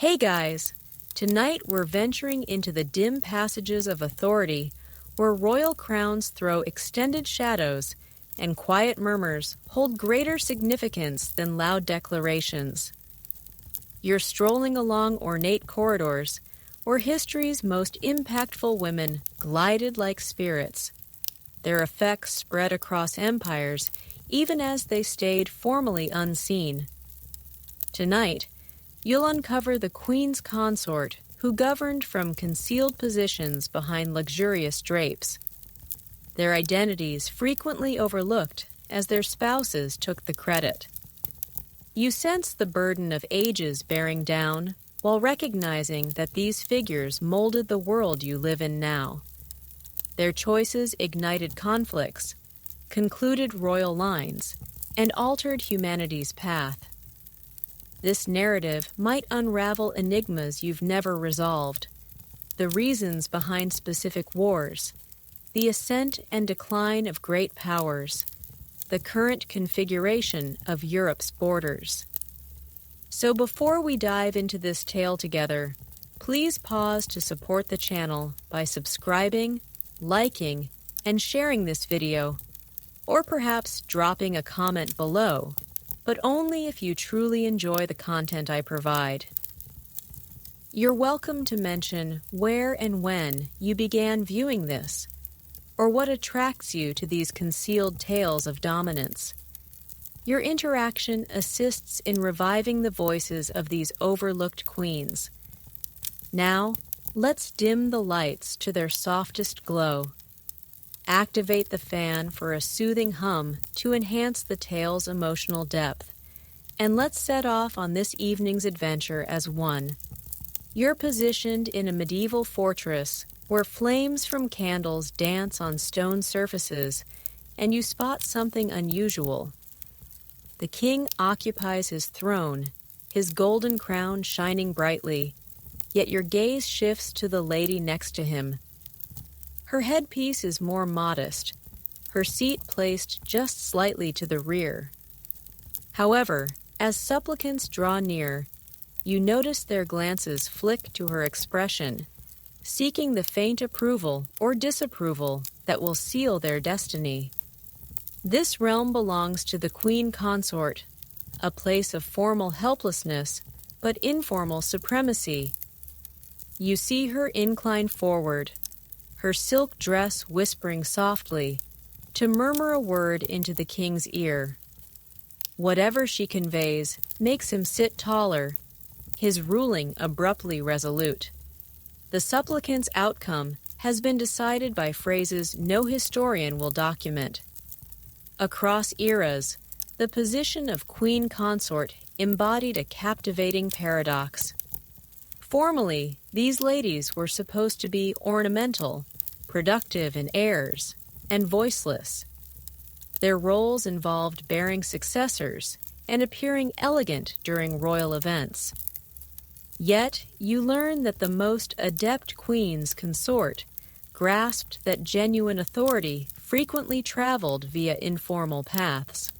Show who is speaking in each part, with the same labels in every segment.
Speaker 1: Hey guys! Tonight we're venturing into the dim passages of authority where royal crowns throw extended shadows and quiet murmurs hold greater significance than loud declarations. You're strolling along ornate corridors where history's most impactful women glided like spirits. Their effects spread across empires even as they stayed formally unseen. Tonight, you'll uncover the Queen's Consort who governed from concealed positions behind luxurious drapes. Their identities frequently overlooked as their spouses took the credit. You sense the burden of ages bearing down while recognizing that these figures molded the world you live in now. Their choices ignited conflicts, concluded royal lines, and altered humanity's path. This narrative might unravel enigmas you've never resolved, the reasons behind specific wars, the ascent and decline of great powers, the current configuration of Europe's borders. So before we dive into this tale together, please pause to support the channel by subscribing, liking, and sharing this video, or perhaps dropping a comment below, but only if you truly enjoy the content I provide. You're welcome to mention where and when you began viewing this, or what attracts you to these concealed tales of dominance. Your interaction assists in reviving the voices of these overlooked queens. Now, let's dim the lights to their softest glow. Activate the fan for a soothing hum to enhance the tale's emotional depth. And let's set off on this evening's adventure as one. You're positioned in a medieval fortress where flames from candles dance on stone surfaces, and you spot something unusual. The king occupies his throne, his golden crown shining brightly, yet your gaze shifts to the lady next to him. Her headpiece is more modest, her seat placed just slightly to the rear. However, as supplicants draw near, you notice their glances flick to her expression, seeking the faint approval or disapproval that will seal their destiny. This realm belongs to the Queen Consort, a place of formal helplessness but informal supremacy. You see her incline forward, her silk dress whispering softly, to murmur a word into the king's ear. Whatever she conveys makes him sit taller, his ruling abruptly resolute. The supplicant's outcome has been decided by phrases no historian will document. Across eras, the position of Queen Consort embodied a captivating paradox. Formally, these ladies were supposed to be ornamental, productive in heirs, and voiceless. Their roles involved bearing successors and appearing elegant during royal events. Yet, you learn that the most adept queens consort grasped that genuine authority frequently traveled via informal paths.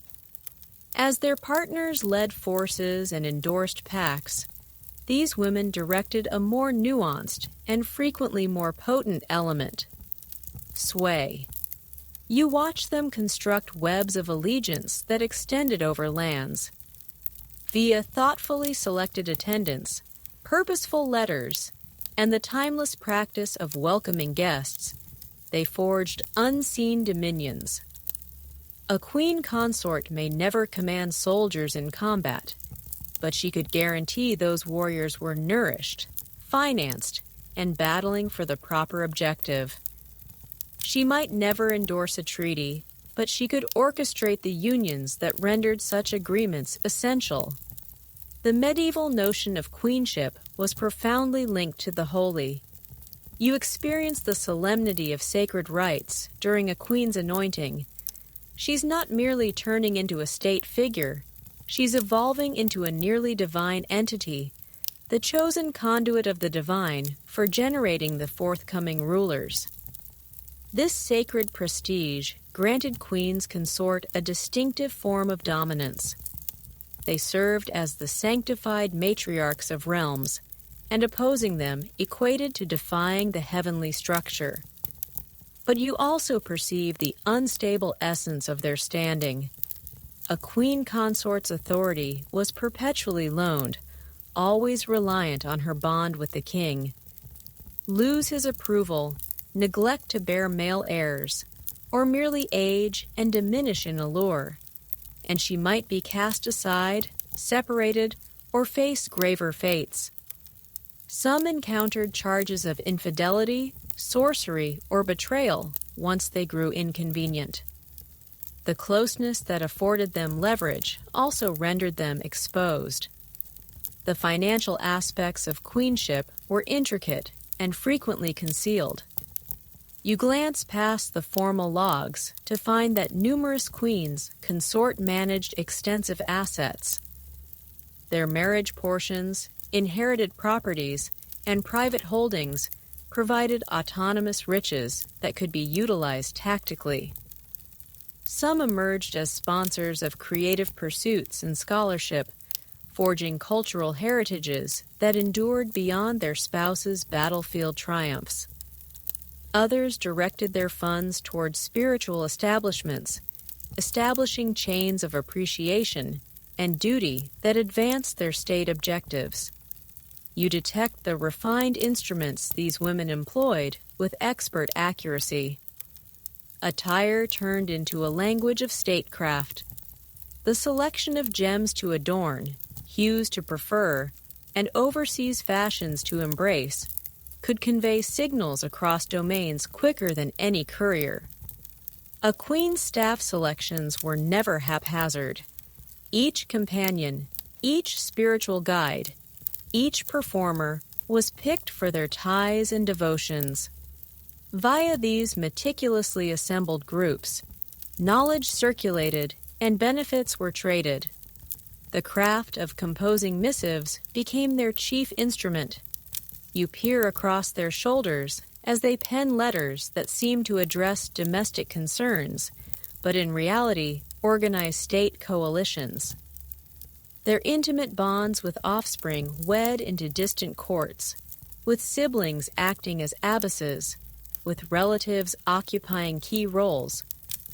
Speaker 1: As their partners led forces and endorsed pacts, these women directed a more nuanced and frequently more potent element: sway. You watch them construct webs of allegiance that extended over lands. Via thoughtfully selected attendants, purposeful letters, and the timeless practice of welcoming guests, they forged unseen dominions. A queen consort may never command soldiers in combat, but she could guarantee those warriors were nourished, financed, and battling for the proper objective. She might never endorse a treaty, but she could orchestrate the unions that rendered such agreements essential. The medieval notion of queenship was profoundly linked to the holy. You experience the solemnity of sacred rites during a queen's anointing. She's not merely turning into a state figure, she's evolving into a nearly divine entity, the chosen conduit of the divine for generating the forthcoming rulers. This sacred prestige granted queens consort a distinctive form of dominance. They served as the sanctified matriarchs of realms, and opposing them equated to defying the heavenly structure. But you also perceive the unstable essence of their standing. A queen consort's authority was perpetually loaned, always reliant on her bond with the king. Lose his approval, neglect to bear male heirs, or merely age and diminish in allure, and she might be cast aside, separated, or face graver fates. Some encountered charges of infidelity, sorcery, or betrayal once they grew inconvenient. The closeness that afforded them leverage also rendered them exposed. The financial aspects of queenship were intricate and frequently concealed. You glance past the formal logs to find that numerous queens consort-managed extensive assets. Their marriage portions, inherited properties, and private holdings provided autonomous riches that could be utilized tactically. Some emerged as sponsors of creative pursuits and scholarship, forging cultural heritages that endured beyond their spouses' battlefield triumphs. Others directed their funds toward spiritual establishments, establishing chains of appreciation and duty that advanced their state objectives. You detect the refined instruments these women employed with expert accuracy. Attire turned into a language of statecraft. The selection of gems to adorn, hues to prefer, and overseas fashions to embrace could convey signals across domains quicker than any courier. A queen's staff selections were never haphazard. Each companion, each spiritual guide, each performer was picked for their ties and devotions. Via these meticulously assembled groups, knowledge circulated and benefits were traded. The craft of composing missives became their chief instrument. You peer across their shoulders as they pen letters that seem to address domestic concerns, but in reality organize state coalitions. Their intimate bonds with offspring wed into distant courts, with siblings acting as abbesses, with relatives occupying key roles,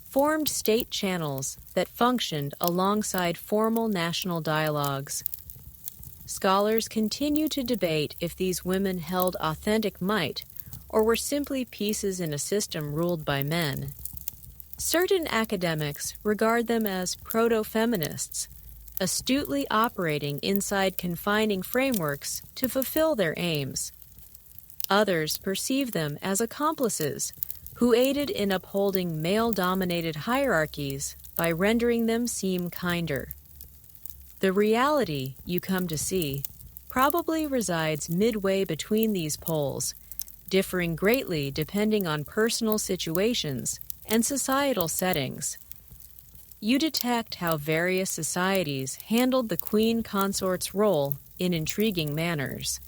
Speaker 1: formed state channels that functioned alongside formal national dialogues. Scholars continue to debate if these women held authentic might or were simply pieces in a system ruled by men. Certain academics regard them as proto-feminists, astutely operating inside confining frameworks to fulfill their aims. Others perceive them as accomplices who aided in upholding male-dominated hierarchies by rendering them seem kinder. The reality, you come to see, probably resides midway between these poles, differing greatly depending on personal situations and societal settings. You detect how various societies handled the queen consort's role in intriguing manners.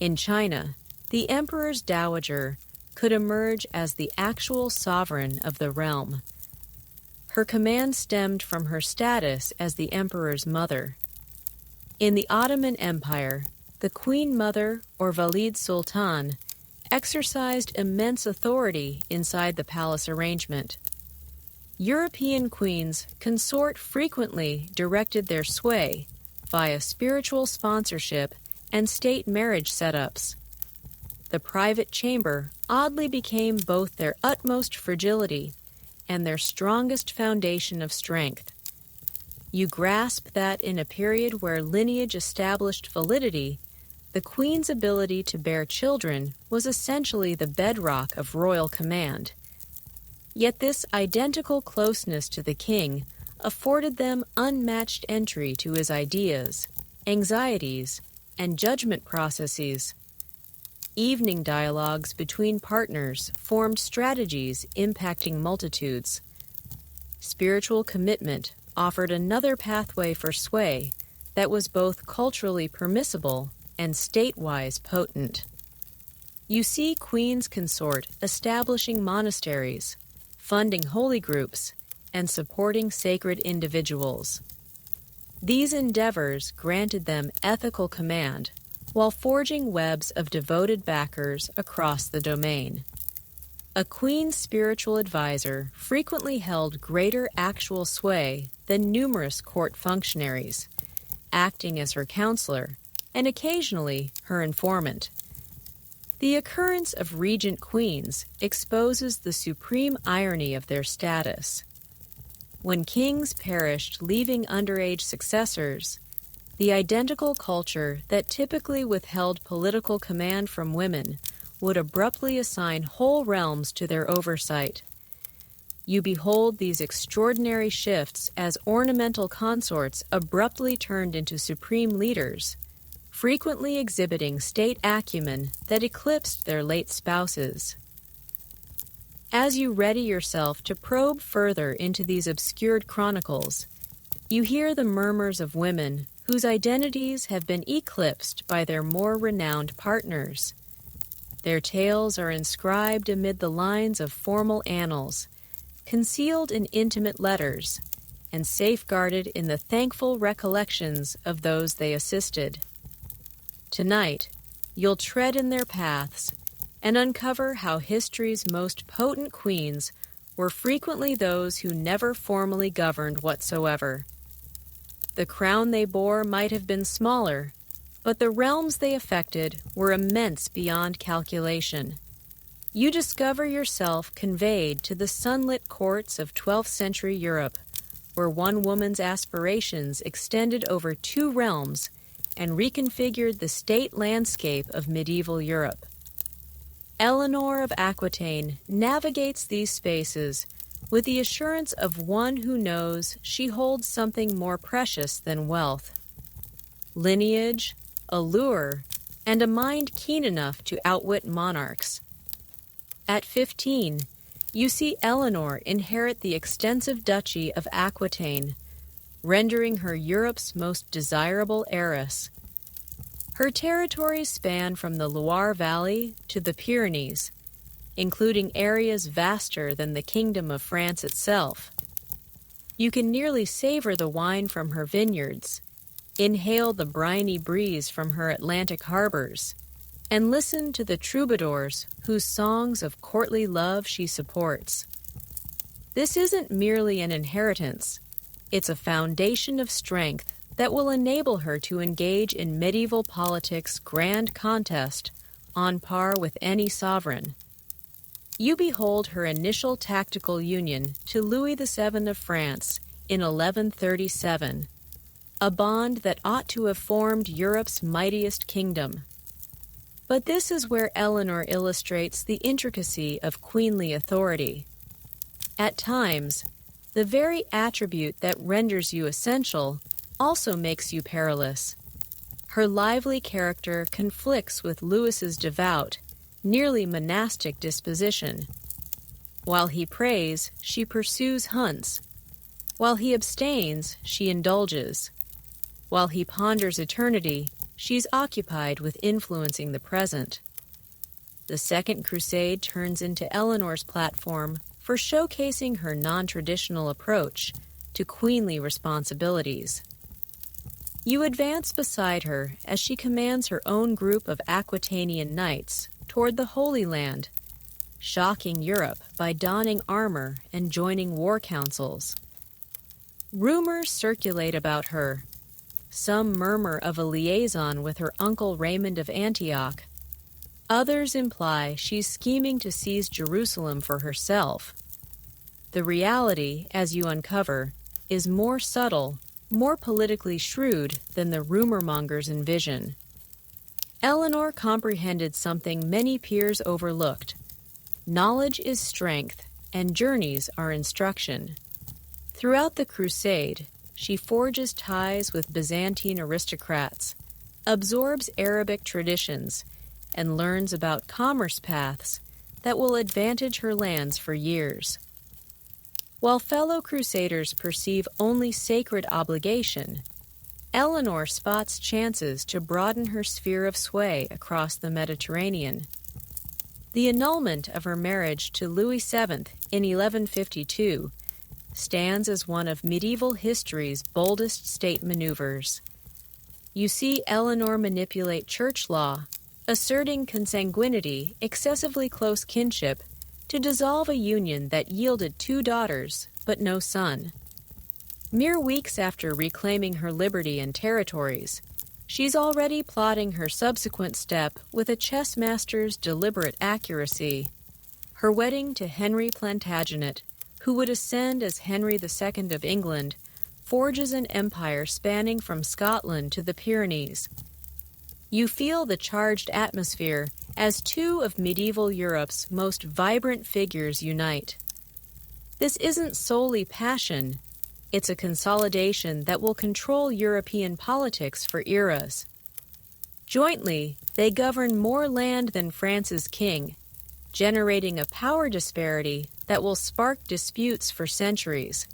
Speaker 1: In China, the emperor's dowager could emerge as the actual sovereign of the realm. Her command stemmed from her status as the emperor's mother. In the Ottoman Empire, the queen mother, or Valid Sultan, exercised immense authority inside the palace arrangement. European queens consort frequently directed their sway via spiritual sponsorship and state marriage setups. The private chamber oddly became both their utmost fragility and their strongest foundation of strength. You grasp that in a period where lineage established validity, the queen's ability to bear children was essentially the bedrock of royal command. Yet this identical closeness to the king afforded them unmatched entry to his ideas, anxieties, and judgment processes. Evening dialogues between partners formed strategies impacting multitudes. Spiritual commitment offered another pathway for sway that was both culturally permissible and state-wise potent. You see queens consort establishing monasteries, funding holy groups, and supporting sacred individuals. These endeavors granted them ethical command, while forging webs of devoted backers across the domain. A queen's spiritual advisor frequently held greater actual sway than numerous court functionaries, acting as her counselor and occasionally her informant. The occurrence of regent queens exposes the supreme irony of their status. When kings perished leaving underage successors, the identical culture that typically withheld political command from women would abruptly assign whole realms to their oversight. You behold these extraordinary shifts as ornamental consorts abruptly turned into supreme leaders, frequently exhibiting state acumen that eclipsed their late spouses. As you ready yourself to probe further into these obscured chronicles, you hear the murmurs of women whose identities have been eclipsed by their more renowned partners. Their tales are inscribed amid the lines of formal annals, concealed in intimate letters, and safeguarded in the thankful recollections of those they assisted. Tonight, you'll tread in their paths and uncover how history's most potent queens were frequently those who never formally governed whatsoever. The crown they bore might have been smaller, but the realms they affected were immense beyond calculation. You discover yourself conveyed to the sunlit courts of 12th century Europe, where one woman's aspirations extended over 2 realms and reconfigured the state landscape of medieval Europe. Eleanor of Aquitaine navigates these spaces with the assurance of one who knows she holds something more precious than wealth: lineage, allure, and a mind keen enough to outwit monarchs. At 15, you see Eleanor inherit the extensive duchy of Aquitaine, rendering her Europe's most desirable heiress. Her territories span from the Loire Valley to the Pyrenees, including areas vaster than the Kingdom of France itself. You can nearly savor the wine from her vineyards, inhale the briny breeze from her Atlantic harbors, and listen to the troubadours whose songs of courtly love she supports. This isn't merely an inheritance, it's a foundation of strength that will enable her to engage in medieval politics' grand contest on par with any sovereign. You behold her initial tactical union to Louis VII of France in 1137, a bond that ought to have formed Europe's mightiest kingdom. But this is where Eleanor illustrates the intricacy of queenly authority. At times, the very attribute that renders you essential also makes you perilous. Her lively character conflicts with Louis's devout, nearly monastic disposition. While he prays, she pursues hunts. While he abstains, she indulges. While he ponders eternity, she's occupied with influencing the present. The Second Crusade turns into Eleanor's platform for showcasing her non-traditional approach to queenly responsibilities. You advance beside her as she commands her own group of Aquitanian knights toward the Holy Land, shocking Europe by donning armor and joining war councils. Rumors circulate about her. Some murmur of a liaison with her uncle Raymond of Antioch. Others imply she's scheming to seize Jerusalem for herself. The reality, as you uncover, is more subtle, more politically shrewd than the rumor mongers envision. Eleanor comprehended something many peers overlooked. Knowledge is strength, and journeys are instruction. Throughout the crusade, she forges ties with Byzantine aristocrats, absorbs Arabic traditions, and learns about commerce paths that will advantage her lands for years. While fellow crusaders perceive only sacred obligation, Eleanor spots chances to broaden her sphere of sway across the Mediterranean. The annulment of her marriage to Louis VII in 1152 stands as one of medieval history's boldest state maneuvers. You see Eleanor manipulate church law, asserting consanguinity, excessively close kinship, to dissolve a union that yielded 2 daughters but no son. Mere weeks after reclaiming her liberty and territories, she's already plotting her subsequent step with a chess master's deliberate accuracy. Her wedding to Henry Plantagenet, who would ascend as Henry II of England, forges an empire spanning from Scotland to the Pyrenees. You feel the charged atmosphere as 2 of medieval Europe's most vibrant figures unite. This isn't solely passion, it's a consolidation that will control European politics for eras. Jointly, they govern more land than France's king, generating a power disparity that will spark disputes for centuries.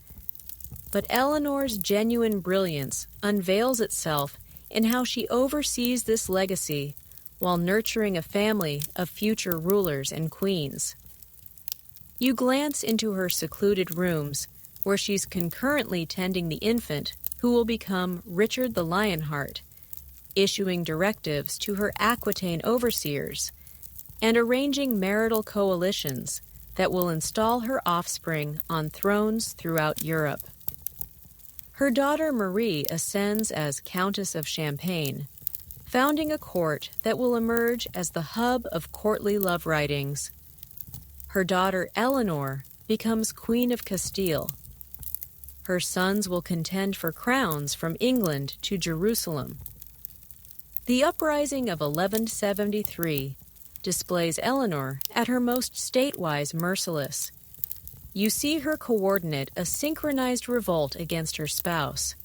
Speaker 1: But Eleanor's genuine brilliance unveils itself in how she oversees this legacy while nurturing a family of future rulers and queens. You glance into her secluded rooms, where she's concurrently tending the infant who will become Richard the Lionheart, issuing directives to her Aquitaine overseers, and arranging marital coalitions that will install her offspring on thrones throughout Europe. Her daughter Marie ascends as Countess of Champagne, founding a court that will emerge as the hub of courtly love writings. Her daughter Eleanor becomes Queen of Castile. Her sons will contend for crowns from England to Jerusalem. The uprising of 1173 displays Eleanor at her most statewise merciless. You see her coordinate a synchronized revolt against her spouse,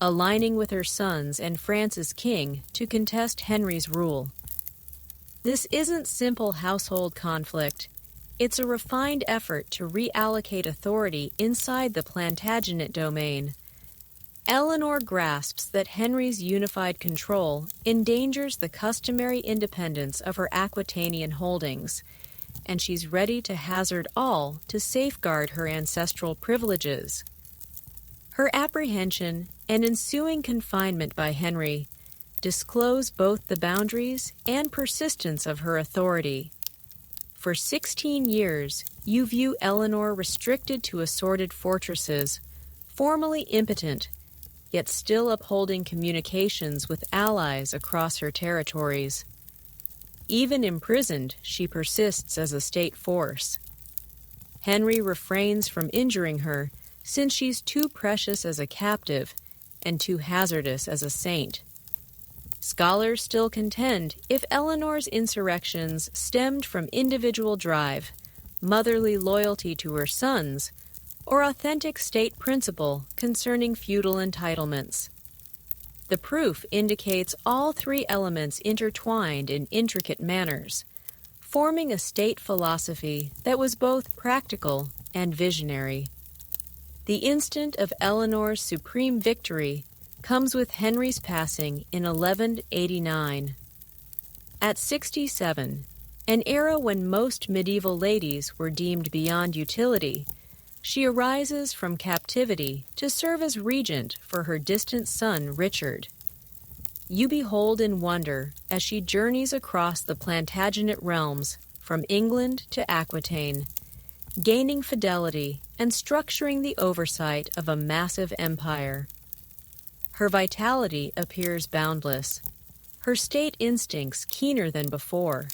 Speaker 1: aligning with her sons and France's king to contest Henry's rule. This isn't simple household conflict. It's a refined effort to reallocate authority inside the Plantagenet domain. Eleanor grasps that Henry's unified control endangers the customary independence of her Aquitanian holdings, and she's ready to hazard all to safeguard her ancestral privileges. Her apprehension and ensuing confinement by Henry disclose both the boundaries and persistence of her authority. For 16 years, you view Eleanor restricted to assorted fortresses, formally impotent, yet still upholding communications with allies across her territories. Even imprisoned, she persists as a state force. Henry refrains from injuring her, since she's too precious as a captive and too hazardous as a saint. Scholars still contend if Eleanor's insurrections stemmed from individual drive, motherly loyalty to her sons, or authentic state principle concerning feudal entitlements. The proof indicates all 3 elements intertwined in intricate manners, forming a state philosophy that was both practical and visionary. The instant of Eleanor's supreme victory comes with Henry's passing in 1189. At 67, an era when most medieval ladies were deemed beyond utility, she arises from captivity to serve as regent for her distant son Richard. You behold in wonder as she journeys across the Plantagenet realms from England to Aquitaine, gaining fidelity and structuring the oversight of a massive empire. Her vitality appears boundless, her state instincts keener than before.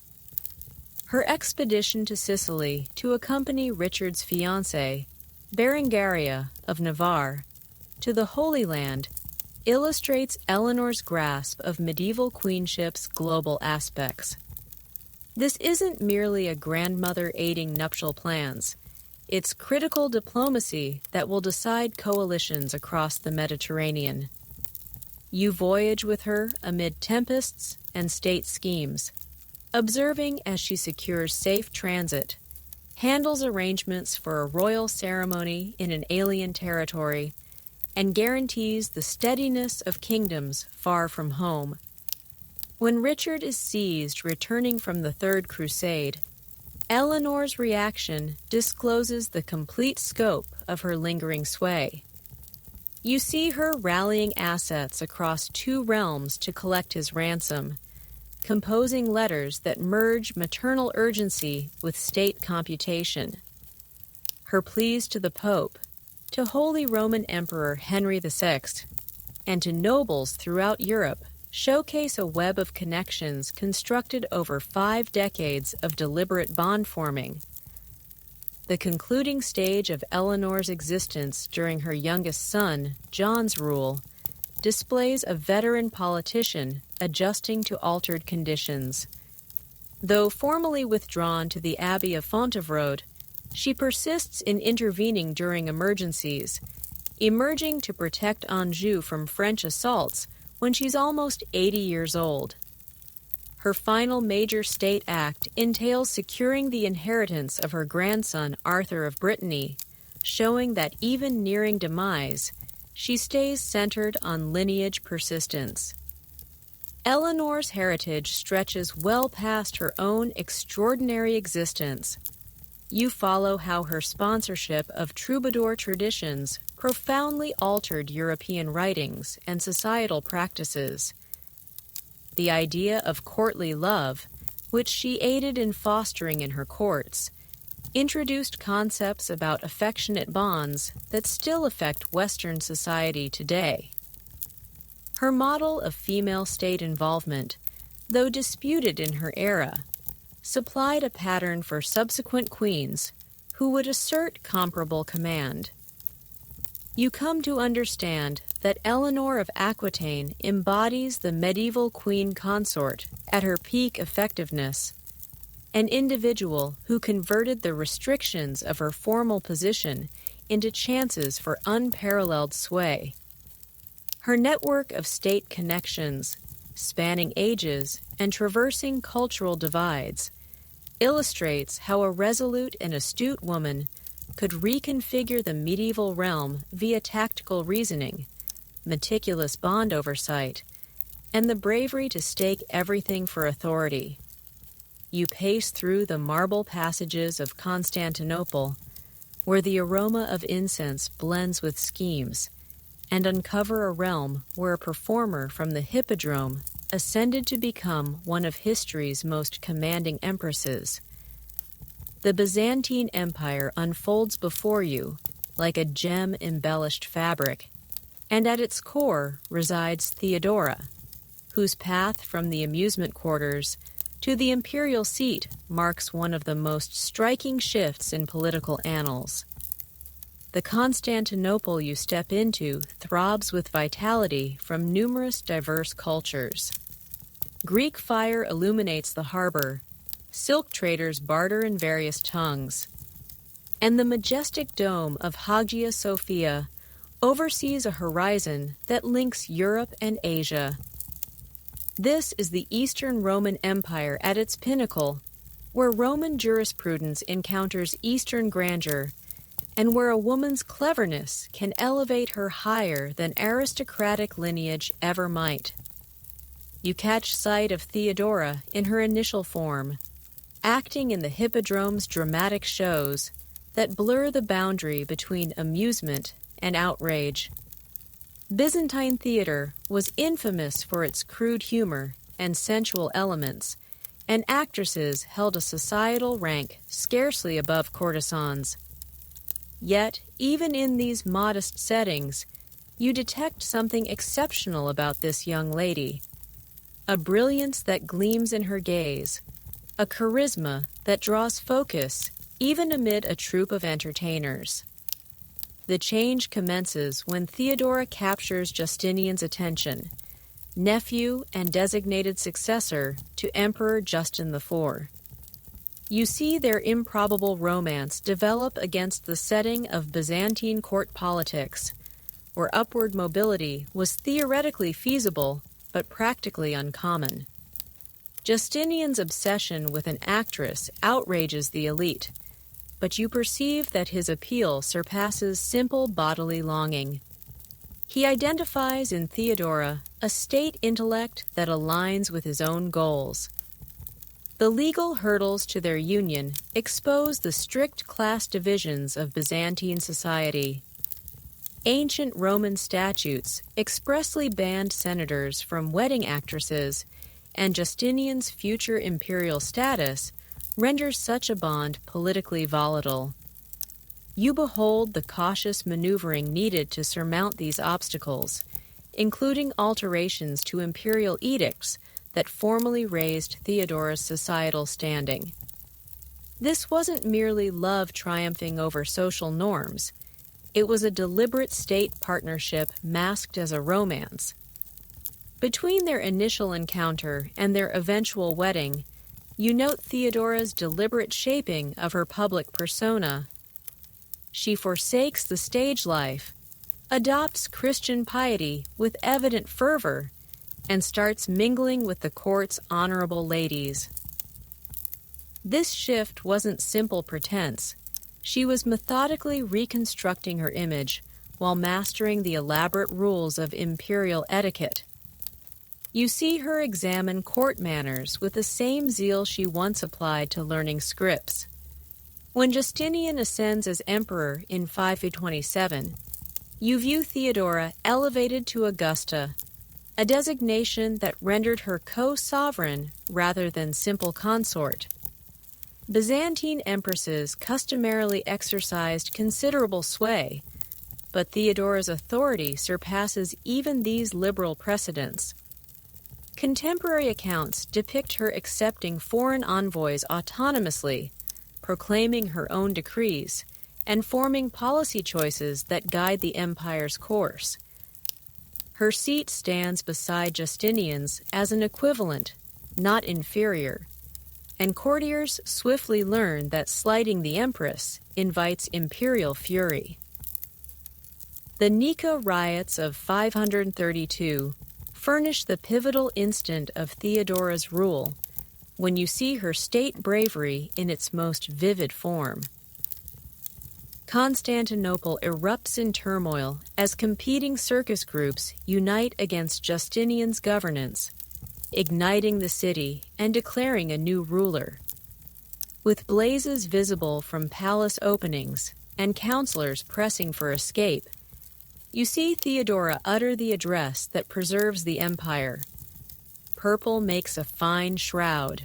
Speaker 1: Her expedition to Sicily to accompany Richard's fiancée, Berengaria of Navarre, to the Holy Land illustrates Eleanor's grasp of medieval queenship's global aspects. This isn't merely a grandmother aiding nuptial plans. It's critical diplomacy that will decide coalitions across the Mediterranean. You voyage with her amid tempests and state schemes, observing as she secures safe transit, handles arrangements for a royal ceremony in an alien territory, and guarantees the steadiness of kingdoms far from home. When Richard is seized returning from the Third Crusade, Eleanor's reaction discloses the complete scope of her lingering sway. You see her rallying assets across two realms to collect his ransom, composing letters that merge maternal urgency with state computation. Her pleas to the Pope, to Holy Roman Emperor Henry VI, and to nobles throughout Europe showcase a web of connections constructed over 5 decades of deliberate bond-forming. The concluding stage of Eleanor's existence during her youngest son, John's rule, displays a veteran politician adjusting to altered conditions. Though formally withdrawn to the Abbey of Fontevraud, she persists in intervening during emergencies, emerging to protect Anjou from French assaults when she's almost 80 years old. Her final major state act entails securing the inheritance of her grandson Arthur of Brittany, showing that even nearing demise, she stays centered on lineage persistence. Eleanor's heritage stretches well past her own extraordinary existence. You follow how her sponsorship of troubadour traditions profoundly altered European writings and societal practices. The idea of courtly love, which she aided in fostering in her courts, introduced concepts about affectionate bonds that still affect Western society today. Her model of female state involvement, though disputed in her era, supplied a pattern for subsequent queens who would assert comparable command. You come to understand that Eleanor of Aquitaine embodies the medieval queen consort at her peak effectiveness, an individual who converted the restrictions of her formal position into chances for unparalleled sway. Her network of state connections, spanning ages and traversing cultural divides, illustrates how a resolute and astute woman could reconfigure the medieval realm via tactical reasoning, meticulous bond oversight, and the bravery to stake everything for authority. You pace through the marble passages of Constantinople, where the aroma of incense blends with schemes, and uncover a realm where a performer from the Hippodrome ascended to become one of history's most commanding empresses. The Byzantine Empire unfolds before you like a gem-embellished fabric, and at its core resides Theodora, whose path from the amusement quarters to the imperial seat marks one of the most striking shifts in political annals. The Constantinople you step into throbs with vitality from numerous diverse cultures. Greek fire illuminates the harbor, silk traders barter in various tongues, and the majestic dome of Hagia Sophia oversees a horizon that links Europe and Asia. This is the Eastern Roman Empire at its pinnacle, where Roman jurisprudence encounters Eastern grandeur, and where a woman's cleverness can elevate her higher than aristocratic lineage ever might. You catch sight of Theodora in her initial form, acting in the Hippodrome's dramatic shows that blur the boundary between amusement and outrage. Byzantine theater was infamous for its crude humor and sensual elements, and actresses held a societal rank scarcely above courtesans. Yet, even in these modest settings, you detect something exceptional about this young lady, a brilliance that gleams in her gaze, a charisma that draws focus even amid a troupe of entertainers. The change commences when Theodora captures Justinian's attention, nephew and designated successor to Emperor Justin IV. You see their improbable romance develop against the setting of Byzantine court politics, where upward mobility was theoretically feasible but practically uncommon. Justinian's obsession with an actress outrages the elite, but you perceive that his appeal surpasses simple bodily longing. He identifies in Theodora a state intellect that aligns with his own goals. The legal hurdles to their union expose the strict class divisions of Byzantine society. Ancient Roman statutes expressly banned senators from wedding actresses, and Justinian's future imperial status renders such a bond politically volatile. You behold the cautious maneuvering needed to surmount these obstacles, including alterations to imperial edicts that formally raised Theodora's societal standing. This wasn't merely love triumphing over social norms. It was a deliberate state partnership masked as a romance. Between their initial encounter and their eventual wedding, you note Theodora's deliberate shaping of her public persona. She forsakes the stage life, adopts Christian piety with evident fervor, and starts mingling with the court's honorable ladies. This shift wasn't simple pretense. She was methodically reconstructing her image while mastering the elaborate rules of imperial etiquette. You see her examine court manners with the same zeal she once applied to learning scripts. When Justinian ascends as emperor in 527, you view Theodora elevated to Augusta, a designation that rendered her co-sovereign rather than simple consort. Byzantine empresses customarily exercised considerable sway, but Theodora's authority surpasses even these liberal precedents. Contemporary accounts depict her accepting foreign envoys autonomously, proclaiming her own decrees, and forming policy choices that guide the empire's course. Her seat stands beside Justinian's as an equivalent, not inferior, and courtiers swiftly learn that slighting the Empress invites imperial fury. The Nika riots of 532 furnish the pivotal instant of Theodora's rule, when you see her state bravery in its most vivid form. Constantinople erupts in turmoil as competing circus groups unite against Justinian's governance, igniting the city and declaring a new ruler. With blazes visible from palace openings and counselors pressing for escape, you see Theodora utter the address that preserves the empire. Purple makes a fine shroud.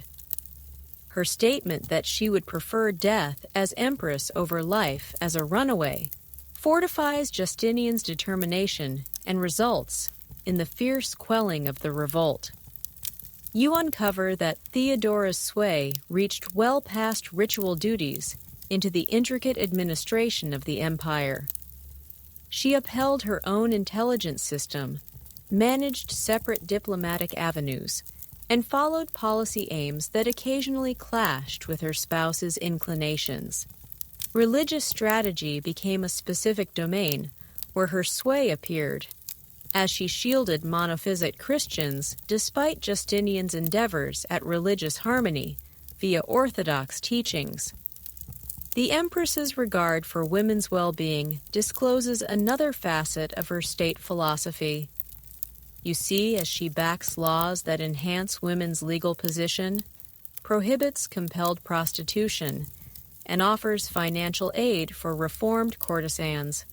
Speaker 1: Her statement that she would prefer death as empress over life as a runaway fortifies Justinian's determination and results in the fierce quelling of the revolt. You uncover that Theodora's sway reached well past ritual duties into the intricate administration of the empire. She upheld her own intelligence system, managed separate diplomatic avenues, and followed policy aims that occasionally clashed with her spouse's inclinations. Religious strategy became a specific domain where her sway appeared, as she shielded monophysite Christians despite Justinian's endeavors at religious harmony via orthodox teachings. The Empress's regard for women's well-being discloses another facet of her state philosophy. You see, as she backs laws that enhance women's legal position, prohibits compelled prostitution, and offers financial aid for reformed courtesans.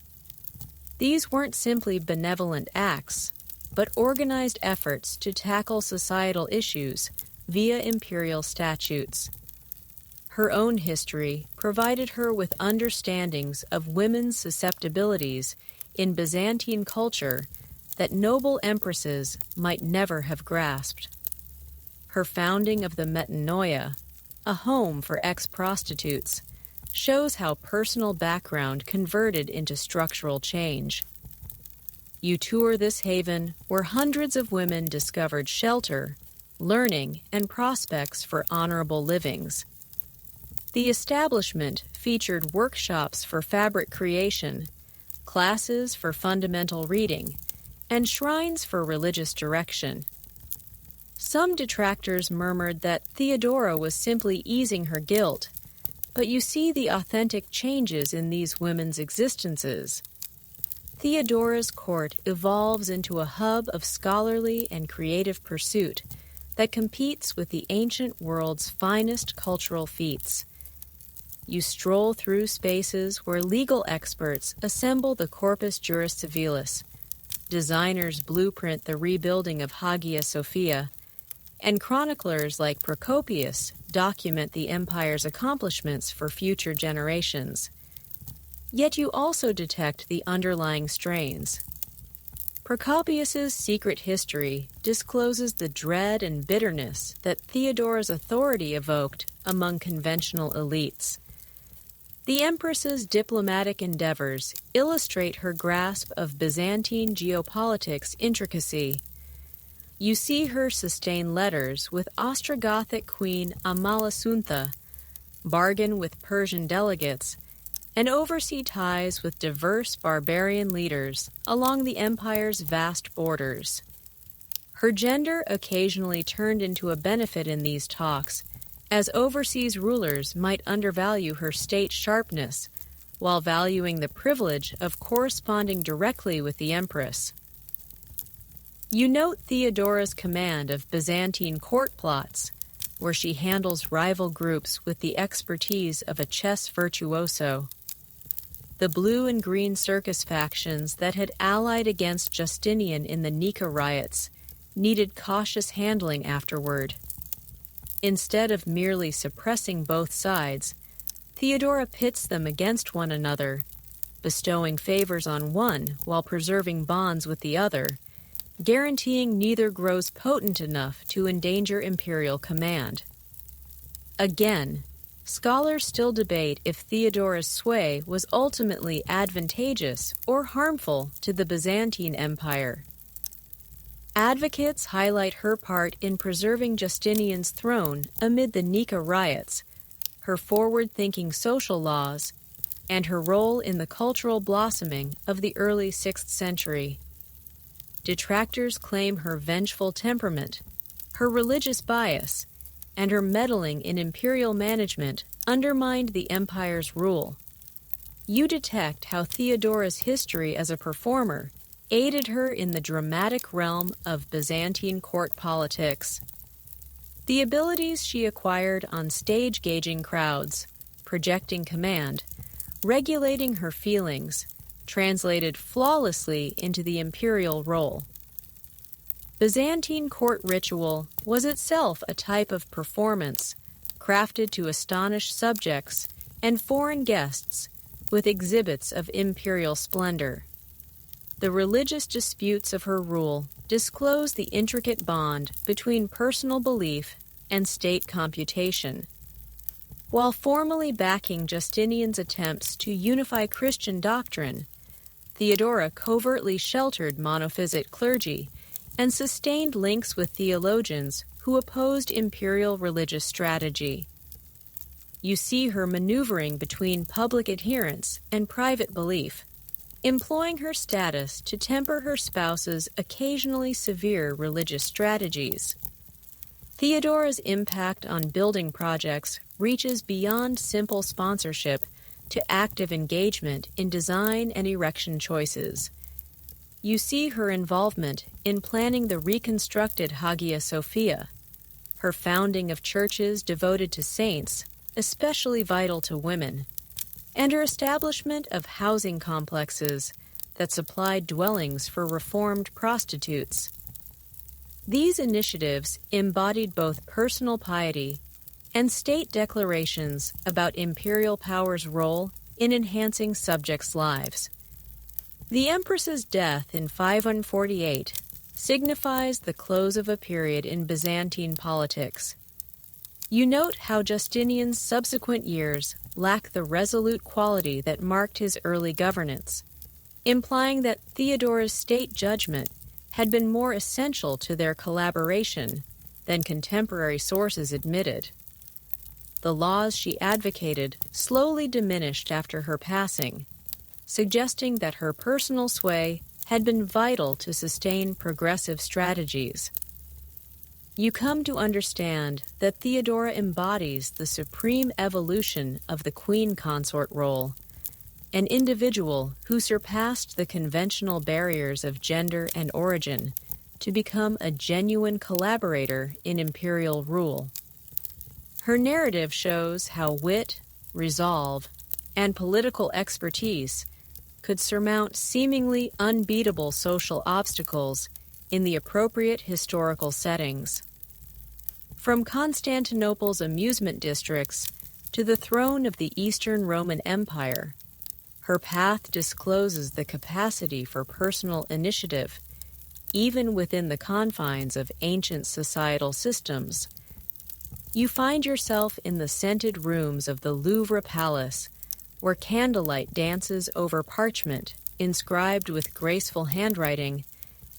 Speaker 1: These weren't simply benevolent acts, but organized efforts to tackle societal issues via imperial statutes. Her own history provided her with understandings of women's susceptibilities in Byzantine culture that noble empresses might never have grasped. Her founding of the metanoia, a home for ex-prostitutes, shows how personal background converted into structural change. You tour this haven where hundreds of women discovered shelter, learning, and prospects for honorable livings. The establishment featured workshops for fabric creation, classes for fundamental reading, and shrines for religious direction. Some detractors murmured that Theodora was simply easing her guilt, but you see the authentic changes in these women's existences. Theodora's court evolves into a hub of scholarly and creative pursuit that competes with the ancient world's finest cultural feats. you stroll through spaces where legal experts assemble the corpus juris civilis, designers blueprint the rebuilding of Hagia Sophia, and chroniclers like Procopius document the empire's accomplishments for future generations. Yet you also detect the underlying strains. Procopius's secret history discloses the dread and bitterness that Theodora's authority evoked among conventional elites. The Empress's diplomatic endeavors illustrate her grasp of Byzantine geopolitics intricacy. You see her sustain letters with Ostrogothic Queen Amalasuntha, bargain with Persian delegates, and oversee ties with diverse barbarian leaders along the empire's vast borders. Her gender occasionally turned into a benefit in these talks, as overseas rulers might undervalue her state sharpness, while valuing the privilege of corresponding directly with the Empress. You note Theodora's command of Byzantine court plots, where she handles rival groups with the expertise of a chess virtuoso. The blue and green circus factions that had allied against Justinian in the Nika riots needed cautious handling afterward. Instead of merely suppressing both sides, Theodora pits them against one another, bestowing favors on one while preserving bonds with the other, guaranteeing neither grows potent enough to endanger imperial command. Again, scholars still debate if Theodora's sway was ultimately advantageous or harmful to the Byzantine Empire. Advocates highlight her part in preserving Justinian's throne amid the Nika riots, her forward-thinking social laws, and her role in the cultural blossoming of the early 6th century. Detractors claim her vengeful temperament, her religious bias, and her meddling in imperial management undermined the empire's rule. You detect how Theodora's history as a performer aided her in the dramatic realm of Byzantine court politics. The abilities she acquired on stage gauging crowds, projecting command, regulating her feelings, translated flawlessly into the imperial role. Byzantine court ritual was itself a type of performance, crafted to astonish subjects and foreign guests with exhibits of imperial splendor. The religious disputes of her rule disclose the intricate bond between personal belief and state computation. While formally backing Justinian's attempts to unify Christian doctrine, Theodora covertly sheltered monophysite clergy and sustained links with theologians who opposed imperial religious strategy. You see her maneuvering between public adherence and private belief, employing her status to temper her spouse's occasionally severe religious strategies. Theodora's impact on building projects reaches beyond simple sponsorship to active engagement in design and erection choices. You see her involvement in planning the reconstructed Hagia Sophia, her founding of churches devoted to saints, especially vital to women, and her establishment of housing complexes that supplied dwellings for reformed prostitutes. These initiatives embodied both personal piety and state declarations about imperial power's role in enhancing subjects' lives. The Empress's death in 548 signifies the close of a period in Byzantine politics. You note how Justinian's subsequent years lack the resolute quality that marked his early governance, implying that Theodora's state judgment had been more essential to their collaboration than contemporary sources admitted. The laws she advocated slowly diminished after her passing, suggesting that her personal sway had been vital to sustain progressive strategies. You come to understand that Theodora embodies the supreme evolution of the queen consort role, an individual who surpassed the conventional barriers of gender and origin to become a genuine collaborator in imperial rule. Her narrative shows how wit, resolve, and political expertise could surmount seemingly unbeatable social obstacles in the appropriate historical settings. From Constantinople's amusement districts to the throne of the Eastern Roman Empire, her path discloses the capacity for personal initiative, even within the confines of ancient societal systems. You find yourself in the scented rooms of the Louvre Palace, where candlelight dances over parchment inscribed with graceful handwriting,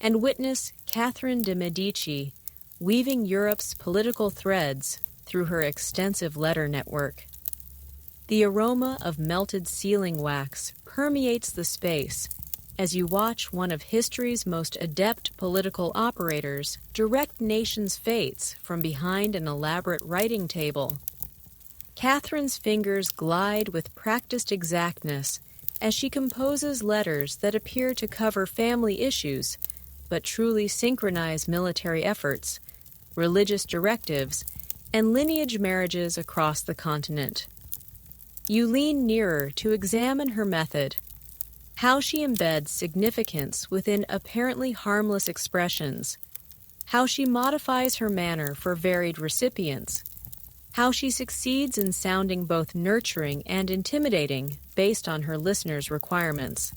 Speaker 1: and witness Catherine de Medici weaving Europe's political threads through her extensive letter network. The aroma of melted sealing wax permeates the space as you watch one of history's most adept political operators direct nations' fates from behind an elaborate writing table. Catherine's fingers glide with practiced exactness as she composes letters that appear to cover family issues, but truly synchronize military efforts, religious directives, and lineage marriages across the continent. You lean nearer to examine her method, how she embeds significance within apparently harmless expressions, how she modifies her manner for varied recipients, how she succeeds in sounding both nurturing and intimidating based on her listeners' requirements.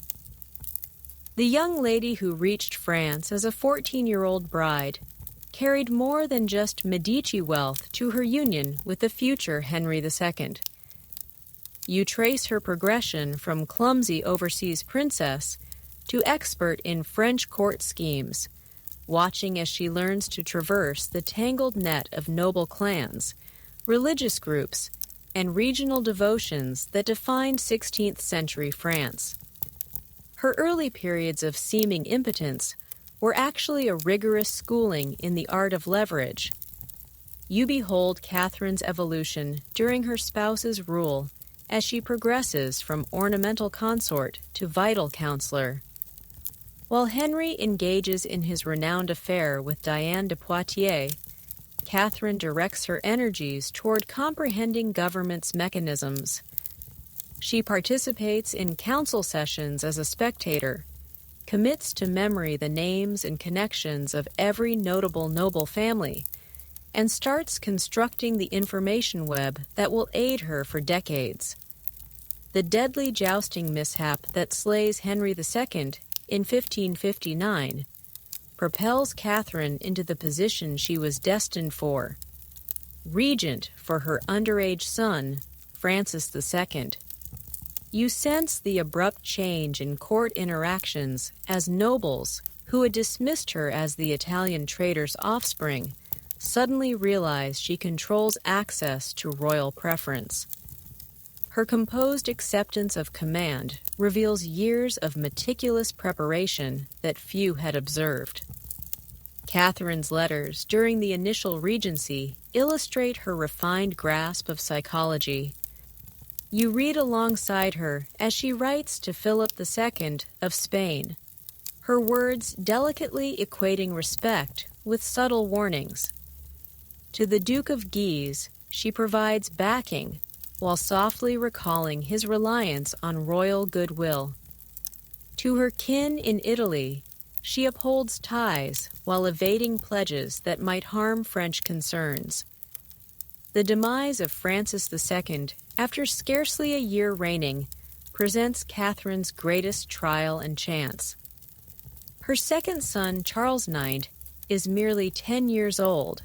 Speaker 1: The young lady who reached France as a 14-year-old bride carried more than just Medici wealth to her union with the future Henry II. You trace her progression from clumsy overseas princess to expert in French court schemes, watching as she learns to traverse the tangled net of noble clans, religious groups, and regional devotions that defined 16th century France. Her early periods of seeming impotence were actually a rigorous schooling in the art of leverage. You behold Catherine's evolution during her spouse's rule as she progresses from ornamental consort to vital counselor. While Henry engages in his renowned affair with Diane de Poitiers, Catherine directs her energies toward comprehending government's mechanisms. She participates in council sessions as a spectator, commits to memory the names and connections of every notable noble family, and starts constructing the information web that will aid her for decades. The deadly jousting mishap that slays Henry II in 1559 propels Catherine into the position she was destined for, regent for her underage son, Francis II. You sense the abrupt change in court interactions as nobles, who had dismissed her as the Italian trader's offspring, suddenly realize she controls access to royal preference. Her composed acceptance of command reveals years of meticulous preparation that few had observed. Catherine's letters during the initial regency illustrate her refined grasp of psychology. You read alongside her as she writes to Philip II of Spain, her words delicately equating respect with subtle warnings. To the Duke of Guise, she provides backing while softly recalling his reliance on royal goodwill. To her kin in Italy, she upholds ties while evading pledges that might harm French concerns. The demise of Francis II, after scarcely a year reigning, presents Catherine's greatest trial and chance. Her second son, Charles IX, is merely 10 years old,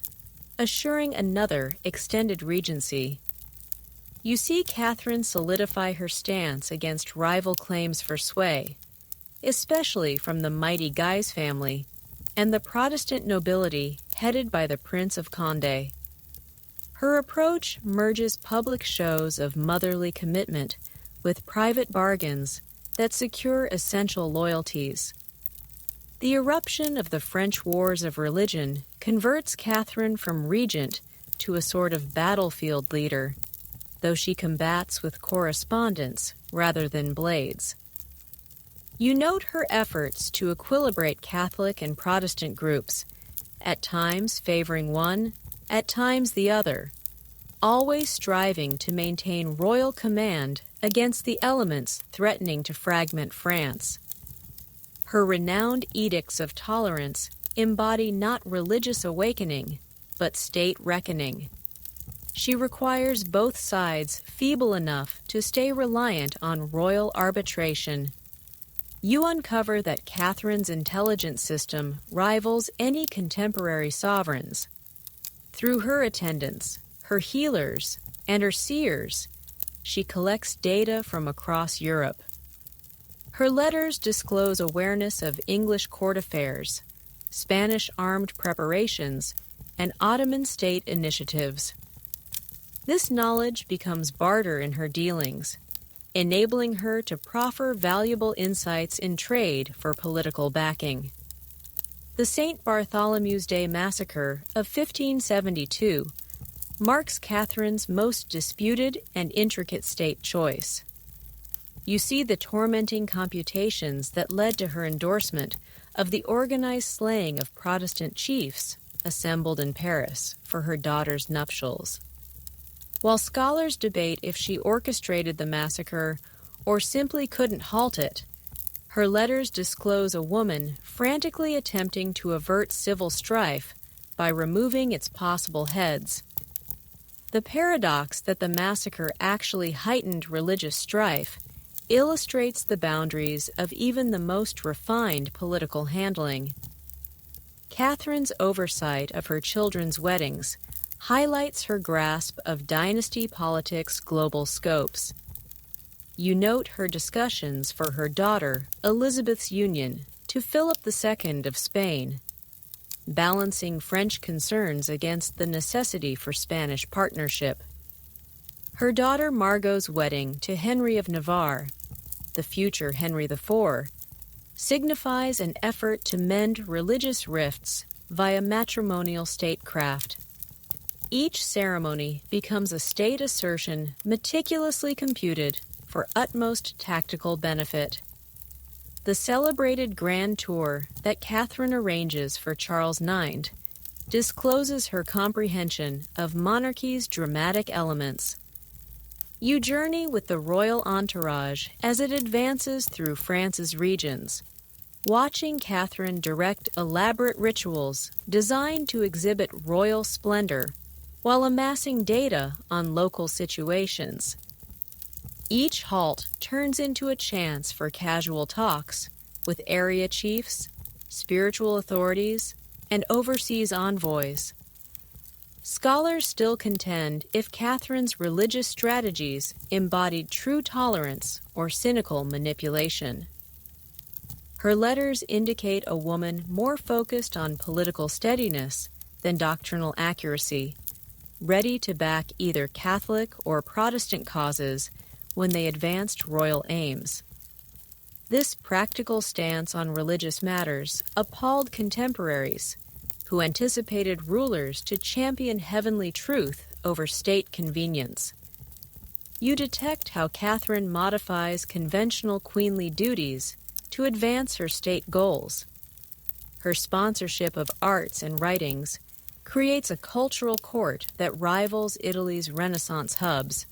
Speaker 1: assuring another extended regency. You see Catherine solidify her stance against rival claims for sway, especially from the mighty Guise family and the Protestant nobility headed by the Prince of Condé. Her approach merges public shows of motherly commitment with private bargains that secure essential loyalties. The eruption of the French Wars of Religion converts Catherine from regent to a sort of battlefield leader, though she combats with correspondence rather than blades. You note her efforts to equilibrate Catholic and Protestant groups, at times favoring one, at times the other, always striving to maintain royal command against the elements threatening to fragment France. Her renowned edicts of tolerance embody not religious awakening, but state reckoning. She requires both sides feeble enough to stay reliant on royal arbitration. You uncover that Catherine's intelligence system rivals any contemporary sovereign's. Through her attendants, her healers, and her seers, she collects data from across Europe. Her letters disclose awareness of English court affairs, Spanish armed preparations, and Ottoman state initiatives. This knowledge becomes barter in her dealings, enabling her to proffer valuable insights in trade for political backing. The St. Bartholomew's Day Massacre of 1572 marks Catherine's most disputed and intricate state choice. You see the tormenting computations that led to her endorsement of the organized slaying of Protestant chiefs assembled in Paris for her daughter's nuptials. While scholars debate if she orchestrated the massacre or simply couldn't halt it, her letters disclose a woman frantically attempting to avert civil strife by removing its possible heads. The paradox that the massacre actually heightened religious strife illustrates the boundaries of even the most refined political handling. Catherine's oversight of her children's weddings highlights her grasp of dynasty politics' global scopes. You note her discussions for her daughter Elizabeth's union to Philip II of Spain, balancing French concerns against the necessity for Spanish partnership. Her daughter Margot's wedding to Henry of Navarre, the future Henry IV, signifies an effort to mend religious rifts via matrimonial statecraft. Each ceremony becomes a state assertion meticulously computed for utmost tactical benefit. The celebrated grand tour that Catherine arranges for Charles IX discloses her comprehension of monarchy's dramatic elements. You journey with the royal entourage as it advances through France's regions, watching Catherine direct elaborate rituals designed to exhibit royal splendor while amassing data on local situations. Each halt turns into a chance for casual talks with area chiefs, spiritual authorities, and overseas envoys. Scholars still contend if Catherine's religious strategies embodied true tolerance or cynical manipulation. Her letters indicate a woman more focused on political steadiness than doctrinal accuracy, ready to back either Catholic or Protestant causes when they advanced royal aims. This practical stance on religious matters appalled contemporaries, who anticipated rulers to champion heavenly truth over state convenience. You detect how Catherine modifies conventional queenly duties to advance her state goals. Her sponsorship of arts and writings creates a cultural court that rivals Italy's Renaissance hubs,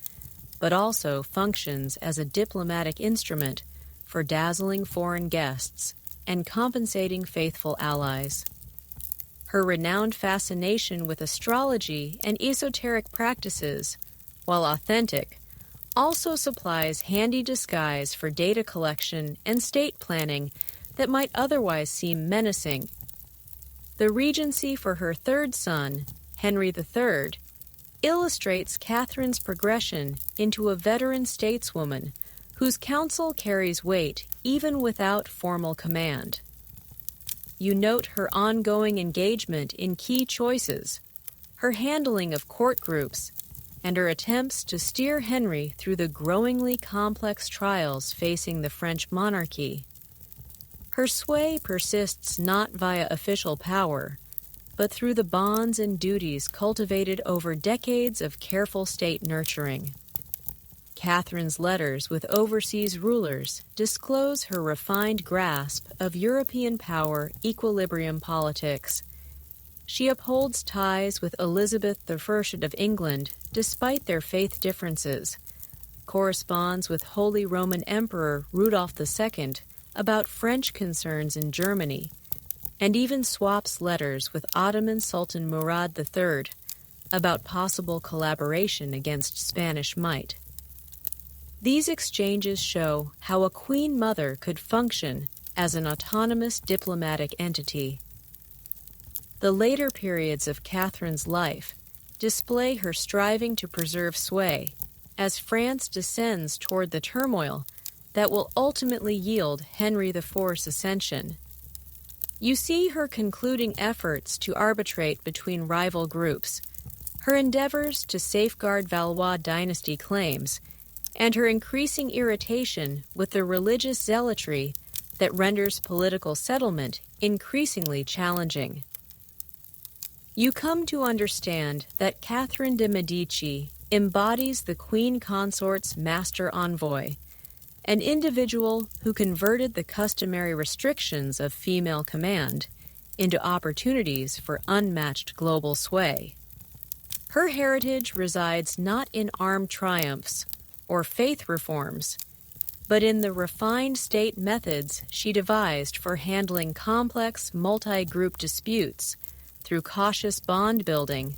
Speaker 1: but also functions as a diplomatic instrument for dazzling foreign guests and compensating faithful allies. Her renowned fascination with astrology and esoteric practices, while authentic, also supplies handy disguise for data collection and state planning that might otherwise seem menacing. The regency for her third son, Henry III, illustrates Catherine's progression into a veteran stateswoman whose counsel carries weight even without formal command. You note her ongoing engagement in key choices, her handling of court groups, and her attempts to steer Henry through the growingly complex trials facing the French monarchy. Her sway persists not via official power, but through the bonds and duties cultivated over decades of careful state nurturing. Catherine's letters with overseas rulers disclose her refined grasp of European power equilibrium politics. She upholds ties with Elizabeth I of England despite their faith differences, corresponds with Holy Roman Emperor Rudolph II about French concerns in Germany, and even swaps letters with Ottoman Sultan Murad III about possible collaboration against Spanish might. These exchanges show how a queen mother could function as an autonomous diplomatic entity. The later periods of Catherine's life display her striving to preserve sway as France descends toward the turmoil that will ultimately yield Henry IV's ascension. You see her concluding efforts to arbitrate between rival groups, her endeavors to safeguard Valois dynasty claims, and her increasing irritation with the religious zealotry that renders political settlement increasingly challenging. You come to understand that Catherine de Medici embodies the Queen Consort's master envoy, an individual who converted the customary restrictions of female command into opportunities for unmatched global sway. Her heritage resides not in armed triumphs or faith reforms, but in the refined state methods she devised for handling complex multi-group disputes through cautious bond building,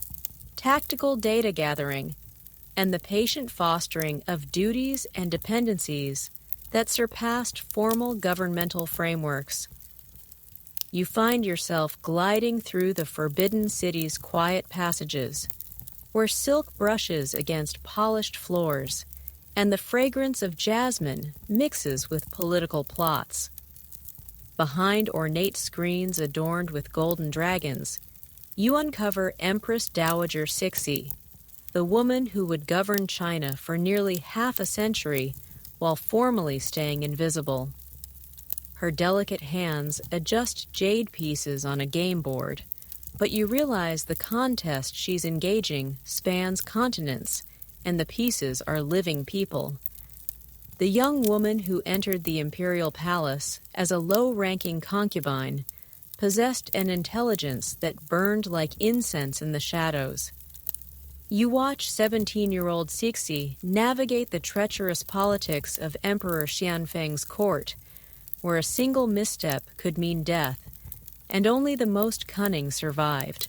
Speaker 1: tactical data gathering, and the patient fostering of duties and dependencies that surpassed formal governmental frameworks. You find yourself gliding through the forbidden city's quiet passages, where silk brushes against polished floors, and the fragrance of jasmine mixes with political plots. Behind ornate screens adorned with golden dragons, you uncover Empress Dowager Cixi, the woman who would govern China for nearly half a century while formally staying invisible. Her delicate hands adjust jade pieces on a game board, but you realize the contest she's engaging spans continents, and the pieces are living people. The young woman who entered the imperial palace as a low-ranking concubine possessed an intelligence that burned like incense in the shadows. You watch 17-year-old Cixi navigate the treacherous politics of Emperor Xianfeng's court, where a single misstep could mean death, and only the most cunning survived.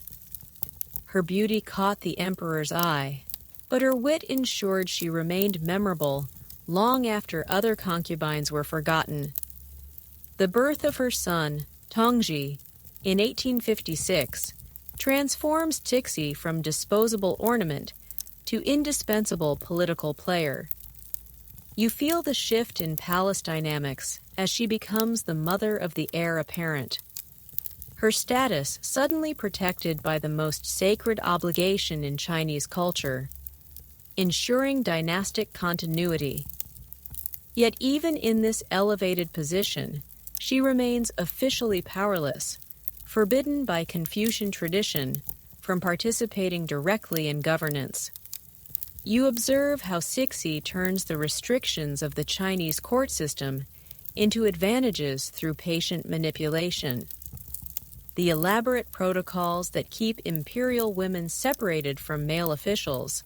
Speaker 1: Her beauty caught the emperor's eye, but her wit ensured she remained memorable long after other concubines were forgotten. The birth of her son, Tongji, in 1856, transforms Cixi from disposable ornament to indispensable political player. You feel the shift in palace dynamics as she becomes the mother of the heir apparent. Her status suddenly protected by the most sacred obligation in Chinese culture, ensuring dynastic continuity. Yet even in this elevated position, she remains officially powerless, forbidden by Confucian tradition from participating directly in governance. You observe how Cixi turns the restrictions of the Chinese court system into advantages through patient manipulation. The elaborate protocols that keep imperial women separated from male officials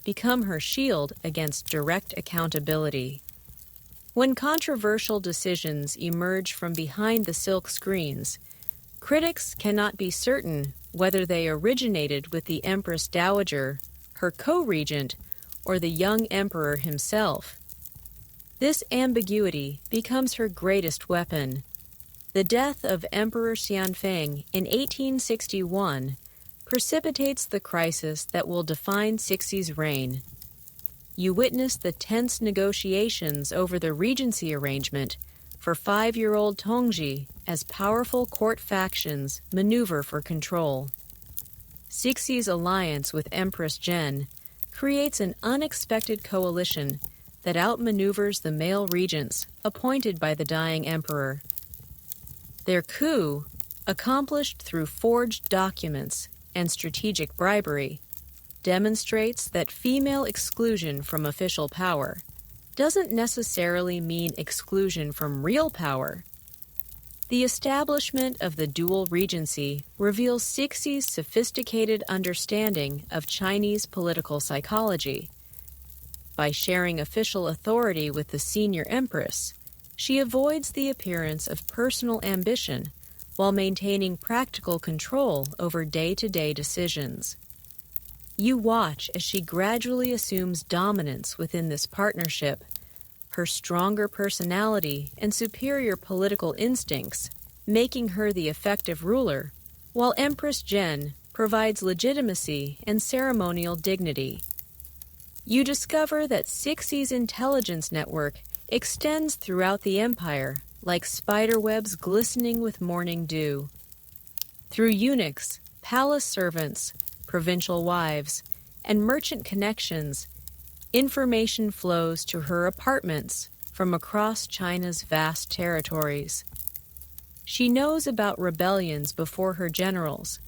Speaker 1: become her shield against direct accountability. When controversial decisions emerge from behind the silk screens, critics cannot be certain whether they originated with the Empress Dowager, her co-regent, or the young emperor himself. This ambiguity becomes her greatest weapon. The death of Emperor Xianfeng in 1861 precipitates the crisis that will define Cixi's reign. You witness the tense negotiations over the regency arrangement for 5-year-old Tongji as powerful court factions maneuver for control. Cixi's alliance with Empress Zhen creates an unexpected coalition that outmaneuvers the male regents appointed by the dying emperor. Their coup, accomplished through forged documents and strategic bribery, demonstrates that female exclusion from official power doesn't necessarily mean exclusion from real power. The establishment of the dual regency reveals Cixi's sophisticated understanding of Chinese political psychology. By sharing official authority with the senior empress, she avoids the appearance of personal ambition while maintaining practical control over day-to-day decisions. You watch as she gradually assumes dominance within this partnership. Her stronger personality and superior political instincts making her the effective ruler, while Empress Zhen provides legitimacy and ceremonial dignity. You discover that Cixi's intelligence network extends throughout the empire like spiderwebs glistening with morning dew. Through eunuchs, palace servants, provincial wives, and merchant connections, information flows to her apartments from across China's vast territories. She knows about rebellions before her generals,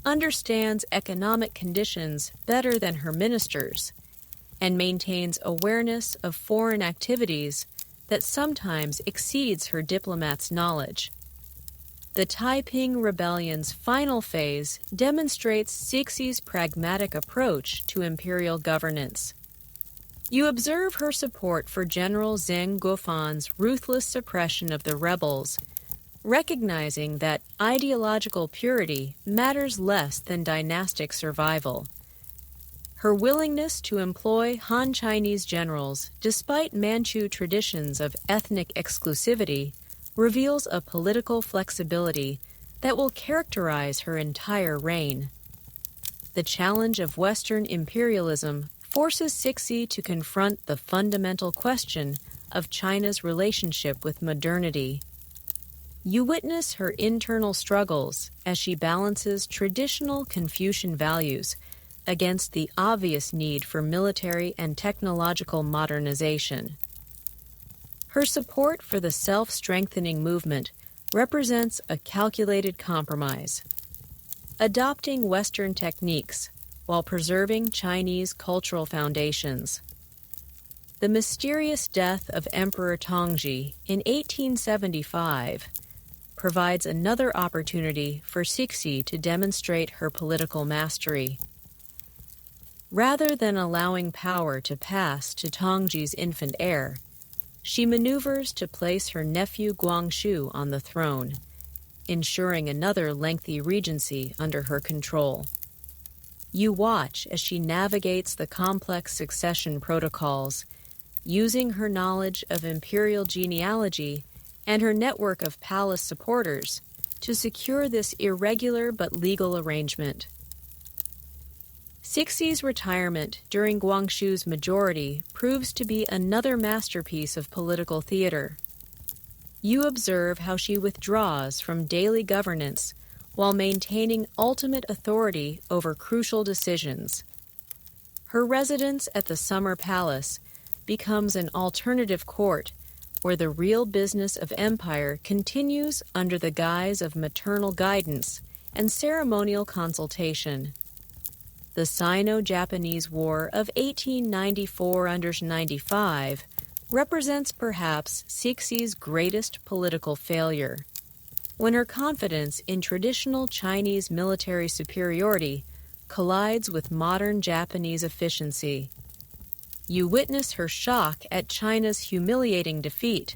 Speaker 1: understands economic conditions better than her ministers, and maintains awareness of foreign activities that sometimes exceeds her diplomats' knowledge. The Taiping Rebellion's final phase demonstrates Cixi's pragmatic approach to imperial governance. You observe her support for General Zheng Guofan's ruthless suppression of the rebels, recognizing that ideological purity matters less than dynastic survival. Her willingness to employ Han Chinese generals, despite Manchu traditions of ethnic exclusivity, reveals a political flexibility that will characterize her entire reign. The challenge of Western imperialism forces Cixi to confront the fundamental question of China's relationship with modernity. You witness her internal struggles as she balances traditional Confucian values against the obvious need for military and technological modernization. Her support for the self-strengthening movement represents a calculated compromise, adopting Western techniques while preserving Chinese cultural foundations. The mysterious death of Emperor Tongji in 1875 provides another opportunity for Cixi to demonstrate her political mastery. Rather than allowing power to pass to Tongji's infant heir, she maneuvers to place her nephew Guangxu on the throne, ensuring another lengthy regency under her control. You watch as she navigates the complex succession protocols, using her knowledge of imperial genealogy and her network of palace supporters to secure this irregular but legal arrangement. Cixi's retirement during Guangxu's majority proves to be another masterpiece of political theater. You observe how she withdraws from daily governance while maintaining ultimate authority over crucial decisions. Her residence at the Summer Palace becomes an alternative court where the real business of empire continues under the guise of maternal guidance and ceremonial consultation. The Sino-Japanese War of 1894–95 represents perhaps Cixi's greatest political failure, when her confidence in traditional Chinese military superiority collides with modern Japanese efficiency. You witness her shock at China's humiliating defeat,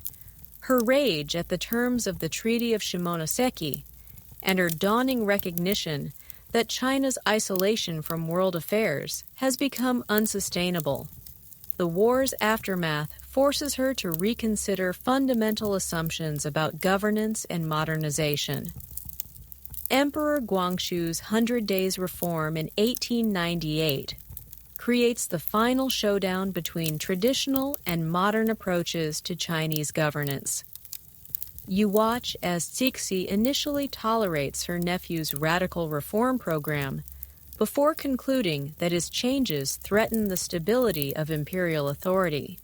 Speaker 1: her rage at the terms of the Treaty of Shimonoseki, and her dawning recognition that China's isolation from world affairs has become unsustainable. The war's aftermath forces her to reconsider fundamental assumptions about governance and modernization. Emperor Guangxu's 100 Days Reform in 1898 creates the final showdown between traditional and modern approaches to Chinese governance. You watch as Cixi initially tolerates her nephew's radical reform program before concluding that his changes threaten the stability of imperial authority.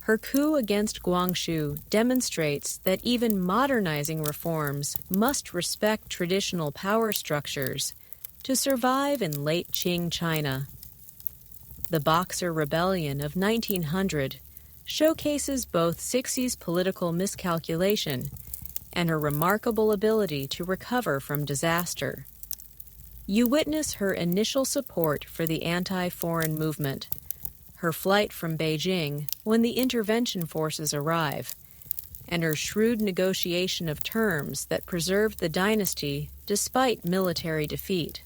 Speaker 1: Her coup against Guangxu demonstrates that even modernizing reforms must respect traditional power structures to survive in late Qing China. The Boxer Rebellion of 1900 showcases both Cixi's political miscalculation and her remarkable ability to recover from disaster. You witness her initial support for the anti-foreign movement, her flight from Beijing when the intervention forces arrive, and her shrewd negotiation of terms that preserved the dynasty despite military defeat.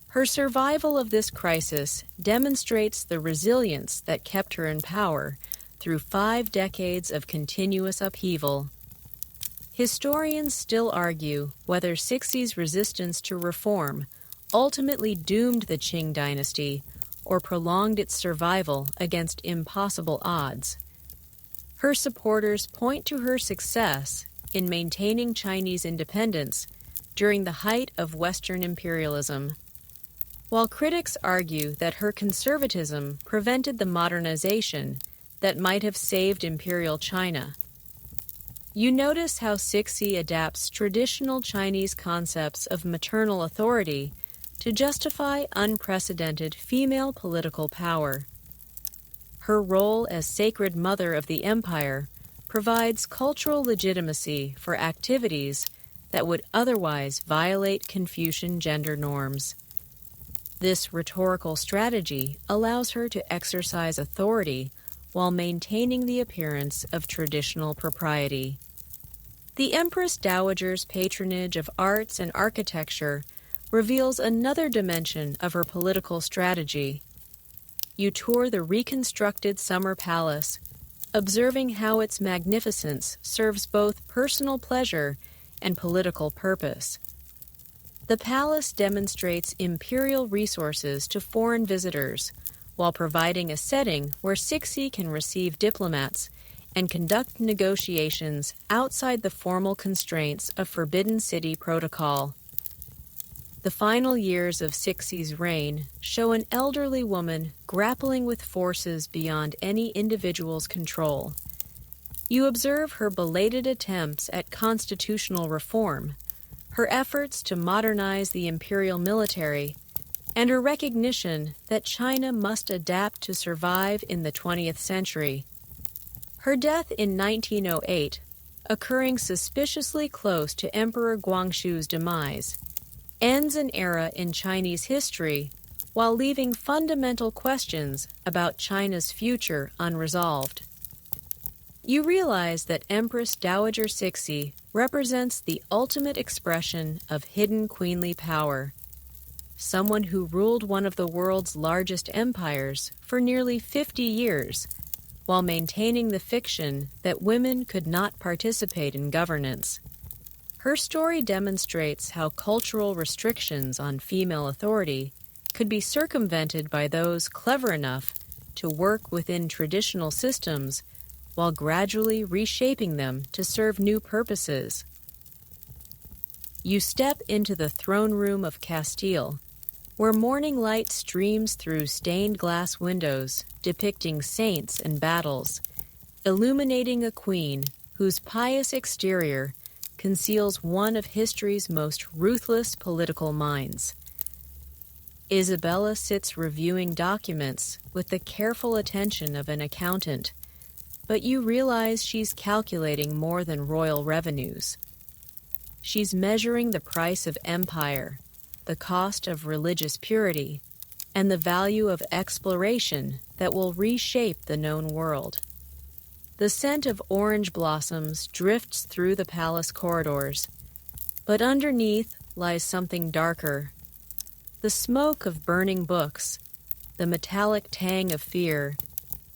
Speaker 1: Her survival of this crisis demonstrates the resilience that kept her in power through 5 decades of continuous upheaval. Historians still argue whether Cixi's resistance to reform ultimately doomed the Qing dynasty or prolonged its survival against impossible odds. Her supporters point to her success in maintaining Chinese independence during the height of Western imperialism, while critics argue that her conservatism prevented the modernization that might have saved imperial China. You notice how Cixi adapts traditional Chinese concepts of maternal authority to justify unprecedented female political power. Her role as sacred mother of the empire provides cultural legitimacy for activities that would otherwise violate Confucian gender norms. This rhetorical strategy allows her to exercise authority while maintaining the appearance of traditional propriety. The Empress Dowager's patronage of arts and architecture reveals another dimension of her political strategy. You tour the reconstructed summer palace, observing how its magnificence serves both personal pleasure and political purpose. The palace demonstrates imperial resources to foreign visitors, while providing a setting where Cixi can receive diplomats and conduct negotiations outside the formal constraints of Forbidden City protocol. The final years of Cixi's reign show an elderly woman grappling with forces beyond any individual's control. You observe her belated attempts at constitutional reform, her efforts to modernize the imperial military, and her recognition that China must adapt to survive in the 20th century. Her death in 1908, occurring suspiciously close to Emperor Guangxu's demise, ends an era in Chinese history while leaving fundamental questions about China's future unresolved. You realize that Empress Dowager Cixi represents the ultimate expression of hidden queenly power, someone who ruled one of the world's largest empires for nearly 50 years, while maintaining the fiction that women could not participate in governance. Her story demonstrates how cultural restrictions on female authority could be circumvented by those clever enough to work within traditional systems while gradually reshaping them to serve new purposes. You step into the throne room of Castile, where morning light streams through stained glass windows depicting saints and battles, illuminating a queen whose pious exterior conceals one of history's most ruthless political minds. Isabella sits reviewing documents with the careful attention of an accountant, but you realize she's calculating more than royal revenues. She's measuring the price of empire, the cost of religious purity, and the value of exploration that will reshape the known world. The scent of orange blossoms drifts through the palace corridors, but underneath lies something darker. The smoke of burning books, the metallic tang of fear,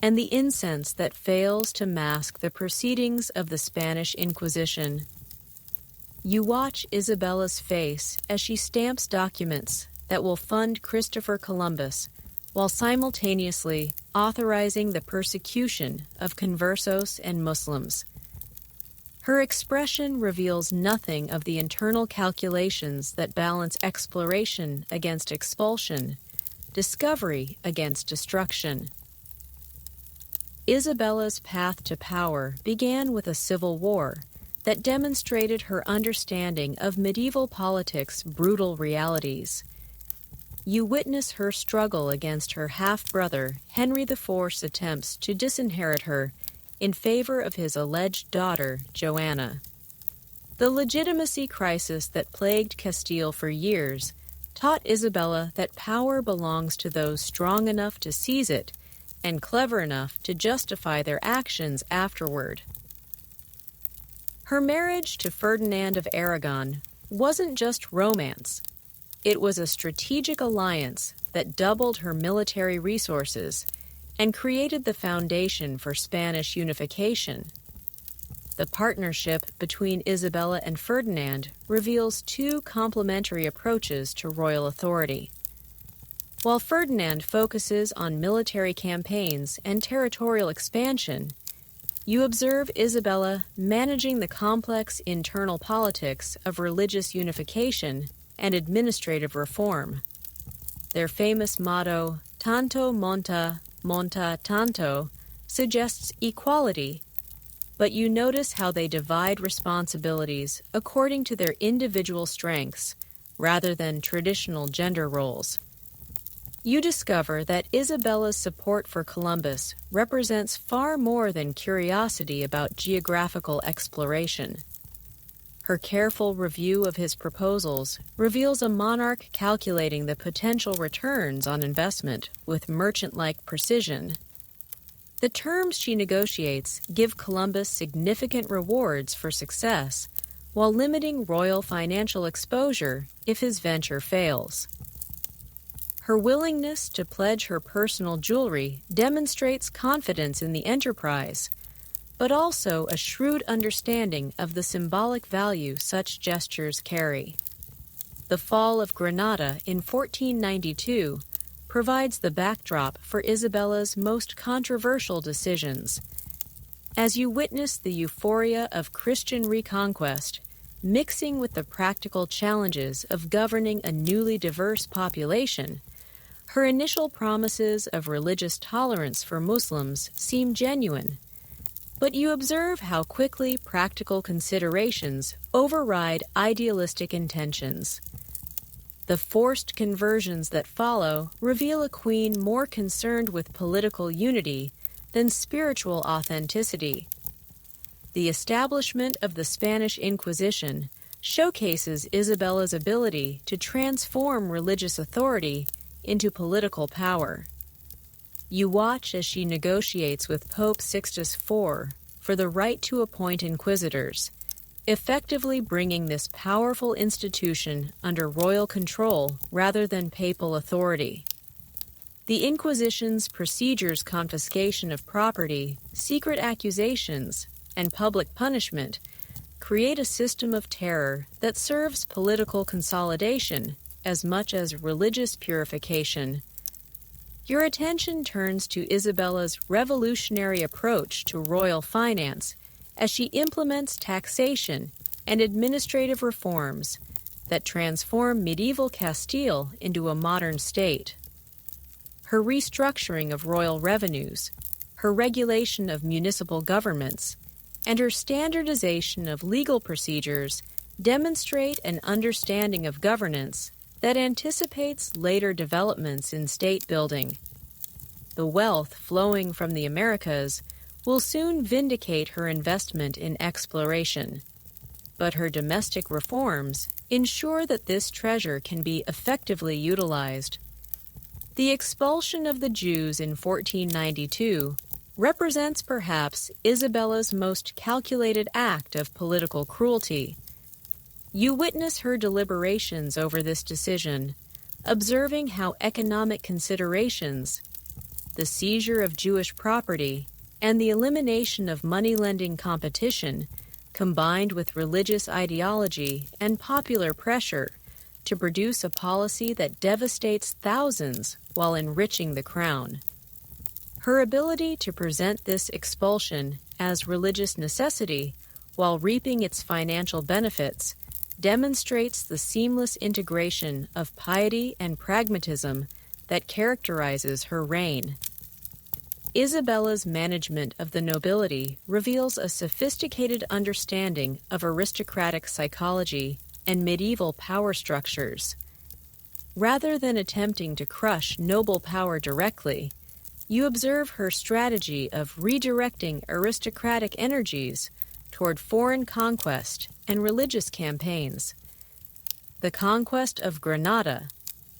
Speaker 1: and the incense that fails to mask the proceedings of the Spanish Inquisition. You watch Isabella's face as she stamps documents that will fund Christopher Columbus, while simultaneously authorizing the persecution of conversos and Muslims. Her expression reveals nothing of the internal calculations that balance exploration against expulsion, discovery against destruction. Isabella's path to power began with a civil war that demonstrated her understanding of medieval politics' brutal realities. You witness her struggle against her half-brother Henry IV's attempts to disinherit her in favor of his alleged daughter, Joanna. The legitimacy crisis that plagued Castile for years taught Isabella that power belongs to those strong enough to seize it and clever enough to justify their actions afterward. Her marriage to Ferdinand of Aragon wasn't just romance. It was a strategic alliance that doubled her military resources and created the foundation for Spanish unification. The partnership between Isabella and Ferdinand reveals two complementary approaches to royal authority. While Ferdinand focuses on military campaigns and territorial expansion, you observe Isabella managing the complex internal politics of religious unification and administrative reform. Their famous motto, "Tanto monta, monta tanto," suggests equality, but you notice how they divide responsibilities according to their individual strengths rather than traditional gender roles. You discover that Isabella's support for Columbus represents far more than curiosity about geographical exploration. Her careful review of his proposals reveals a monarch calculating the potential returns on investment with merchant-like precision. The terms she negotiates give Columbus significant rewards for success, while limiting royal financial exposure if his venture fails. Her willingness to pledge her personal jewelry demonstrates confidence in the enterprise, but also a shrewd understanding of the symbolic value such gestures carry. The fall of Granada in 1492 provides the backdrop for Isabella's most controversial decisions. As you witness the euphoria of Christian reconquest, mixing with the practical challenges of governing a newly diverse population, her initial promises of religious tolerance for Muslims seem genuine, but you observe how quickly practical considerations override idealistic intentions. The forced conversions that follow reveal a queen more concerned with political unity than spiritual authenticity. The establishment of the Spanish Inquisition showcases Isabella's ability to transform religious authority into political power. You watch as she negotiates with Pope Sixtus IV for the right to appoint inquisitors, effectively bringing this powerful institution under royal control rather than papal authority. The Inquisition's procedures, confiscation of property, secret accusations, and public punishment create a system of terror that serves political consolidation as much as religious purification. Your attention turns to Isabella's revolutionary approach to royal finance as she implements taxation and administrative reforms that transform medieval Castile into a modern state. Her restructuring of royal revenues, her regulation of municipal governments, and her standardization of legal procedures demonstrate an understanding of governance that anticipates later developments in state building. The wealth flowing from the Americas will soon vindicate her investment in exploration, but her domestic reforms ensure that this treasure can be effectively utilized. The expulsion of the Jews in 1492 represents perhaps Isabella's most calculated act of political cruelty. You witness her deliberations over this decision, observing how economic considerations, the seizure of Jewish property, and the elimination of money-lending competition combined with religious ideology and popular pressure to produce a policy that devastates thousands while enriching the crown. Her ability to present this expulsion as religious necessity while reaping its financial benefits demonstrates the seamless integration of piety and pragmatism that characterizes her reign. Isabella's management of the nobility reveals a sophisticated understanding of aristocratic psychology and medieval power structures. Rather than attempting to crush noble power directly, you observe her strategy of redirecting aristocratic energies toward foreign conquest and religious campaigns. The conquest of Granada,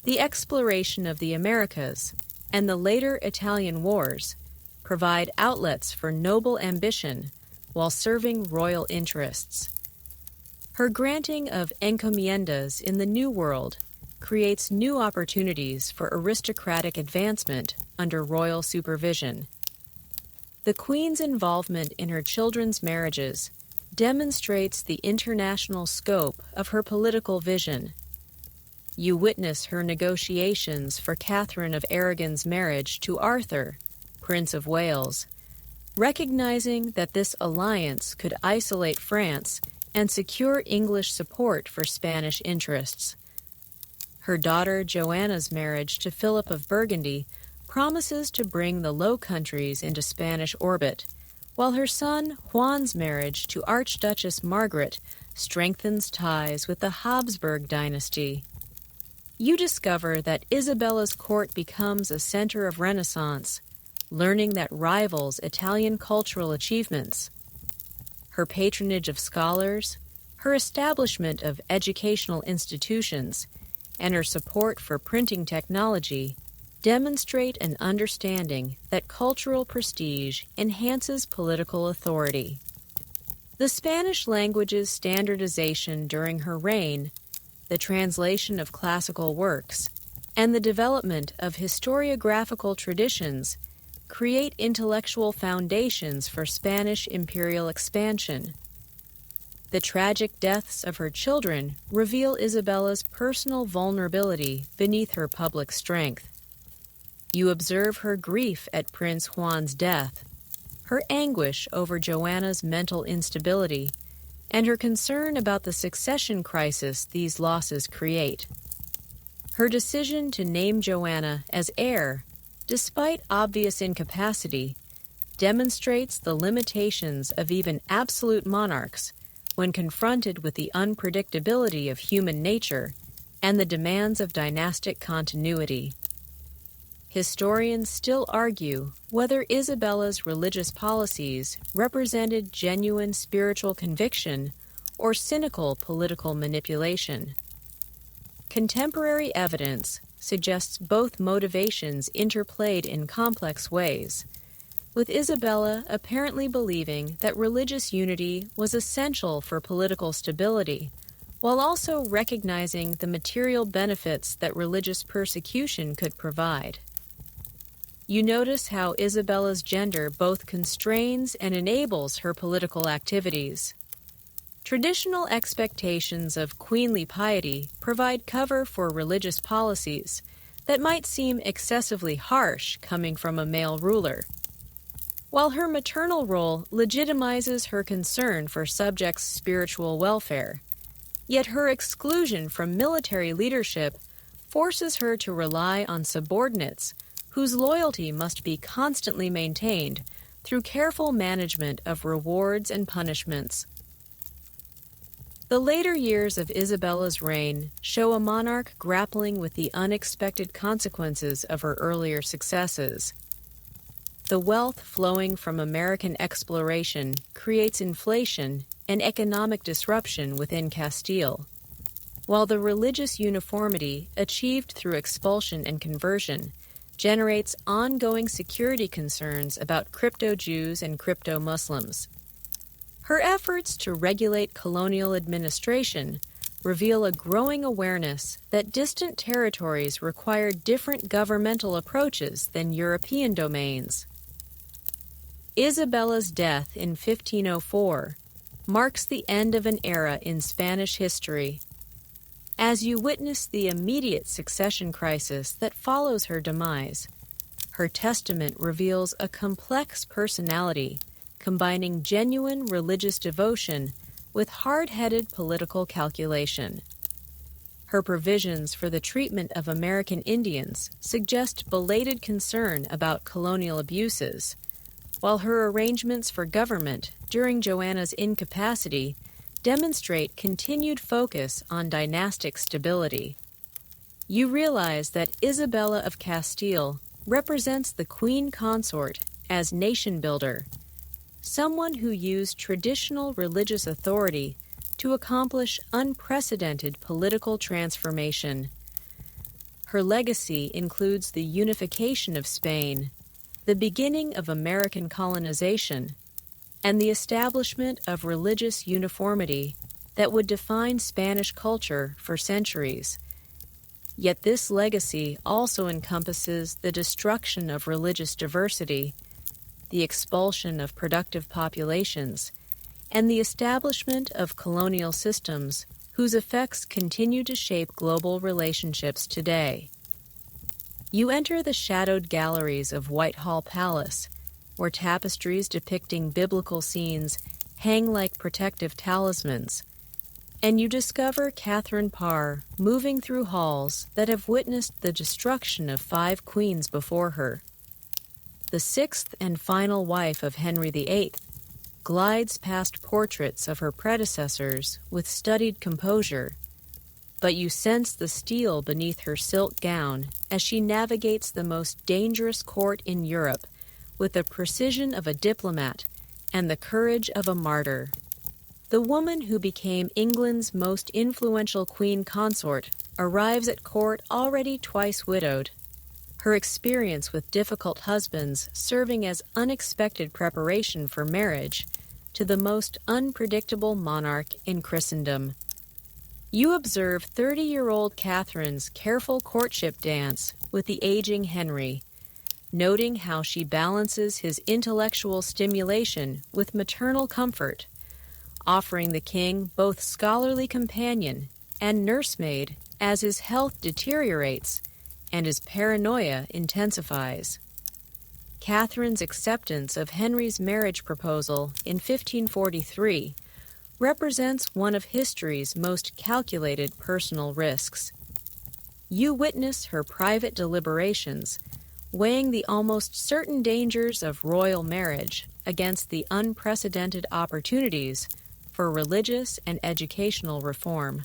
Speaker 1: the exploration of the Americas, and the later Italian wars provide outlets for noble ambition while serving royal interests. Her granting of encomiendas in the New World creates new opportunities for aristocratic advancement under royal supervision. The Queen's involvement in her children's marriages demonstrates the international scope of her political vision. You witness her negotiations for Catherine of Aragon's marriage to Arthur, Prince of Wales, recognizing that this alliance could isolate France and secure English support for Spanish interests. Her daughter Joanna's marriage to Philip of Burgundy promises to bring the Low Countries into Spanish orbit, while her son Juan's marriage to Archduchess Margaret strengthens ties with the Habsburg dynasty. You discover that Isabella's court becomes a center of Renaissance, learning that rivals Italian cultural achievements. Her patronage of scholars, her establishment of educational institutions, and her support for printing technology demonstrate an understanding that cultural prestige enhances political authority. The Spanish language's standardization during her reign, the translation of classical works, and the development of historiographical traditions create intellectual foundations for Spanish imperial expansion. The tragic deaths of her children reveal Isabella's personal vulnerability beneath her public strength. You observe her grief at Prince Juan's death, her anguish over Joanna's mental instability, and her concern about the succession crisis these losses create. Her decision to name Joanna as heir, despite obvious incapacity, demonstrates the limitations of even absolute monarchs when confronted with the unpredictability of human nature and the demands of dynastic continuity. Historians still argue whether Isabella's religious policies represented genuine spiritual conviction or cynical political manipulation. Contemporary evidence suggests both motivations interplayed in complex ways, with Isabella apparently believing that religious unity was essential for political stability, while also recognizing the material benefits that religious persecution could provide. You notice how Isabella's gender both constrains and enables her political activities. Traditional expectations of queenly piety provide cover for religious policies that might seem excessively harsh coming from a male ruler, while her maternal role legitimizes her concern for subjects' spiritual welfare. Yet her exclusion from military leadership forces her to rely on subordinates whose loyalty must be constantly maintained through careful management of rewards and punishments. The later years of Isabella's reign show a monarch grappling with the unexpected consequences of her earlier successes. The wealth flowing from American exploration creates inflation and economic disruption within Castile, while the religious uniformity achieved through expulsion and conversion generates ongoing security concerns about crypto-Jews and crypto-Muslims. Her efforts to regulate colonial administration reveal a growing awareness that distant territories require different governmental approaches than European domains. Isabella's death in 1504 marks the end of an era in Spanish history. As you witness the immediate succession crisis that follows her demise, her testament reveals a complex personality combining genuine religious devotion with hard-headed political calculation. Her provisions for the treatment of American Indians suggest belated concern about colonial abuses, while her arrangements for government during Joanna's incapacity demonstrate continued focus on dynastic stability. You realize that Isabella of Castile represents the queen consort as nation builder, someone who used traditional religious authority to accomplish unprecedented political transformation. Her legacy includes the unification of Spain, the beginning of American colonization, and the establishment of religious uniformity that would define Spanish culture for centuries. Yet this legacy also encompasses the destruction of religious diversity, the expulsion of productive populations, and the establishment of colonial systems whose effects continue to shape global relationships today. You enter the shadowed galleries of Whitehall Palace, where tapestries depicting biblical scenes hang like protective talismans, and you discover Catherine Parr moving through halls that have witnessed the destruction of 5 queens before her. The 6th and final wife of Henry VIII glides past portraits of her predecessors with studied composure, but you sense the steel beneath her silk gown as she navigates the most dangerous court in Europe with the precision of a diplomat and the courage of a martyr. The woman who became England's most influential queen consort arrives at court already twice widowed, her experience with difficult husbands serving as unexpected preparation for marriage to the most unpredictable monarch in Christendom. You observe 30-year-old Catherine's careful courtship dance with the aging Henry, noting how she balances his intellectual stimulation with maternal comfort, offering the king both scholarly companion and nursemaid as his health deteriorates and his paranoia intensifies. Catherine's acceptance of Henry's marriage proposal in 1543 represents one of history's most calculated personal risks. You witness her private deliberations, weighing the almost certain dangers of royal marriage against the unprecedented opportunities for religious and educational reform.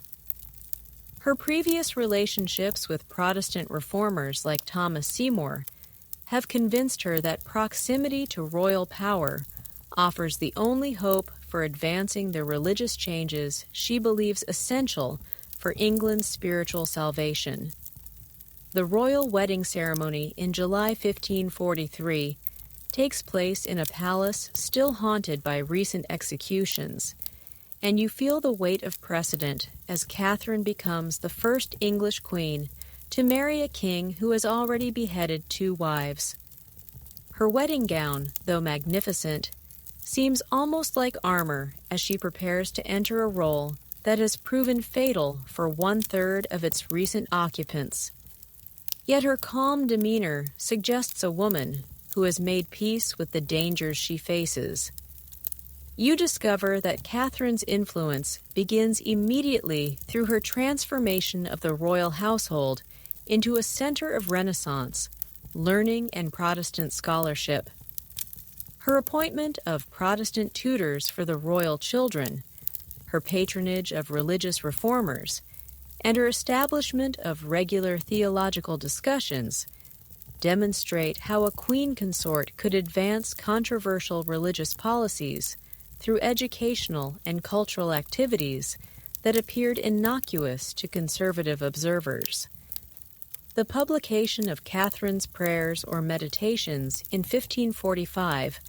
Speaker 1: Her previous relationships with Protestant reformers like Thomas Seymour have convinced her that proximity to royal power offers the only hope for advancing the religious changes she believes essential for England's spiritual salvation. The royal wedding ceremony in July 1543 takes place in a palace still haunted by recent executions, and you feel the weight of precedent as Catherine becomes the first English queen to marry a king who has already beheaded 2 wives. Her wedding gown, though magnificent, seems almost like armor as she prepares to enter a role that has proven fatal for 1/3 of its recent occupants. Yet her calm demeanor suggests a woman who has made peace with the dangers she faces. You discover that Catherine's influence begins immediately through her transformation of the royal household into a center of Renaissance, learning, and Protestant scholarship. Her appointment of Protestant tutors for the royal children, her patronage of religious reformers, and her establishment of regular theological discussions demonstrate how a queen consort could advance controversial religious policies through educational and cultural activities that appeared innocuous to conservative observers. The publication of Catherine's prayers or meditations in 1545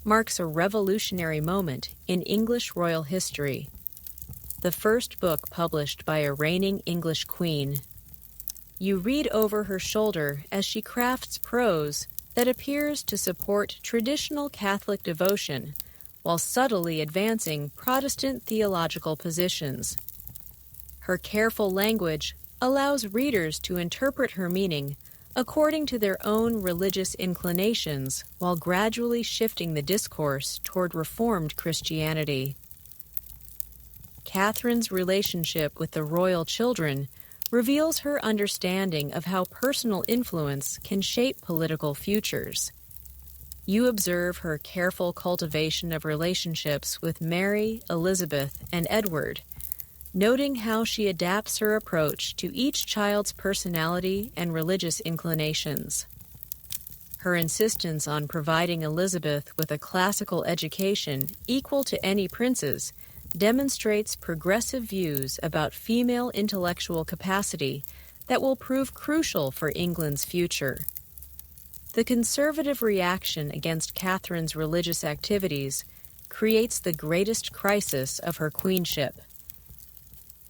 Speaker 1: marks a revolutionary moment in English royal history, the first book published by a reigning English queen. You read over her shoulder as she crafts prose that appears to support traditional Catholic devotion while subtly advancing Protestant theological positions. Her careful language allows readers to interpret her meaning according to their own religious inclinations while gradually shifting the discourse toward Reformed Christianity. Catherine's relationship with the royal children reveals her understanding of how personal influence can shape political futures. You observe her careful cultivation of relationships with Mary, Elizabeth, and Edward, noting how she adapts her approach to each child's personality and religious inclinations. Her insistence on providing Elizabeth with a classical education equal to any prince's demonstrates progressive views about female intellectual capacity that will prove crucial for England's future. The conservative reaction against Catherine's religious activities creates the greatest crisis of her queenship.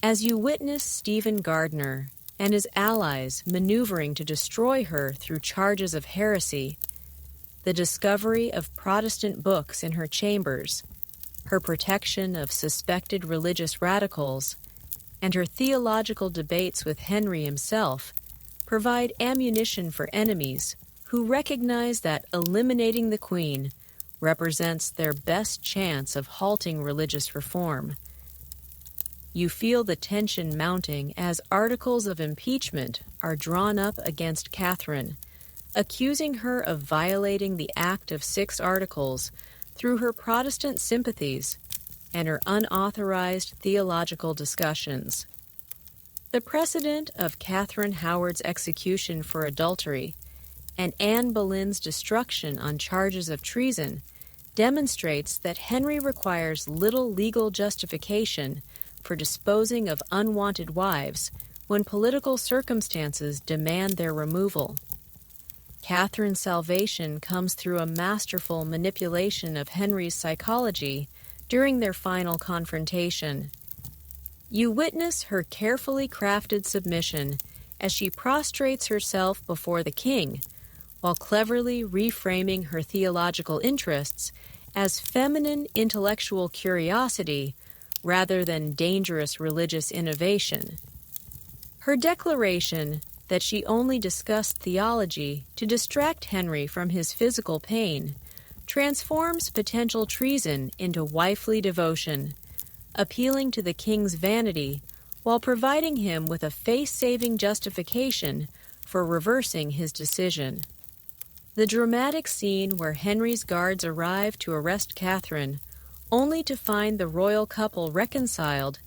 Speaker 1: As you witness Stephen Gardiner and his allies maneuvering to destroy her through charges of heresy, the discovery of Protestant books in her chambers, her protection of suspected religious radicals, and her theological debates with Henry himself provide ammunition for enemies who recognize that eliminating the Queen represents their best chance of halting religious reform. You feel the tension mounting as articles of impeachment are drawn up against Catherine, accusing her of violating the Act of 6 Articles through her Protestant sympathies and her unauthorized theological discussions. The precedent of Catherine Howard's execution for adultery and Anne Boleyn's destruction on charges of treason demonstrates that Henry requires little legal justification for disposing of unwanted wives when political circumstances demand their removal. Catherine's salvation comes through a masterful manipulation of Henry's psychology during their final confrontation. You witness her carefully crafted submission as she prostrates herself before the king, while cleverly reframing her theological interests as feminine intellectual curiosity rather than dangerous religious innovation. Her declaration that she only discussed theology to distract Henry from his physical pain transforms potential treason into wifely devotion, appealing to the king's vanity while providing him with a face-saving justification for reversing his decision. The dramatic scene where Henry's guards arrive to arrest Catherine, only to find the royal couple reconciled,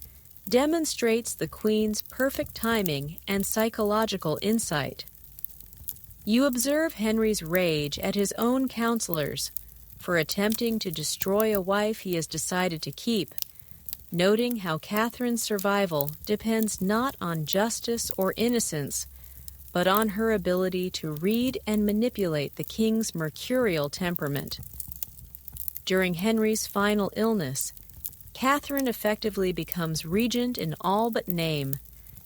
Speaker 1: demonstrates the Queen's perfect timing and psychological insight. You observe Henry's rage at his own counselors for attempting to destroy a wife he has decided to keep, noting how Catherine's survival depends not on justice or innocence, but on her ability to read and manipulate the king's mercurial temperament. During Henry's final illness, Catherine effectively becomes regent in all but name,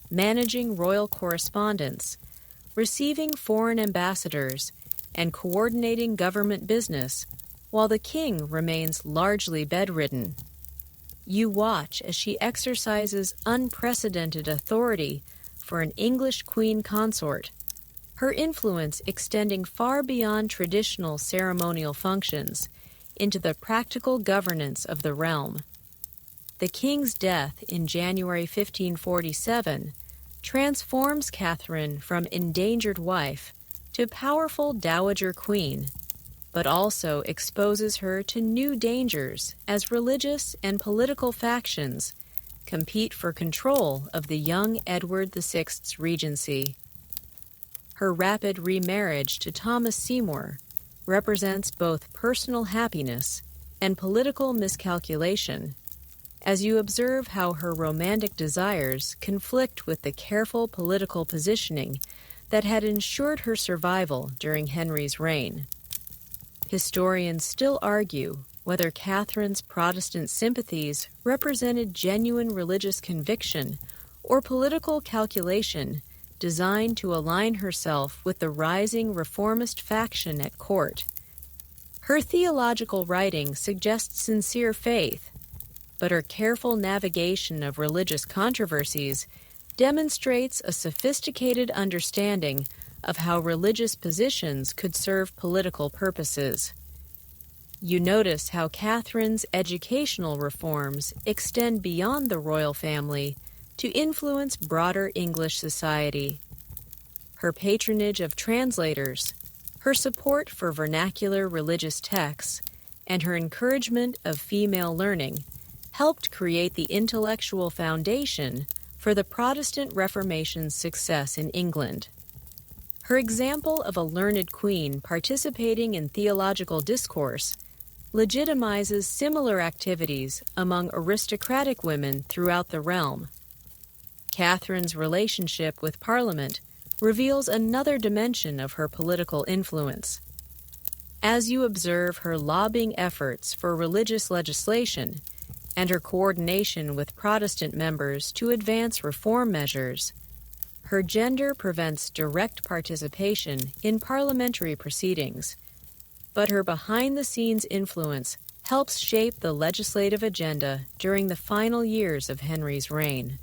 Speaker 1: managing royal correspondence, receiving foreign ambassadors, and coordinating government business, while the king remains largely bedridden. You watch as she exercises unprecedented authority for an English queen consort, her influence extending far beyond traditional ceremonial functions into the practical governance of the realm. The king's death in January 1547 transforms Catherine from endangered wife to powerful dowager queen, but also exposes her to new dangers as religious and political factions compete for control of the young Edward VI's regency. Her rapid remarriage to Thomas Seymour represents both personal happiness and political miscalculation, as you observe how her romantic desires conflict with the careful political positioning that had ensured her survival during Henry's reign. Historians still argue whether Catherine's Protestant sympathies represented genuine religious conviction or political calculation designed to align herself with the rising reformist faction at court. Her theological writing suggests sincere faith, but her careful navigation of religious controversies demonstrates a sophisticated understanding of how religious positions could serve political purposes. You notice how Catherine's educational reforms extend beyond the royal family to influence broader English society. Her patronage of translators, her support for vernacular religious texts, and her encouragement of female learning helped create the intellectual foundation for the Protestant Reformation's success in England. Her example of a learned queen participating in theological discourse legitimizes similar activities among aristocratic women throughout the realm. Catherine's relationship with Parliament reveals another dimension of her political influence. As you observe her lobbying efforts for religious legislation and her coordination with Protestant members to advance reform measures, her gender prevents direct participation in parliamentary proceedings, but her behind-the-scenes influence helps shape the legislative agenda during the final years of Henry's reign.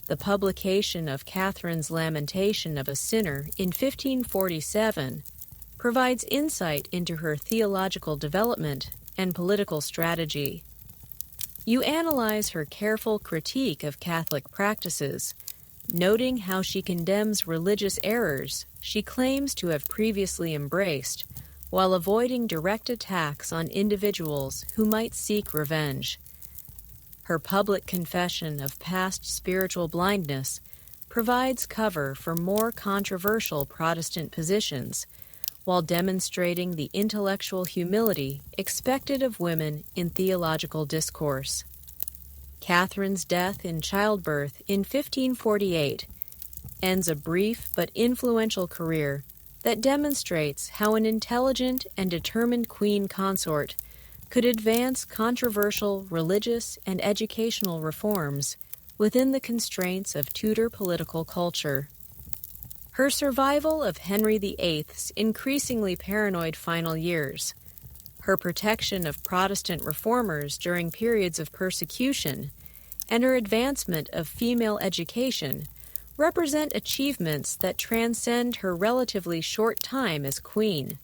Speaker 1: The publication of Catherine's Lamentation of a Sinner in 1547 provides insight into her theological development and political strategy. You analyze her careful critique of Catholic practices, noting how she condemns religious errors she claims to have previously embraced, while avoiding direct attacks on individuals who might seek revenge. Her public confession of past spiritual blindness provides cover for more controversial Protestant positions, while demonstrating the intellectual humility expected of women in theological discourse. Catherine's death in childbirth in 1548 ends a brief but influential career that demonstrates how an intelligent and determined queen consort could advance controversial religious and educational reforms within the constraints of Tudor political culture. Her survival of Henry VIII's increasingly paranoid final years, her protection of Protestant reformers during periods of persecution, and her advancement of female education represent achievements that transcend her relatively short time as queen.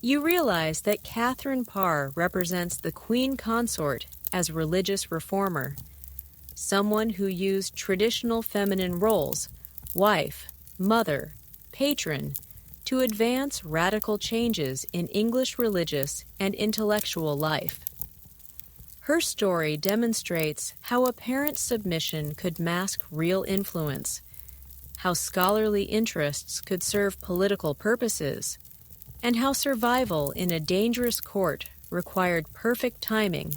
Speaker 1: You realize that Catherine Parr represents the queen consort as religious reformer, someone who used traditional feminine roles, wife, mother, patron, to advance radical changes in English religious and intellectual life. Her story demonstrates how apparent submission could mask real influence, how scholarly interests could serve political purposes, and how survival in a dangerous court required perfect timing,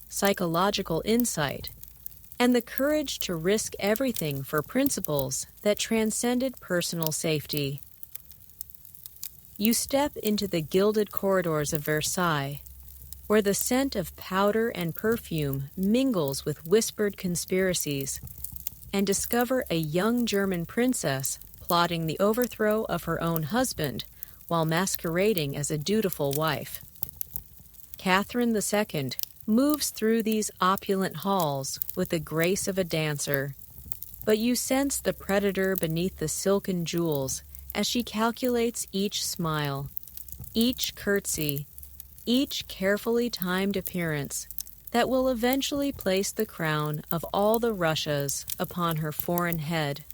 Speaker 1: psychological insight, and the courage to risk everything for principles that transcended personal safety. You step into the gilded corridors of Versailles, where the scent of powder and perfume mingles with whispered conspiracies, and discover a young German princess plotting the overthrow of her own husband while masquerading as a dutiful wife. Catherine II moves through these opulent halls with the grace of a dancer, but you sense the predator beneath the silken jewels as she calculates each smile, each curtsy, each carefully timed appearance that will eventually place the crown of all the Russias upon her foreign head.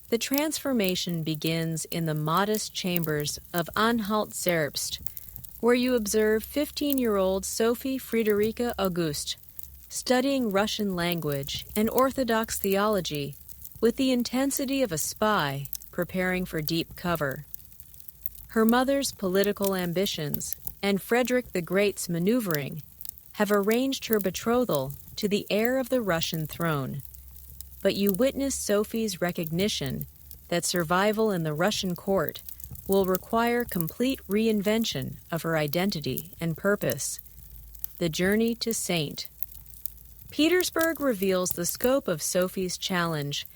Speaker 1: The transformation begins in the modest chambers of Anhalt Zerbst, where you observe 15-year-old Sophie Friederike Auguste studying Russian language and Orthodox theology with the intensity of a spy preparing for deep cover. Her mother's political ambitions and Frederick the Great's maneuvering have arranged her betrothal to the heir of the Russian throne, but you witness Sophie's recognition that survival in the Russian court will require complete reinvention of her identity and purpose. The journey to Saint. Petersburg reveals the scope of Sophie's challenge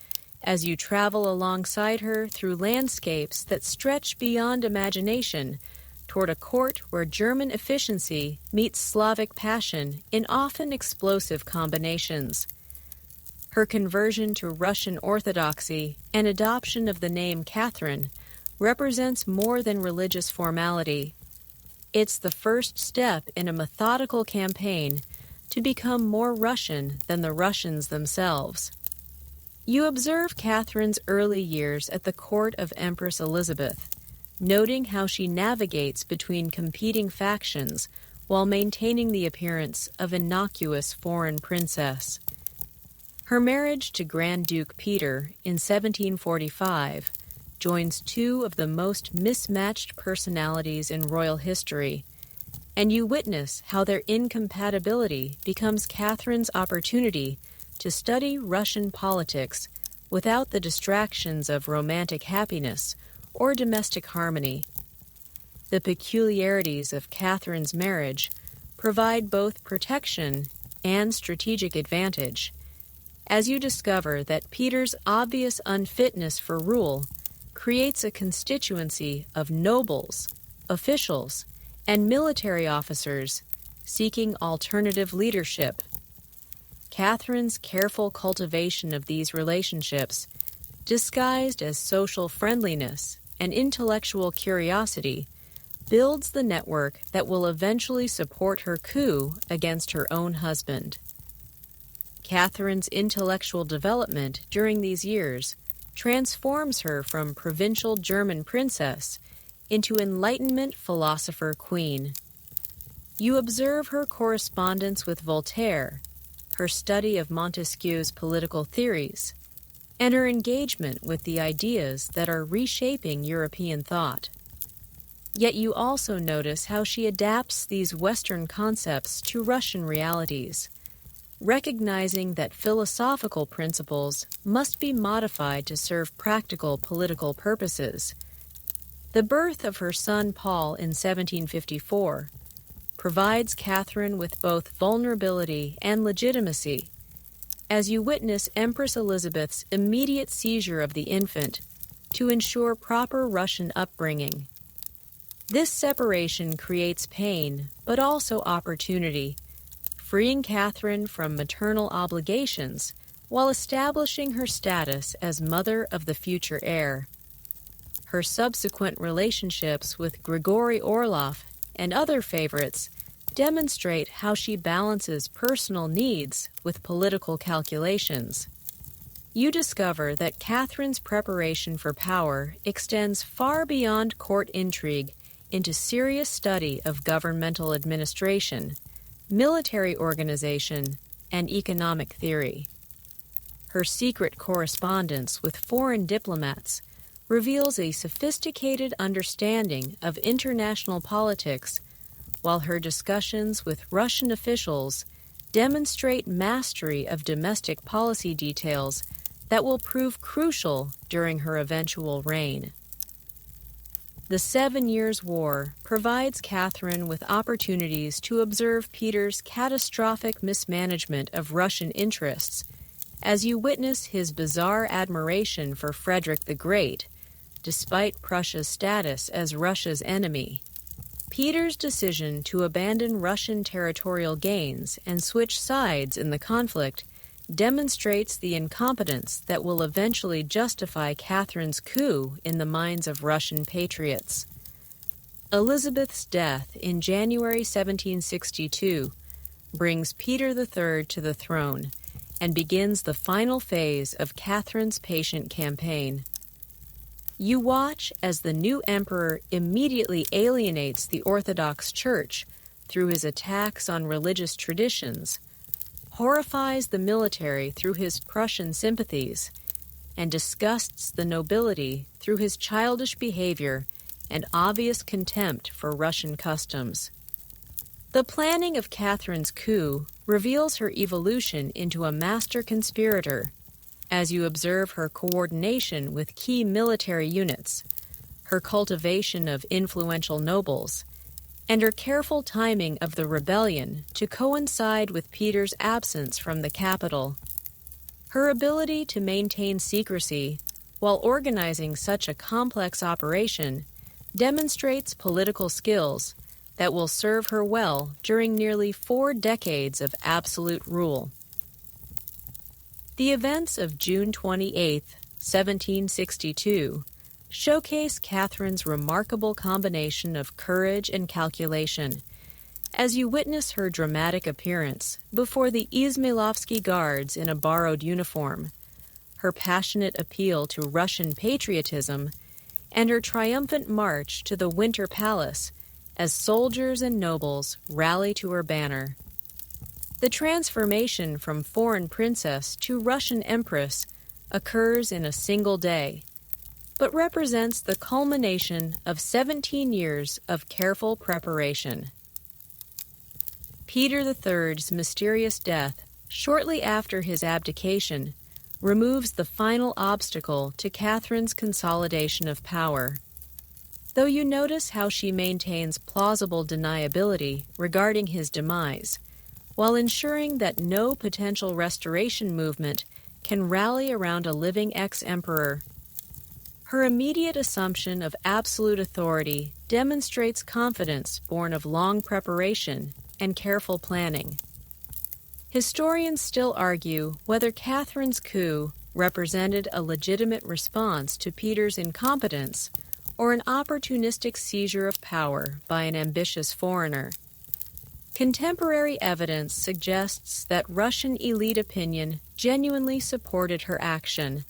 Speaker 1: as you travel alongside her through landscapes that stretch beyond imagination toward a court where German efficiency meets Slavic passion in often explosive combinations. Her conversion to Russian Orthodoxy and adoption of the name Catherine represents more than religious formality. It's the first step in a methodical campaign to become more Russian than the Russians themselves. You observe Catherine's early years at the court of Empress Elizabeth, noting how she navigates between competing factions while maintaining the appearance of innocuous foreign princess. Her marriage to Grand Duke Peter in 1745 joins two of the most mismatched personalities in royal history, and you witness how their incompatibility becomes Catherine's opportunity to study Russian politics without the distractions of romantic happiness or domestic harmony. The peculiarities of Catherine's marriage provide both protection and strategic advantage, as you discover that Peter's obvious unfitness for rule creates a constituency of nobles, officials, and military officers seeking alternative leadership. Catherine's careful cultivation of these relationships, disguised as social friendliness and intellectual curiosity, builds the network that will eventually support her coup against her own husband. Catherine's intellectual development during these years transforms her from provincial German princess into Enlightenment philosopher queen. You observe her correspondence with Voltaire, her study of Montesquieu's political theories, and her engagement with the ideas that are reshaping European thought. Yet you also notice how she adapts these Western concepts to Russian realities, recognizing that philosophical principles must be modified to serve practical political purposes. The birth of her son Paul in 1754 provides Catherine with both vulnerability and legitimacy, as you witness Empress Elizabeth's immediate seizure of the infant to ensure proper Russian upbringing. This separation creates pain, but also opportunity, freeing Catherine from maternal obligations while establishing her status as mother of the future heir. Her subsequent relationships with Grigory Orlov and other favorites demonstrate how she balances personal needs with political calculations. You discover that Catherine's preparation for power extends far beyond court intrigue into serious study of governmental administration, military organization, and economic theory. Her secret correspondence with foreign diplomats reveals a sophisticated understanding of international politics, while her discussions with Russian officials demonstrate mastery of domestic policy details that will prove crucial during her eventual reign. The 7 Years' War provides Catherine with opportunities to observe Peter's catastrophic mismanagement of Russian interests, as you witness his bizarre admiration for Frederick the Great, despite Prussia's status as Russia's enemy. Peter's decision to abandon Russian territorial gains and switch sides in the conflict demonstrates the incompetence that will eventually justify Catherine's coup in the minds of Russian patriots. Elizabeth's death in January 1762 brings Peter III to the throne and begins the final phase of Catherine's patient campaign. You watch as the new emperor immediately alienates the Orthodox Church through his attacks on religious traditions, horrifies the military through his Prussian sympathies, and disgusts the nobility through his childish behavior and obvious contempt for Russian customs. The planning of Catherine's coup reveals her evolution into a master conspirator, as you observe her coordination with key military units, her cultivation of influential nobles, and her careful timing of the rebellion to coincide with Peter's absence from the capital. Her ability to maintain secrecy while organizing such a complex operation demonstrates political skills that will serve her well during nearly 4 decades of absolute rule. The events of June 28, 1762, showcase Catherine's remarkable combination of courage and calculation, as you witness her dramatic appearance before the Izmailovsky Guards in a borrowed uniform, her passionate appeal to Russian patriotism, and her triumphant march to the Winter Palace as soldiers and nobles rally to her banner. The transformation from foreign princess to Russian empress occurs in a single day, but represents the culmination of 17 years of careful preparation. Peter III's mysterious death, shortly after his abdication, removes the final obstacle to Catherine's consolidation of power. Though you notice how she maintains plausible deniability regarding his demise, while ensuring that no potential restoration movement can rally around a living ex-emperor. Her immediate assumption of absolute authority demonstrates confidence born of long preparation and careful planning. Historians still argue whether Catherine's coup represented a legitimate response to Peter's incompetence or an opportunistic seizure of power by an ambitious foreigner. Contemporary evidence suggests that Russian elite opinion genuinely supported her action,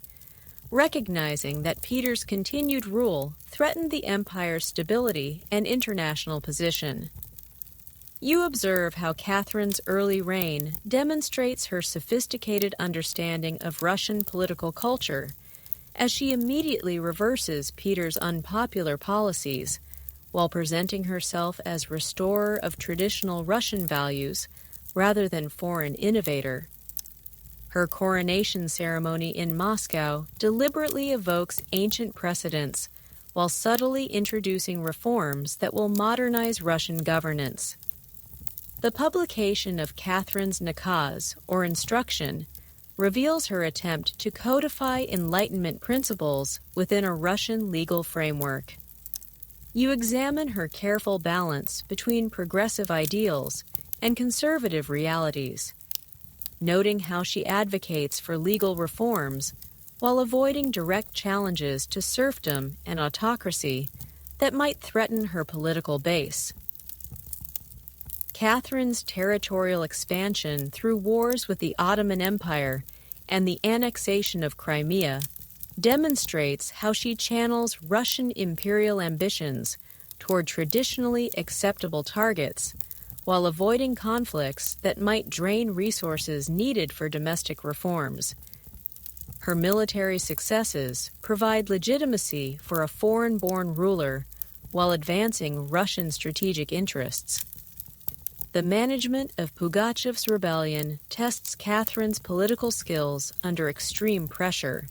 Speaker 1: recognizing that Peter's continued rule threatened the empire's stability and international position. You observe how Catherine's early reign demonstrates her sophisticated understanding of Russian political culture, as she immediately reverses Peter's unpopular policies, while presenting herself as restorer of traditional Russian values rather than foreign innovator. Her coronation ceremony in Moscow deliberately evokes ancient precedents while subtly introducing reforms that will modernize Russian governance. The publication of Catherine's nakaz, or instruction, reveals her attempt to codify Enlightenment principles within a Russian legal framework. You examine her careful balance between progressive ideals and conservative realities, noting how she advocates for legal reforms while avoiding direct challenges to serfdom and autocracy that might threaten her political base. Catherine's territorial expansion through wars with the Ottoman Empire and the annexation of Crimea demonstrates how she channels Russian imperial ambitions toward traditionally acceptable targets while avoiding conflicts that might drain resources needed for domestic reforms. Her military successes provide legitimacy for a foreign-born ruler while advancing Russian strategic interests. The management of Pugachev's rebellion tests Catherine's political skills under extreme pressure,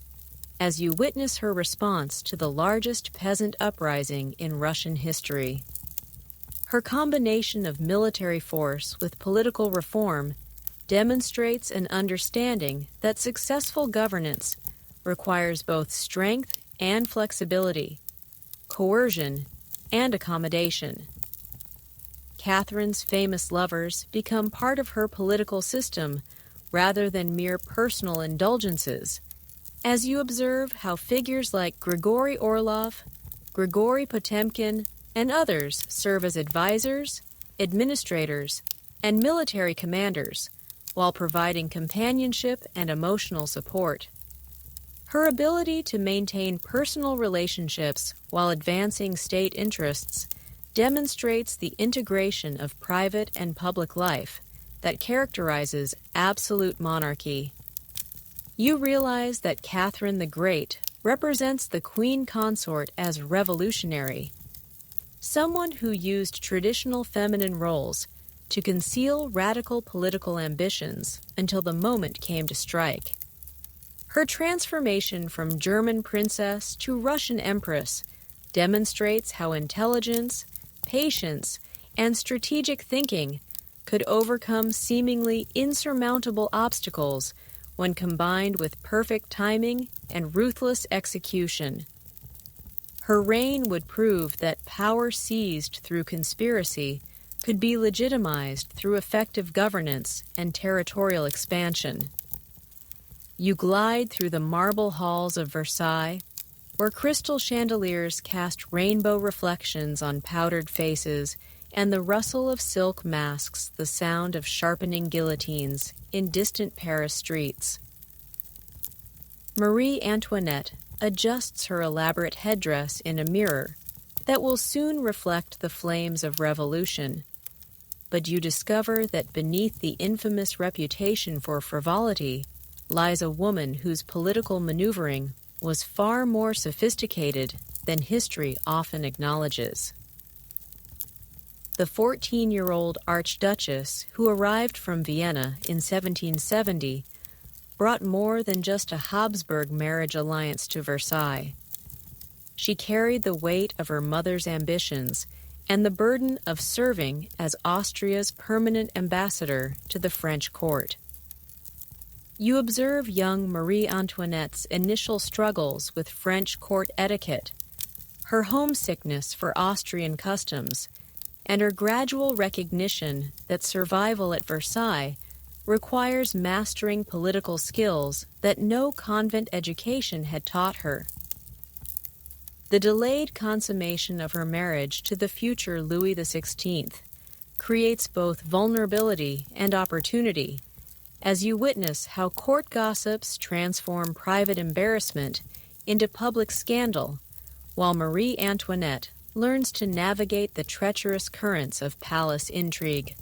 Speaker 1: as you witness her response to the largest peasant uprising in Russian history. Her combination of military force with political reform demonstrates an understanding that successful governance requires both strength and flexibility, coercion and accommodation. Catherine's famous lovers become part of her political system rather than mere personal indulgences, as you observe how figures like Grigory Orlov, Grigory Potemkin, and others serve as advisors, administrators, and military commanders, while providing companionship and emotional support. Her ability to maintain personal relationships while advancing state interests demonstrates the integration of private and public life that characterizes absolute monarchy. You realize that Catherine the Great represents the queen consort as revolutionary, someone who used traditional feminine roles to conceal radical political ambitions until the moment came to strike. Her transformation from German princess to Russian empress demonstrates how intelligence, patience, and strategic thinking could overcome seemingly insurmountable obstacles when combined with perfect timing and ruthless execution. Her reign would prove that power seized through conspiracy could be legitimized through effective governance and territorial expansion. You glide through the marble halls of Versailles, where crystal chandeliers cast rainbow reflections on powdered faces and the rustle of silk masks the sound of sharpening guillotines in distant Paris streets. Marie Antoinette adjusts her elaborate headdress in a mirror that will soon reflect the flames of revolution, but you discover that beneath the infamous reputation for frivolity lies a woman whose political maneuvering was far more sophisticated than history often acknowledges. the 14-year-old archduchess who arrived from Vienna in 1770 brought more than just a Habsburg marriage alliance to Versailles. She carried the weight of her mother's ambitions and the burden of serving as Austria's permanent ambassador to the French court. You observe young Marie Antoinette's initial struggles with French court etiquette, her homesickness for Austrian customs, and her gradual recognition that survival at Versailles requires mastering political skills that no convent education had taught her. The delayed consummation of her marriage to the future Louis XVI creates both vulnerability and opportunity, as you witness how court gossips transform private embarrassment into public scandal, while Marie Antoinette learns to navigate the treacherous currents of palace intrigue.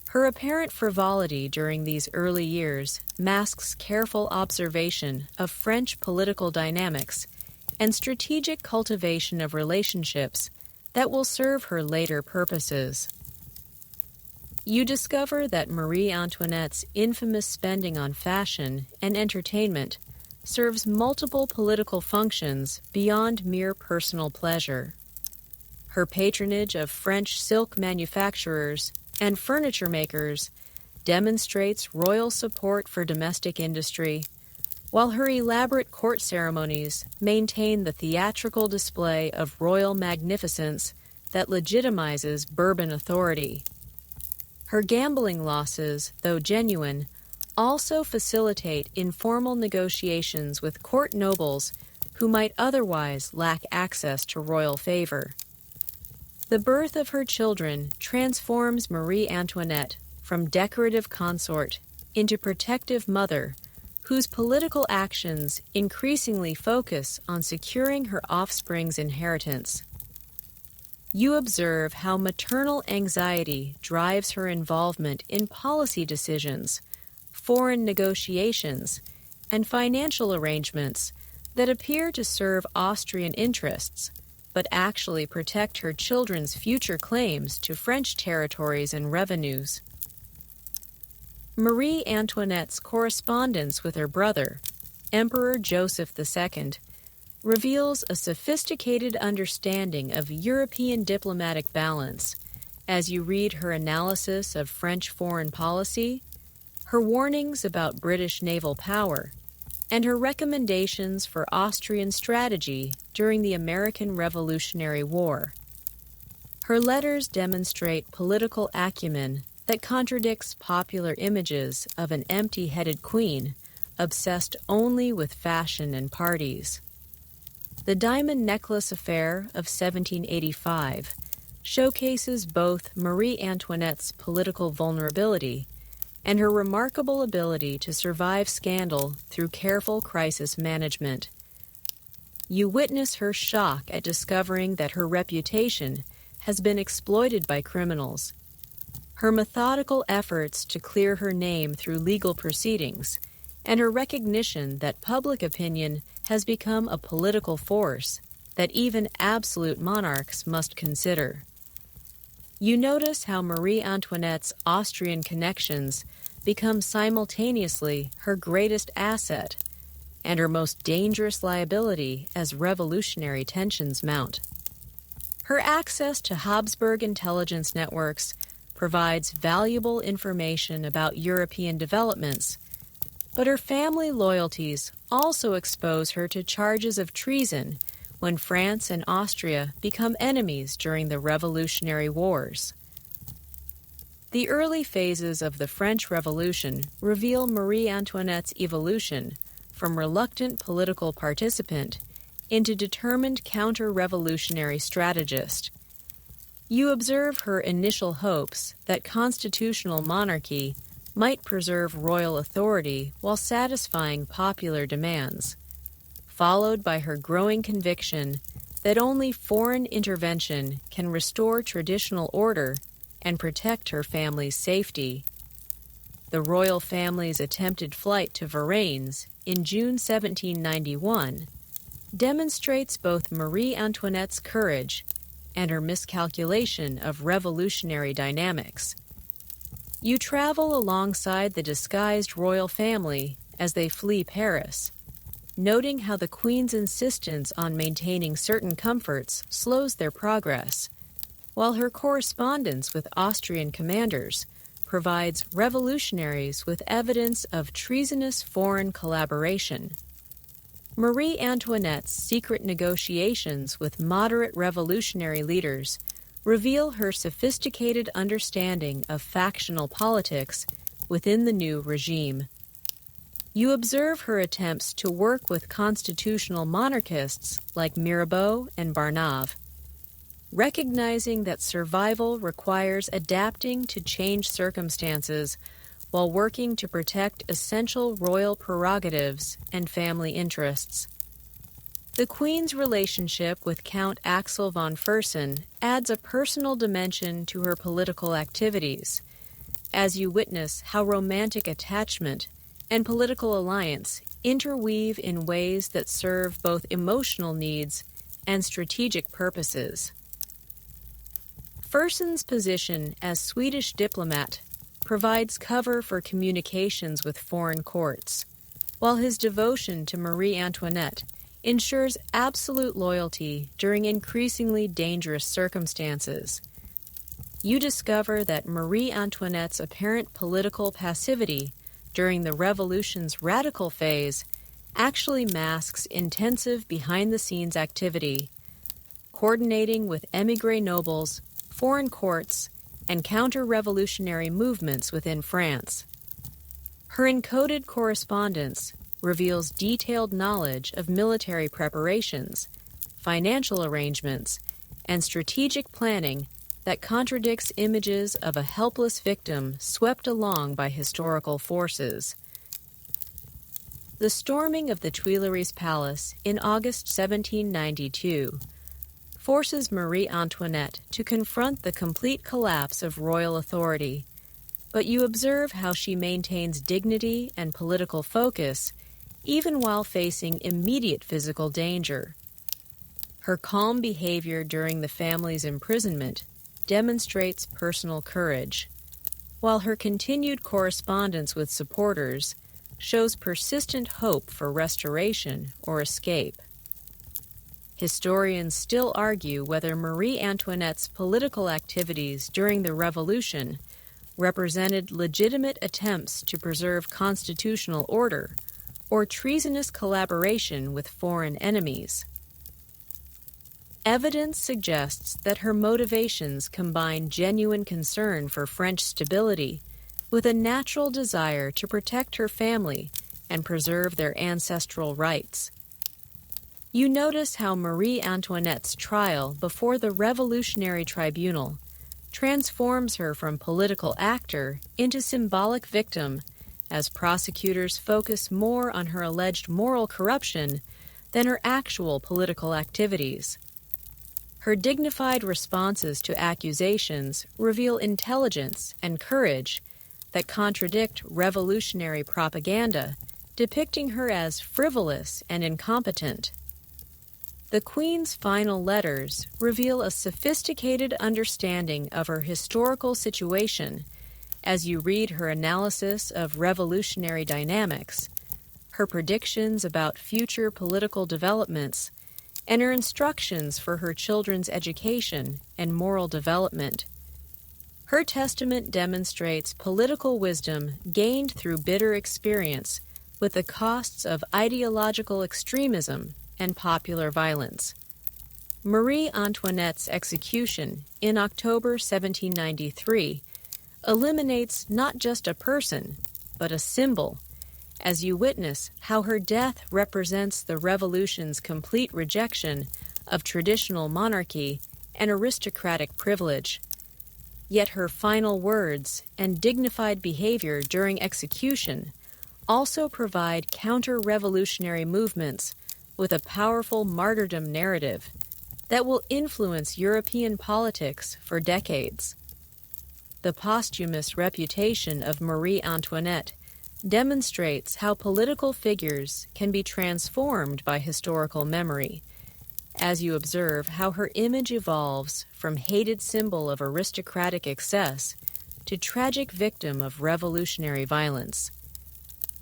Speaker 1: Her apparent frivolity during these early years masks careful observation of French political dynamics and strategic cultivation of relationships that will serve her later purposes. You discover that Marie Antoinette's infamous spending on fashion and entertainment serves multiple political functions beyond mere personal pleasure. Her patronage of French silk manufacturers and furniture makers demonstrates royal support for domestic industry, while her elaborate court ceremonies maintain the theatrical display of royal magnificence that legitimizes Bourbon authority. Her gambling losses, though genuine, also facilitate informal negotiations with court nobles who might otherwise lack access to royal favor. The birth of her children transforms Marie Antoinette from decorative consort into protective mother, whose political actions increasingly focus on securing her offspring's inheritance. You observe how maternal anxiety drives her involvement in policy decisions, foreign negotiations, and financial arrangements that appear to serve Austrian interests, but actually protect her children's future claims to French territories and revenues. Marie Antoinette's correspondence with her brother, Emperor Joseph II, reveals a sophisticated understanding of European diplomatic balance as you read her analysis of French foreign policy, her warnings about British naval power, and her recommendations for Austrian strategy during the American Revolutionary War. Her letters demonstrate political acumen that contradicts popular images of an empty-headed queen obsessed only with fashion and parties. The diamond necklace affair of 1785 showcases both Marie Antoinette's political vulnerability and her remarkable ability to survive scandal through careful crisis management. You witness her shock at discovering that her reputation has been exploited by criminals, her methodical efforts to clear her name through legal proceedings, and her recognition that public opinion has become a political force that even absolute monarchs must consider. You notice how Marie Antoinette's Austrian connections become simultaneously her greatest asset and her most dangerous liability as revolutionary tensions mount. Her access to Habsburg intelligence networks provides valuable information about European developments, but her family loyalties also expose her to charges of treason when France and Austria become enemies during the Revolutionary Wars. The early phases of the French Revolution reveal Marie Antoinette's evolution from reluctant political participant into determined counter-revolutionary strategist. You observe her initial hopes that constitutional monarchy might preserve royal authority while satisfying popular demands, followed by her growing conviction that only foreign intervention can restore traditional order and protect her family's safety. The royal family's attempted flight to Varennes in June 1791 demonstrates both Marie Antoinette's courage and her miscalculation of revolutionary dynamics. You travel alongside the disguised royal family as they flee Paris, noting how the Queen's insistence on maintaining certain comforts slows their progress, while her correspondence with Austrian commanders provides revolutionaries with evidence of treasonous foreign collaboration. Marie Antoinette's secret negotiations with moderate revolutionary leaders reveal her sophisticated understanding of factional politics within the new regime. You observe her attempts to work with constitutional monarchists like Mirabeau and Barnave, recognizing that survival requires adapting to changed circumstances while working to protect essential royal prerogatives and family interests. The Queen's relationship with Count Axel von Fersen adds a personal dimension to her political activities, as you witness how romantic attachment and political alliance interweave in ways that serve both emotional needs and strategic purposes. Fersen's position as Swedish diplomat provides cover for communications with foreign courts, while his devotion to Marie Antoinette ensures absolute loyalty during increasingly dangerous circumstances. You discover that Marie Antoinette's apparent political passivity during the revolution's radical phase actually masks intensive behind-the-scenes activity, coordinating with émigré nobles, foreign courts, and counter-revolutionary movements within France. Her encoded correspondence reveals detailed knowledge of military preparations, financial arrangements, and strategic planning that contradicts images of a helpless victim swept along by historical forces. The storming of the Tuileries Palace in August 1792 forces Marie Antoinette to confront the complete collapse of royal authority, but you observe how she maintains dignity and political focus even while facing immediate physical danger. Her calm behavior during the family's imprisonment demonstrates personal courage, while her continued correspondence with supporters shows persistent hope for restoration or escape. Historians still argue whether Marie Antoinette's political activities during the Revolution represented legitimate attempts to preserve constitutional order or treasonous collaboration with foreign enemies. Evidence suggests that her motivations combine genuine concern for French stability with a natural desire to protect her family and preserve their ancestral rights. You notice how Marie Antoinette's trial before the Revolutionary Tribunal transforms her from political actor into symbolic victim as prosecutors focus more on her alleged moral corruption than her actual political activities. Her dignified responses to accusations reveal intelligence and courage that contradict revolutionary propaganda, depicting her as frivolous and incompetent. The Queen's final letters reveal a sophisticated understanding of her historical situation as you read her analysis of revolutionary dynamics, her predictions about future political developments, and her instructions for her children's education and moral development. Her testament demonstrates political wisdom gained through bitter experience with the costs of ideological extremism and popular violence. Marie Antoinette's execution in October 1793 eliminates not just a person, but a symbol, as you witness how her death represents the revolution's complete rejection of traditional monarchy and aristocratic privilege. Yet her final words and dignified behavior during execution also provide counter-revolutionary movements with a powerful martyrdom narrative that will influence European politics for decades. The posthumous reputation of Marie Antoinette demonstrates how political figures can be transformed by historical memory, as you observe how her image evolves from hated symbol of aristocratic excess to tragic victim of revolutionary violence.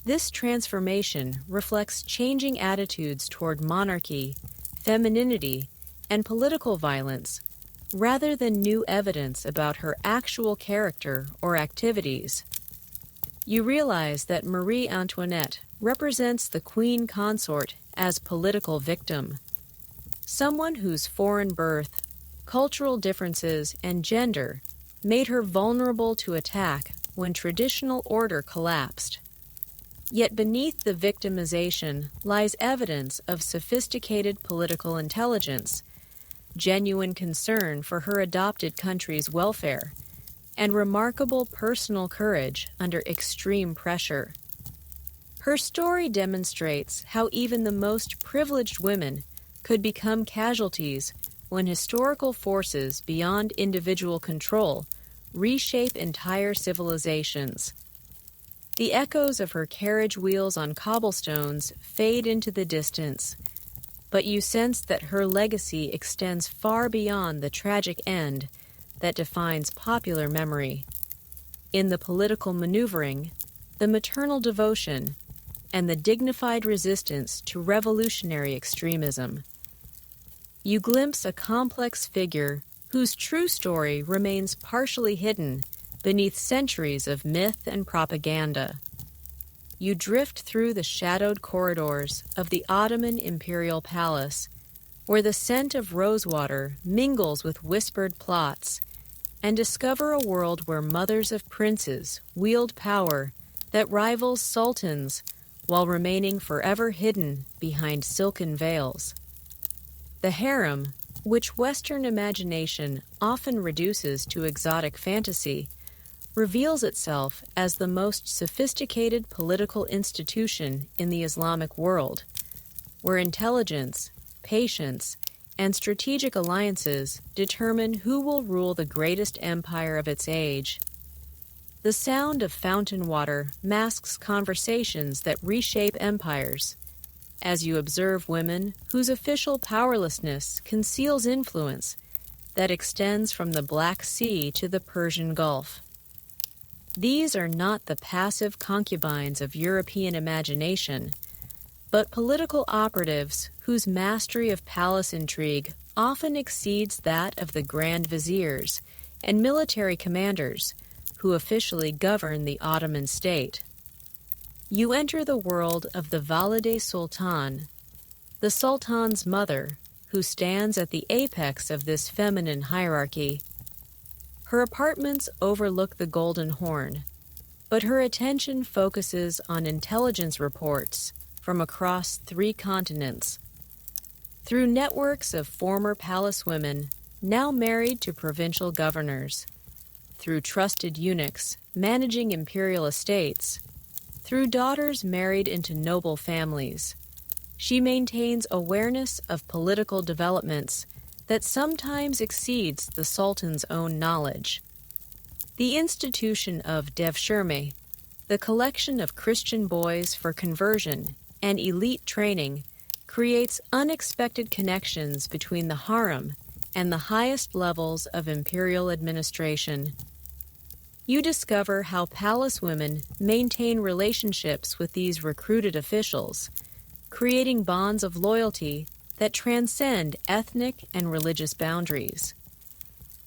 Speaker 1: This transformation reflects changing attitudes toward monarchy, femininity, and political violence, rather than new evidence about her actual character or activities. You realize that Marie Antoinette represents the queen consort as political victim, someone whose foreign birth, cultural differences, and gender made her vulnerable to attack when traditional order collapsed. Yet beneath the victimization lies evidence of sophisticated political intelligence, genuine concern for her adopted country's welfare, and remarkable personal courage under extreme pressure. Her story demonstrates how even the most privileged women could become casualties when historical forces beyond individual control reshape entire civilizations. The echoes of her carriage wheels on cobblestones fade into the distance, but you sense that her legacy extends far beyond the tragic end that defines popular memory. In the political maneuvering, the maternal devotion, and the dignified resistance to revolutionary extremism. You glimpse a complex figure whose true story remains partially hidden beneath centuries of myth and propaganda. You drift through the shadowed corridors of the Ottoman imperial palace, where the scent of rosewater mingles with whispered plots, and discover a world where mothers of princes wield power that rivals sultans while remaining forever hidden behind silken veils. The harem, which Western imagination often reduces to exotic fantasy, reveals itself as the most sophisticated political institution in the Islamic world, where intelligence, patience, and strategic alliances determine who will rule the greatest empire of its age. The sound of fountain water masks conversations that reshape empires, as you observe women whose official powerlessness conceals influence that extends from the Black Sea to the Persian Gulf. These are not the passive concubines of European imagination, but political operatives whose mastery of palace intrigue often exceeds that of the grand viziers and military commanders who officially govern the Ottoman state. You enter the world of the Valide Sultan, the Sultan's mother, who stands at the apex of this feminine hierarchy. Her apartments overlook the Golden Horn, but her attention focuses on intelligence reports from across 3 continents. Through networks of former palace women, now married to provincial governors, through trusted eunuchs managing imperial estates, through daughters married into noble families, she maintains awareness of political developments that sometimes exceeds the Sultan's own knowledge. The institution of devshirme, the collection of Christian boys for conversion and elite training, creates unexpected connections between the harem and the highest levels of imperial administration. You discover how palace women maintain relationships with these recruited officials, creating bonds of loyalty that transcend ethnic and religious boundaries.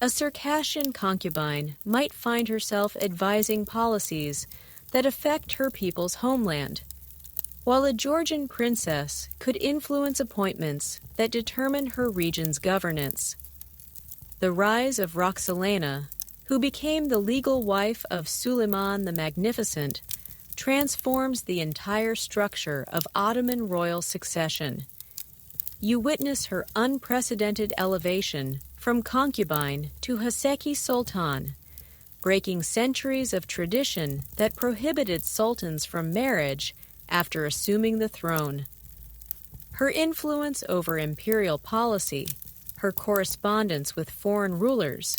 Speaker 1: A Circassian concubine might find herself advising policies that affect her people's homeland, while a Georgian princess could influence appointments that determine her region's governance. The rise of Roxolana, who became the legal wife of Suleiman the Magnificent, transforms the entire structure of Ottoman royal succession. You witness her unprecedented elevation from concubine to Haseki Sultan, breaking centuries of tradition that prohibited sultans from marriage after assuming the throne. Her influence over imperial policy, her correspondence with foreign rulers,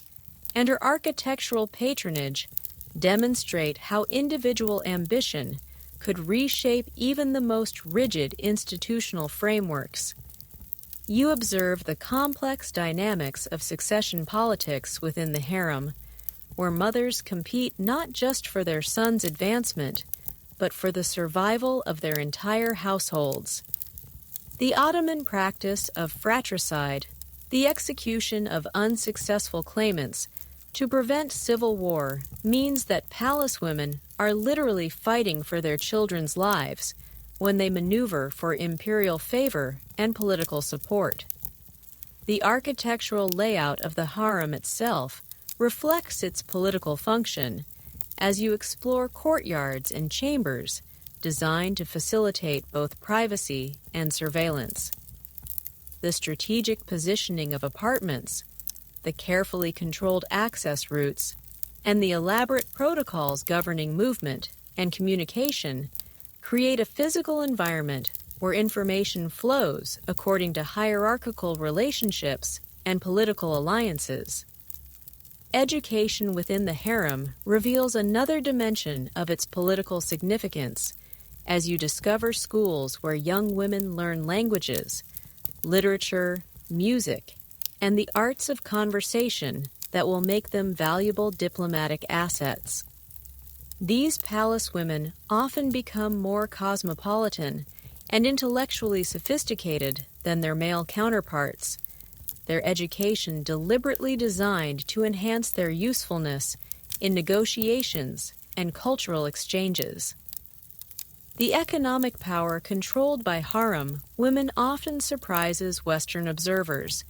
Speaker 1: and her architectural patronage demonstrate how individual ambition could reshape even the most rigid institutional frameworks. you observe the complex dynamics of succession politics within the harem, where mothers compete not just for their sons' advancement, but for the survival of their entire households. The Ottoman practice of fratricide, the execution of unsuccessful claimants to prevent civil war, means that palace women are literally fighting for their children's lives when they maneuver for imperial favor and political support. The architectural layout of the harem itself reflects its political function as you explore courtyards and chambers designed to facilitate both privacy and surveillance. The strategic positioning of apartments, the carefully controlled access routes, and the elaborate protocols governing movement and communication create a physical environment where information flows according to hierarchical relationships and political alliances. Education within the harem reveals another dimension of its political significance as you discover schools where young women learn languages, literature, music, and the arts of conversation that will make them valuable diplomatic assets. These palace women often become more cosmopolitan and intellectually sophisticated than their male counterparts, their education deliberately designed to enhance their usefulness in negotiations and cultural exchanges. The economic power controlled by harem women often surprises Western observers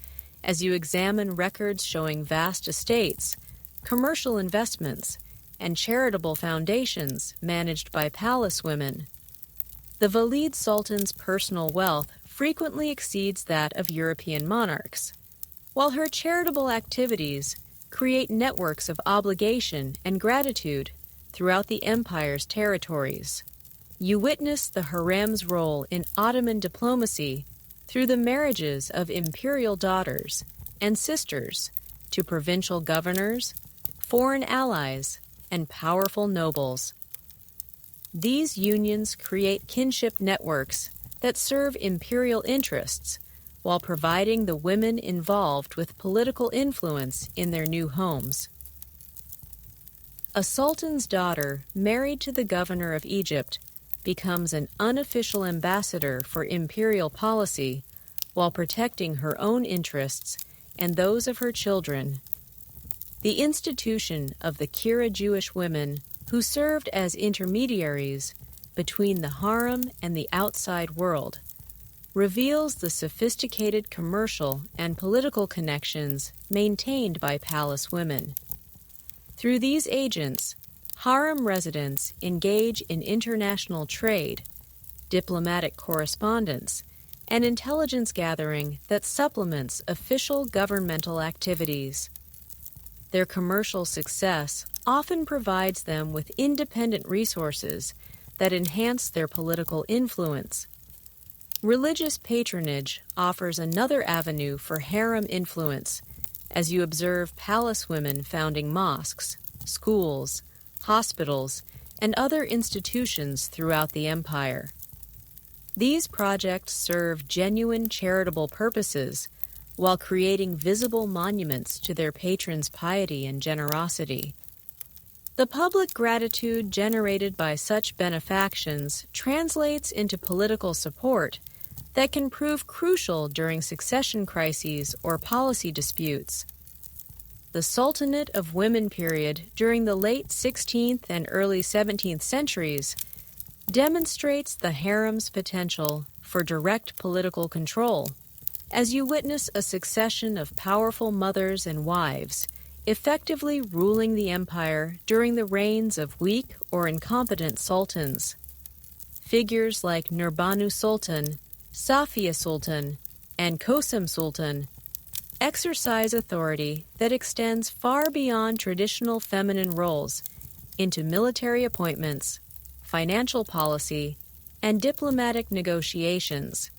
Speaker 1: as you examine records showing vast estates, commercial investments, and charitable foundations managed by palace women. The Valid Sultan's personal wealth frequently exceeds that of European monarchs, while her charitable activities create networks of obligation and gratitude throughout the empire's territories. You witness the harem's role in Ottoman diplomacy through the marriages of imperial daughters and sisters to provincial governors, foreign allies, and powerful nobles. These unions create kinship networks that serve imperial interests while providing the women involved with political influence in their new homes. A sultan's daughter married to the governor of Egypt becomes an unofficial ambassador for imperial policy while protecting her own interests and those of her children. The institution of the Kira Jewish women who served as intermediaries between the harem and the outside world reveals the sophisticated commercial and political connections maintained by palace women. Through these agents, harem residents engage in international trade, diplomatic correspondence, and intelligence gathering that supplements official governmental activities. Their commercial success often provides them with independent resources that enhance their political influence. Religious patronage offers another avenue for harem influence as you observe palace women founding mosques, schools, hospitals, and other institutions throughout the empire. These projects serve genuine charitable purposes while creating visible monuments to their patrons' piety and generosity. The public gratitude generated by such benefactions translates into political support that can prove crucial during succession crises or policy disputes. The Sultanate of Women period during the late 16th and early 17th centuries demonstrates the harem's potential for direct political control, as you witness a succession of powerful mothers and wives effectively ruling the empire during the reigns of weak or incompetent sultans. Figures like Nurbanu Sultan, Safiya Sultan, and Kosem Sultan exercise authority that extends far beyond traditional feminine roles into military appointments, financial policy, and diplomatic negotiations.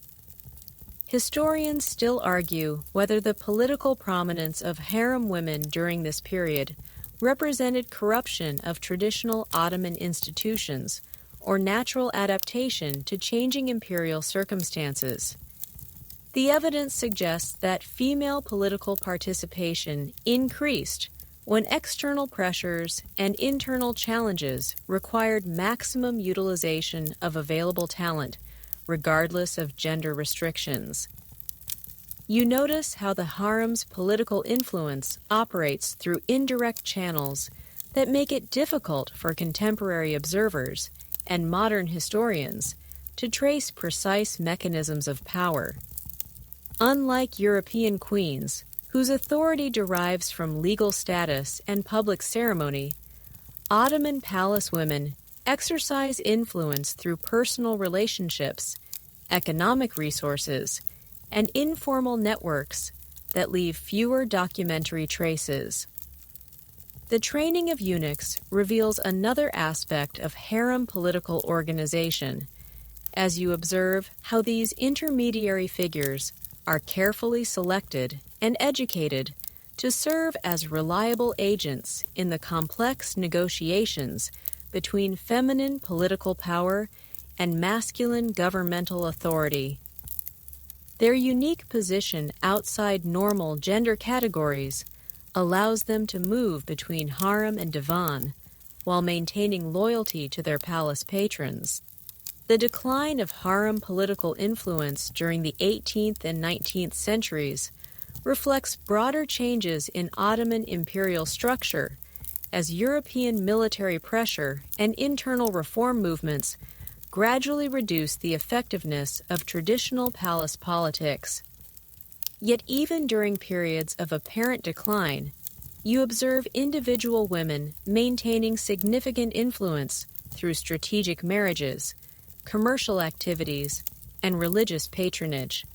Speaker 1: Historians still argue whether the political prominence of harem women during this period represented corruption of traditional Ottoman institutions or natural adaptation to changing imperial circumstances. The evidence suggests that female political participation increased when external pressures and internal challenges required maximum utilization of available talent, regardless of gender restrictions. You notice how the harem's political influence operates through indirect channels that make it difficult for contemporary observers and modern historians to trace precise mechanisms of power. Unlike European queens, whose authority derives from legal status and public ceremony, Ottoman palace women exercise influence through personal relationships, economic resources, and informal networks that leave fewer documentary traces. The training of eunuchs reveals another aspect of harem political organization, as you observe how these intermediary figures are carefully selected and educated to serve as reliable agents in the complex negotiations between feminine political power and masculine governmental authority. Their unique position outside normal gender categories allows them to move between harem and divan while maintaining loyalty to their palace patrons. The decline of harem political influence during the 18th and 19th centuries reflects broader changes in Ottoman imperial structure as European military pressure and internal reform movements gradually reduced the effectiveness of traditional palace politics. Yet even during periods of apparent decline, you observe individual women maintaining significant influence through strategic marriages, commercial activities, and religious patronage.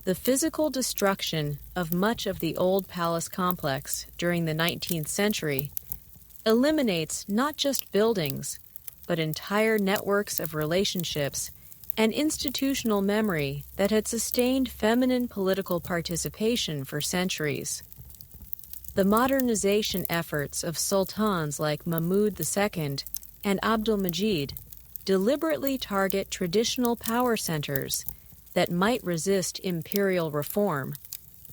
Speaker 1: The physical destruction of much of the old palace complex during the 19th century eliminates not just buildings, but entire networks of relationships and institutional memory that had sustained feminine political participation for centuries. The modernization efforts of sultans like Mahmud II and Abdul-Majid deliberately target traditional power centers that might resist imperial reform,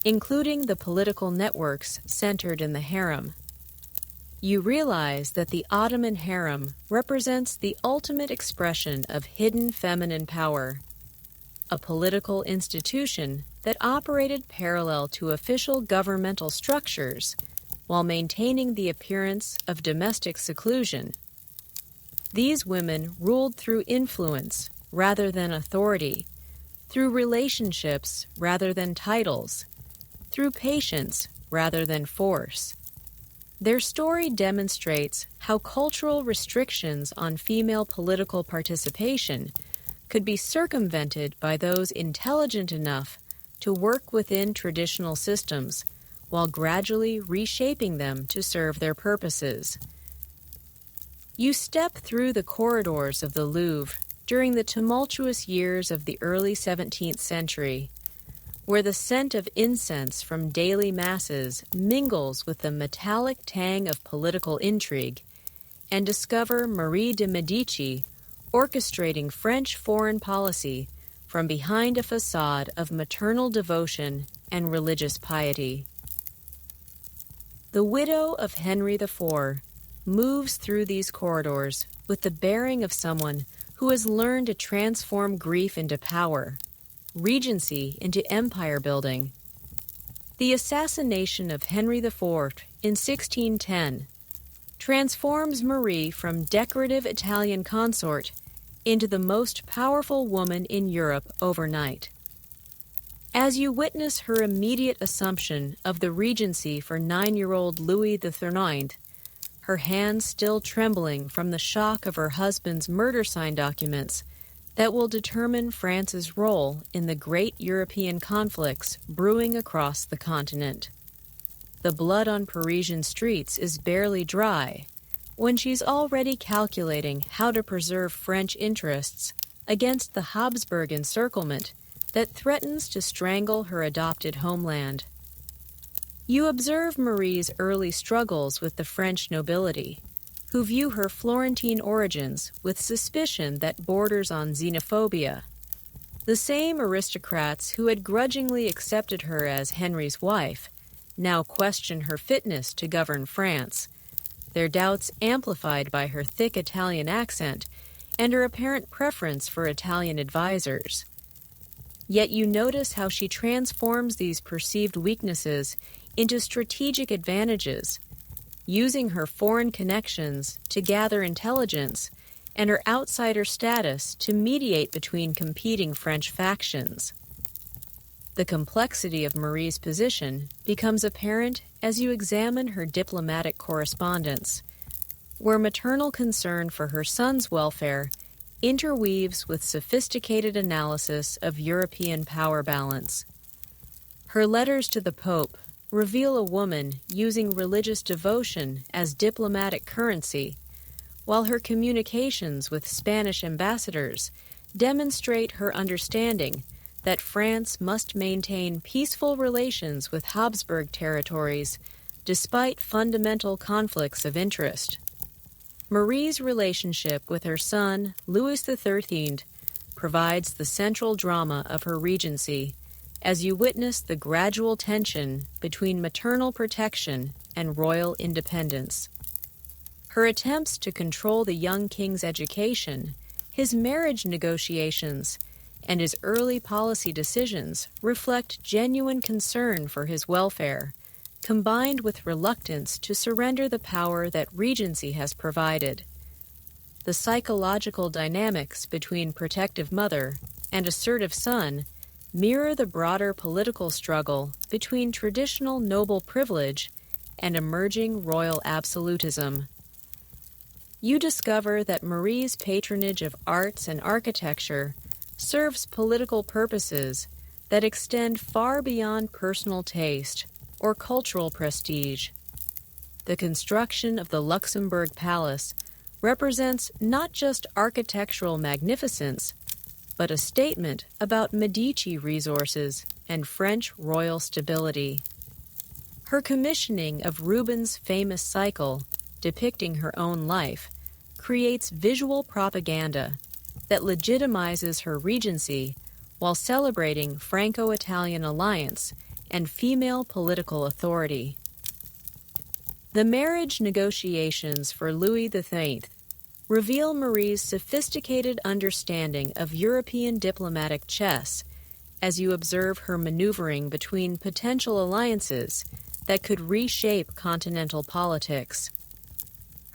Speaker 1: including the political networks centered in the harem. You realize that the Ottoman harem represents the ultimate expression of hidden feminine power, a political institution that operated parallel to official governmental structures while maintaining the appearance of domestic seclusion. These women ruled through influence rather than authority, through relationships rather than titles, through patience rather than force. Their story demonstrates how cultural restrictions on female political participation could be circumvented by those intelligent enough to work within traditional systems while gradually reshaping them to serve their purposes. You step through the corridors of the Louvre during the tumultuous years of the early 17th century, where the scent of incense from daily masses mingles with the metallic tang of political intrigue, and discover Marie de Medici orchestrating French foreign policy from behind a facade of maternal devotion and religious piety. The widow of Henry IV moves through these corridors with the bearing of someone who has learned to transform grief into power, regency into empire building. The assassination of Henry IV in 1610 transforms Marie from decorative Italian consort into the most powerful woman in Europe overnight. As you witness her immediate assumption of the regency for 9-year-old Louis XIX, her hands still trembling from the shock of her husband's murder sign documents that will determine France's role in the great European conflicts brewing across the continent. The blood on Parisian streets is barely dry when she's already calculating how to preserve French interests against the Habsburg encirclement that threatens to strangle her adopted homeland. You observe Marie's early struggles with the French nobility, who view her Florentine origins with suspicion that borders on xenophobia. The same aristocrats who had grudgingly accepted her as Henry's wife now question her fitness to govern France, their doubts amplified by her thick Italian accent and her apparent preference for Italian advisors. Yet you notice how she transforms these perceived weaknesses into strategic advantages, using her foreign connections to gather intelligence and her outsider status to mediate between competing French factions. The complexity of Marie's position becomes apparent as you examine her diplomatic correspondence, where maternal concern for her son's welfare interweaves with sophisticated analysis of European power balance. Her letters to the Pope reveal a woman using religious devotion as diplomatic currency, while her communications with Spanish ambassadors demonstrate her understanding that France must maintain peaceful relations with Habsburg territories despite fundamental conflicts of interest. Marie's relationship with her son, Louis XIII, provides the central drama of her regency as you witness the gradual tension between maternal protection and royal independence. Her attempts to control the young king's education, his marriage negotiations, and his early policy decisions reflect genuine concern for his welfare, combined with reluctance to surrender the power that regency has provided. The psychological dynamics between protective mother and assertive son mirror the broader political struggle between traditional noble privilege and emerging royal absolutism. You discover that Marie's patronage of arts and architecture serves political purposes that extend far beyond personal taste or cultural prestige. The construction of the Luxembourg Palace represents not just architectural magnificence, but a statement about Medici resources and French royal stability. Her commissioning of Rubens' famous cycle, depicting her own life, creates visual propaganda that legitimizes her regency while celebrating Franco-Italian alliance and female political authority. The marriage negotiations for Louis XIII reveal Marie's sophisticated understanding of European diplomatic chess as you observe her maneuvering between potential alliances that could reshape continental politics.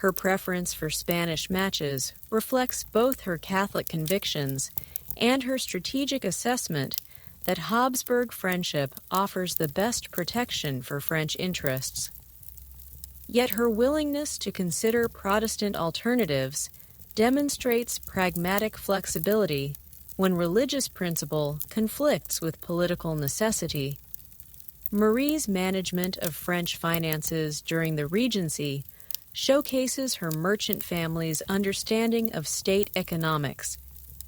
Speaker 1: Her preference for Spanish matches reflects both her Catholic convictions and her strategic assessment that Habsburg friendship offers the best protection for French interests. Yet her willingness to consider Protestant alternatives demonstrates pragmatic flexibility when religious principle conflicts with political necessity. Marie's management of French finances during the Regency showcases her merchant family's understanding of state economics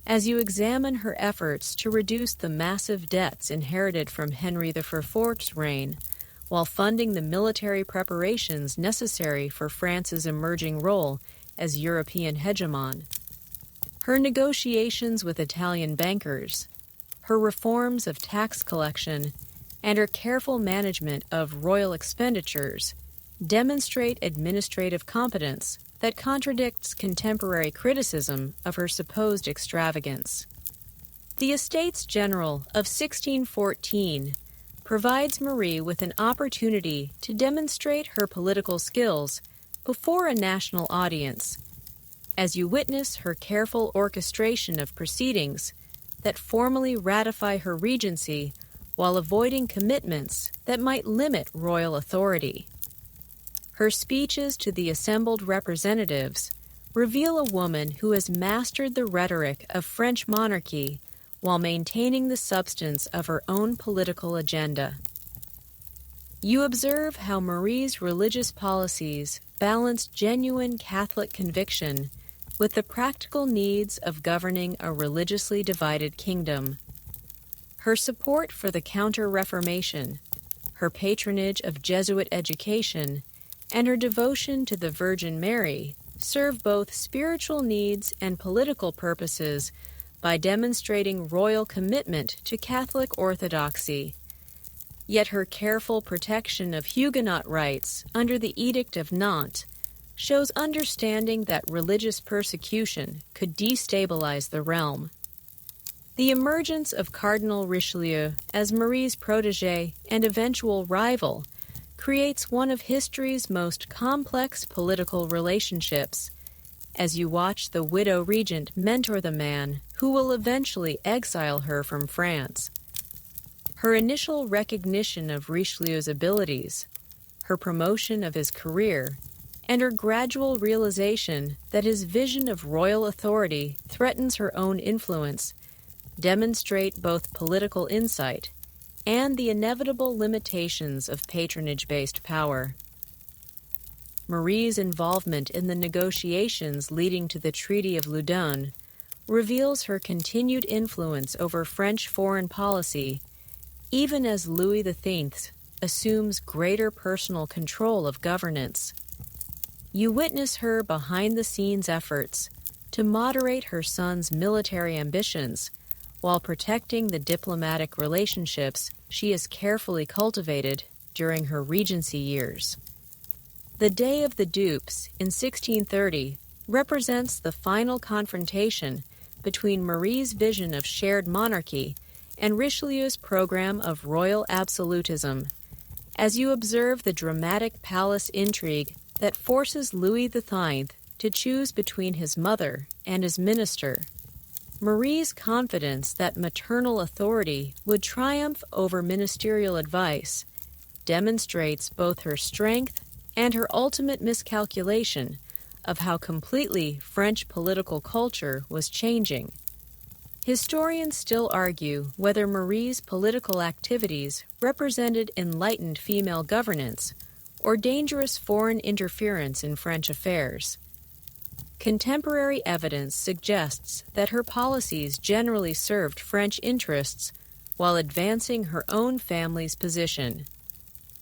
Speaker 1: as you examine her efforts to reduce the massive debts inherited from Henry IV's reign, while funding the military preparations necessary for France's emerging role as European hegemon. Her negotiations with Italian bankers, her reforms of tax collection, and her careful management of royal expenditures demonstrate administrative competence that contradicts contemporary criticism of her supposed extravagance. The Estates General of 1614 provides Marie with an opportunity to demonstrate her political skills before a national audience, as you witness her careful orchestration of proceedings that formally ratify her regency while avoiding commitments that might limit royal authority. Her speeches to the assembled representatives reveal a woman who has mastered the rhetoric of French monarchy while maintaining the substance of her own political agenda. You observe how Marie's religious policies balance genuine Catholic conviction with the practical needs of governing a religiously divided kingdom. Her support for the Counter-Reformation, her patronage of Jesuit education, and her devotion to the Virgin Mary serve both spiritual needs and political purposes by demonstrating royal commitment to Catholic orthodoxy. Yet her careful protection of Huguenot rights under the Edict of Nantes shows understanding that religious persecution could destabilize the realm. The emergence of Cardinal Richelieu as Marie's protégé and eventual rival creates one of history's most complex political relationships, as you watch the widow regent mentor the man who will eventually exile her from France. Her initial recognition of Richelieu's abilities, her promotion of his career, and her gradual realization that his vision of royal authority threatens her own influence demonstrate both political insight and the inevitable limitations of patronage-based power. Marie's involvement in the negotiations leading to the Treaty of Loudun reveals her continued influence over French foreign policy, even as Louis XIII assumes greater personal control of governance. You witness her behind-the-scenes efforts to moderate her son's military ambitions while protecting the diplomatic relationships she has carefully cultivated during her regency years. The Day of the Dupes in 1630 represents the final confrontation between Marie's vision of shared monarchy and Richelieu's program of royal absolutism, as you observe the dramatic palace intrigue that forces Louis XIV to choose between his mother and his minister. Marie's confidence that maternal authority would triumph over ministerial advice demonstrates both her strength and her ultimate miscalculation of how completely French political culture was changing. Historians still argue whether Marie's political activities represented enlightened female governance or dangerous foreign interference in French affairs. Contemporary evidence suggests that her policies generally served French interests while advancing her own family's position,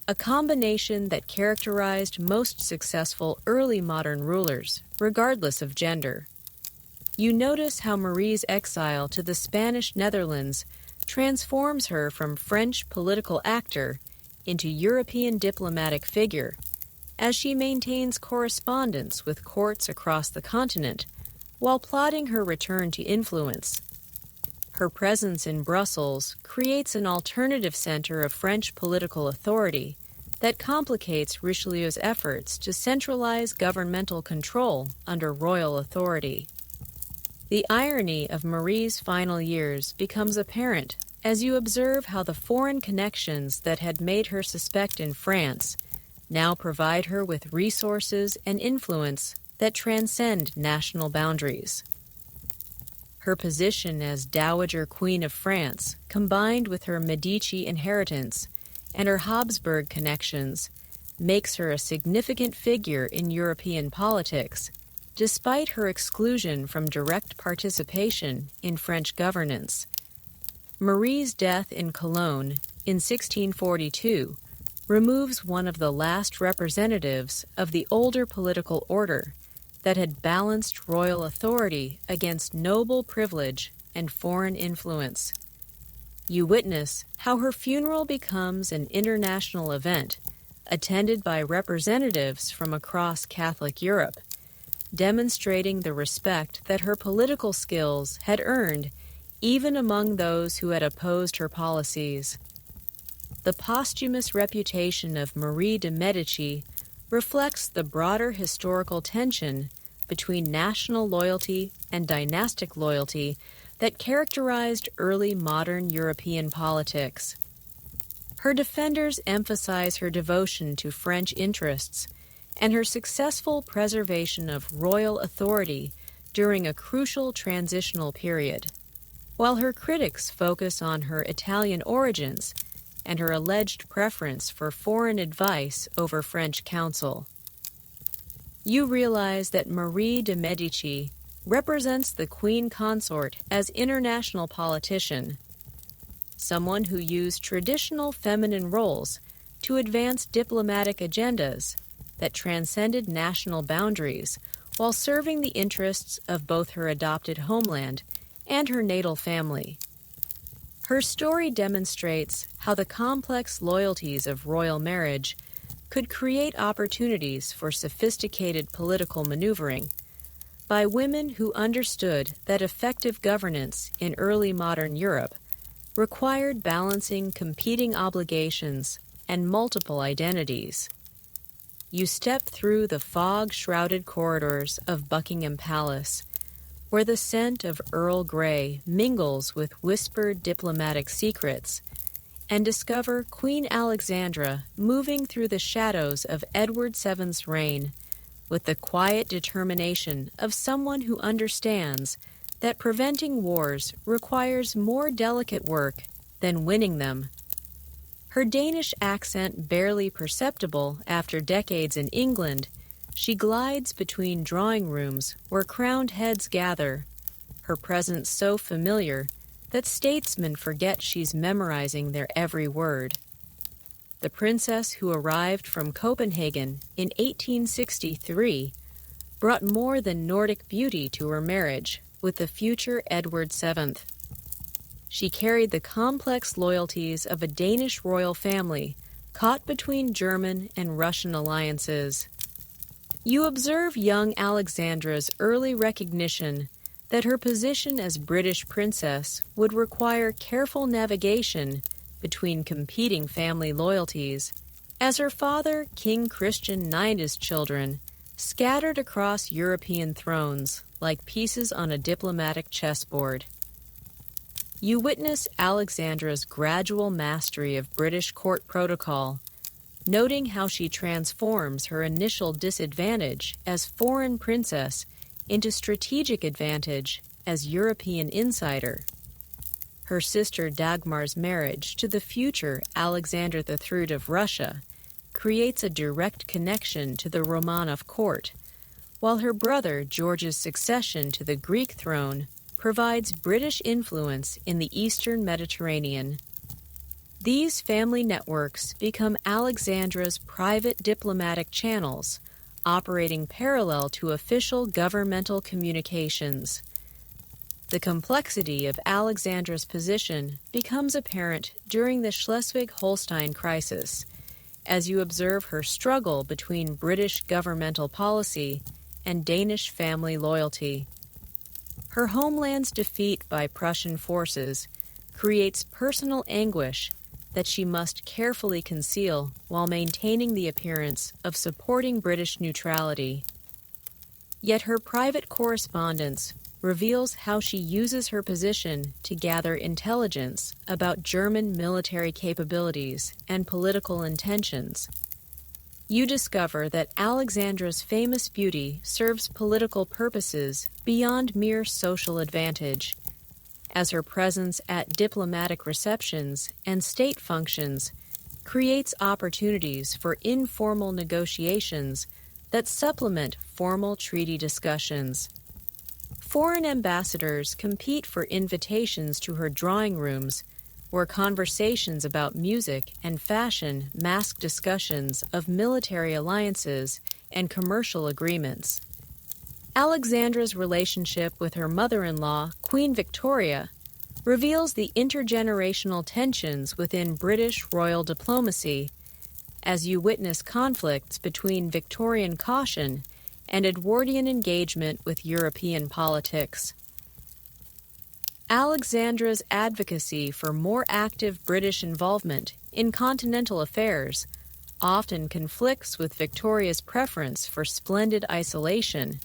Speaker 1: a combination that characterized most successful early modern rulers, regardless of gender. You notice how Marie's exile to the Spanish Netherlands transforms her from French political actor into European diplomatic figure, as she maintains correspondence with courts across the continent while plotting her return to influence. Her presence in Brussels creates an alternative center of French political authority that complicates Richelieu's efforts to centralize governmental control under royal authority. The irony of Marie's final years becomes apparent as you observe how the foreign connections that had made her suspect in France now provide her with resources and influence that transcend national boundaries. Her position as Dowager Queen of France, combined with her Medici inheritance and her Habsburg connections, makes her a significant figure in European politics, despite her exclusion from direct participation in French governance. Marie's death in Cologne in 1642 removes one of the last representatives of the older political order that had balanced royal authority against noble privilege and foreign influence. You witness how her funeral becomes an international event, attended by representatives from across Catholic Europe, demonstrating the respect that her political skills had earned even among those who had opposed her policies. The posthumous reputation of Marie de Medici reflects the broader historical tension between national loyalty and dynastic loyalty that characterized early modern European politics. Her defenders emphasize her devotion to French interests and her successful preservation of royal authority during a crucial transitional period, while her critics focus on her Italian origins and her alleged preference for foreign advice over French counsel. You realize that Marie de Medici represents the Queen Consort as international politician, someone who used traditional feminine roles to advance diplomatic agendas that transcended national boundaries while serving the interests of both her adopted homeland and her natal family. Her story demonstrates how the complex loyalties of royal marriage could create opportunities for sophisticated political maneuvering by women who understood that effective governance in early modern Europe required balancing competing obligations and multiple identities. You step through the fog-shrouded corridors of Buckingham Palace, where the scent of Earl Grey mingles with whispered diplomatic secrets, and discover Queen Alexandra moving through the shadows of Edward VII's reign with the quiet determination of someone who understands that preventing wars requires more delicate work than winning them. Her Danish accent barely perceptible after decades in England, she glides between drawing rooms where crowned heads gather, her presence so familiar that statesmen forget she's memorizing their every word. The princess who arrived from Copenhagen in 1863 brought more than Nordic beauty to her marriage with the future Edward VII. She carried the complex loyalties of a Danish royal family caught between German and Russian alliances. You observe young Alexandra's early recognition that her position as British princess would require careful navigation between competing family loyalties, as her father, King Christian, IX, his children, scattered across European thrones like pieces on a diplomatic chessboard. You witness Alexandra's gradual mastery of British court protocol, noting how she transforms her initial disadvantage as foreign princess into strategic advantage as European insider. Her sister Dagmar's marriage to the future Alexander III of Russia creates a direct connection to the Romanov court, while her brother George's succession to the Greek throne provides British influence in the Eastern Mediterranean. These family networks become Alexandra's private diplomatic channels, operating parallel to official governmental communications. The complexity of Alexandra's position becomes apparent during the Schleswig-Holstein crisis, as you observe her struggle between British governmental policy and Danish family loyalty. Her homeland's defeat by Prussian forces creates personal anguish that she must carefully conceal while maintaining the appearance of supporting British neutrality. Yet her private correspondence reveals how she uses her position to gather intelligence about German military capabilities and political intentions. You discover that Alexandra's famous beauty serves political purposes beyond mere social advantage, as her presence at diplomatic receptions and state functions creates opportunities for informal negotiations that supplement formal treaty discussions. Foreign ambassadors compete for invitations to her drawing rooms, where conversations about music and fashion mask discussions of military alliances and commercial agreements. Alexandra's relationship with her mother-in-law, Queen Victoria, reveals the intergenerational tensions within British royal diplomacy, as you witness conflicts between Victorian caution and Edwardian engagement with European politics. Alexandra's advocacy for more active British involvement in continental affairs often conflicts with Victoria's preference for splendid isolation,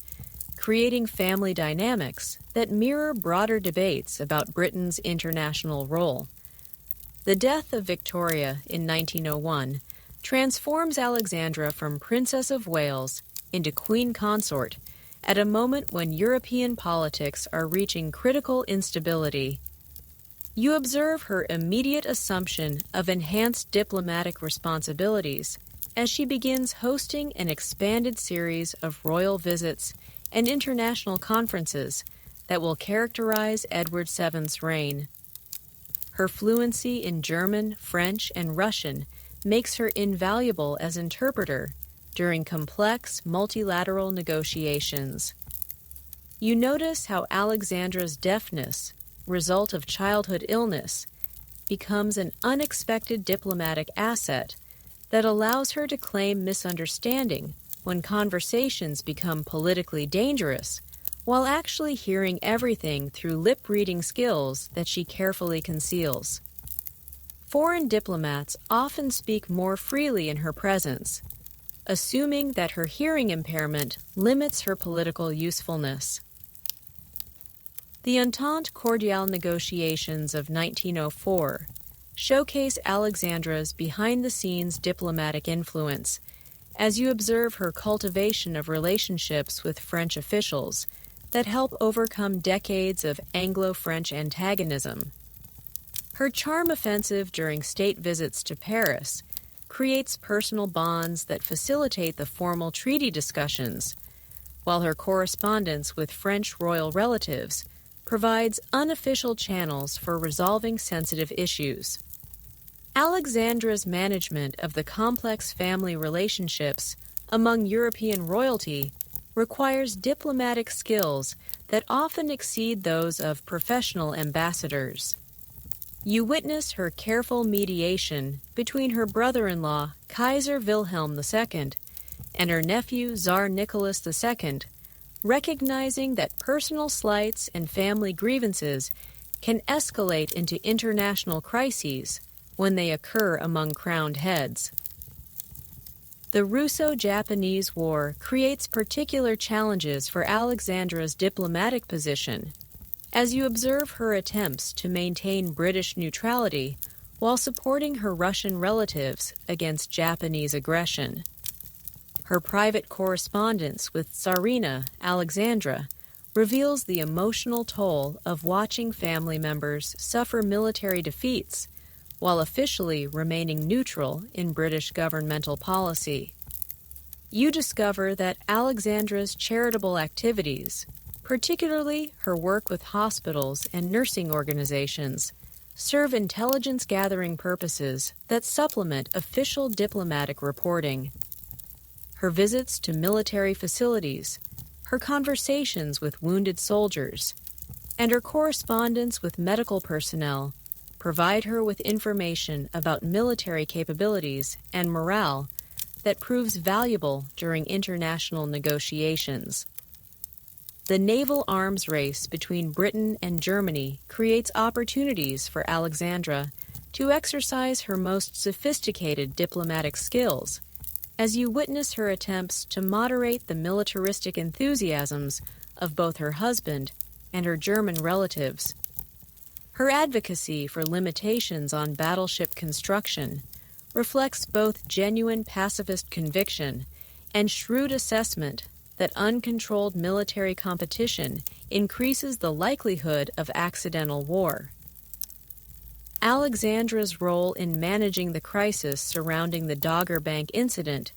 Speaker 1: creating family dynamics that mirror broader debates about Britain's international role. The death of Victoria in 1901 transforms Alexandra from Princess of Wales into Queen Consort at a moment when European politics are reaching critical instability. You observe her immediate assumption of enhanced diplomatic responsibilities as she begins hosting an expanded series of royal visits and international conferences that will characterize Edward VII's reign. Her fluency in German, French, and Russian makes her invaluable as interpreter during complex multilateral negotiations. You notice how Alexandra's deafness, result of childhood illness, becomes an unexpected diplomatic asset that allows her to claim misunderstanding when conversations become politically dangerous, while actually hearing everything through lip-reading skills that she carefully conceals. Foreign diplomats often speak more freely in her presence, assuming that her hearing impairment limits her political usefulness. The Entente Cordiale negotiations of 1904 showcase Alexandra's behind-the-scenes diplomatic influence as you observe her cultivation of relationships with French officials that help overcome decades of Anglo-French antagonism. Her charm offensive during state visits to Paris creates personal bonds that facilitate the formal treaty discussions, while her correspondence with French royal relatives provides unofficial channels for resolving sensitive issues. Alexandra's management of the complex family relationships among European royalty requires diplomatic skills that often exceed those of professional ambassadors. You witness her careful mediation between her brother-in-law, Kaiser Wilhelm II, and her nephew, Tsar Nicholas II, recognizing that personal slights and family grievances can escalate into international crises when they occur among crowned heads. The Russo-Japanese War creates particular challenges for Alexandra's diplomatic position, as you observe her attempts to maintain British neutrality while supporting her Russian relatives against Japanese aggression. Her private correspondence with Tsarina Alexandra reveals the emotional toll of watching family members suffer military defeats while officially remaining neutral in British governmental policy. You discover that Alexandra's charitable activities, particularly her work with hospitals and nursing organizations, serve intelligence-gathering purposes that supplement official diplomatic reporting. Her visits to military facilities, her conversations with wounded soldiers, and her correspondence with medical personnel provide her with information about military capabilities and morale that proves valuable during international negotiations. The naval arms race between Britain and Germany creates opportunities for Alexandra to exercise her most sophisticated diplomatic skills, as you witness her attempts to moderate the militaristic enthusiasms of both her husband and her German relatives. Her advocacy for limitations on battleship construction reflects both genuine pacifist conviction and shrewd assessment that uncontrolled military competition increases the likelihood of accidental war. Alexandra's role in managing the crisis surrounding the Dogger Bank incident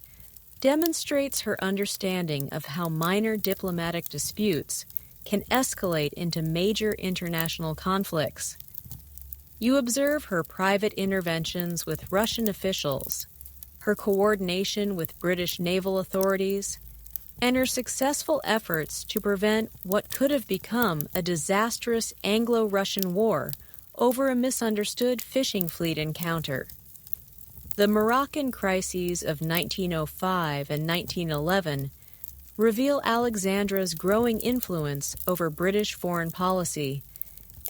Speaker 1: demonstrates her understanding of how minor diplomatic disputes can escalate into major international conflicts. You observe her private interventions with Russian officials, her coordination with British naval authorities, and her successful efforts to prevent what could have become a disastrous Anglo-Russian war over a misunderstood fishing fleet encounter. The Moroccan crises of 1905 and 1911 reveal Alexandra's growing influence over British foreign policy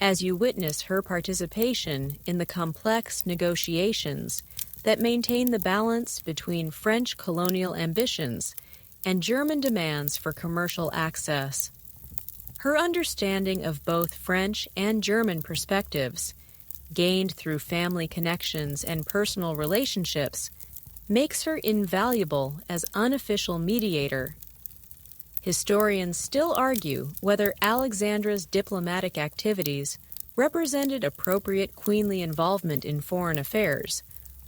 Speaker 1: as you witness her participation in the complex negotiations that maintain the balance between French colonial ambitions and German demands for commercial access. Her understanding of both French and German perspectives, gained through family connections and personal relationships, makes her invaluable as unofficial mediator. Historians still argue whether Alexandra's diplomatic activities represented appropriate queenly involvement in foreign affairs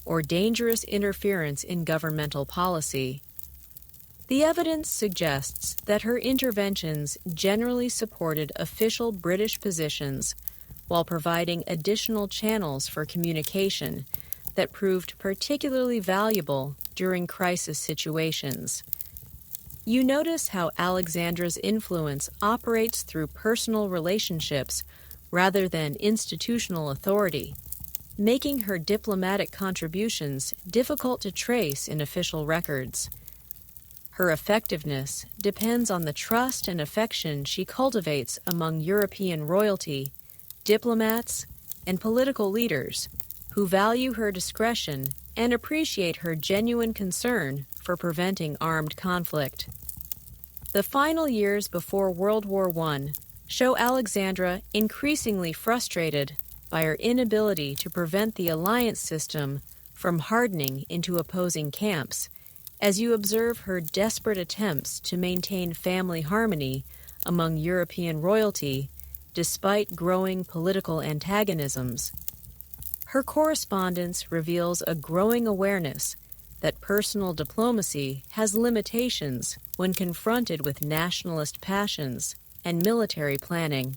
Speaker 1: or dangerous interference in governmental policy. The evidence suggests that her interventions generally supported official British positions while providing additional channels for communication that proved particularly valuable during crisis situations. You notice how Alexandra's influence operates through personal relationships rather than institutional authority, making her diplomatic contributions difficult to trace in official records. Her effectiveness depends on the trust and affection she cultivates among European royalty, diplomats, and political leaders who value her discretion and appreciate her genuine concern for preventing armed conflict. The final years before World War I show Alexandra increasingly frustrated by her inability to prevent the alliance system from hardening into opposing camps, as you observe her desperate attempts to maintain family harmony among European royalty despite growing political antagonisms. Her correspondence reveals a growing awareness that personal diplomacy has limitations when confronted with nationalist passions and military planning.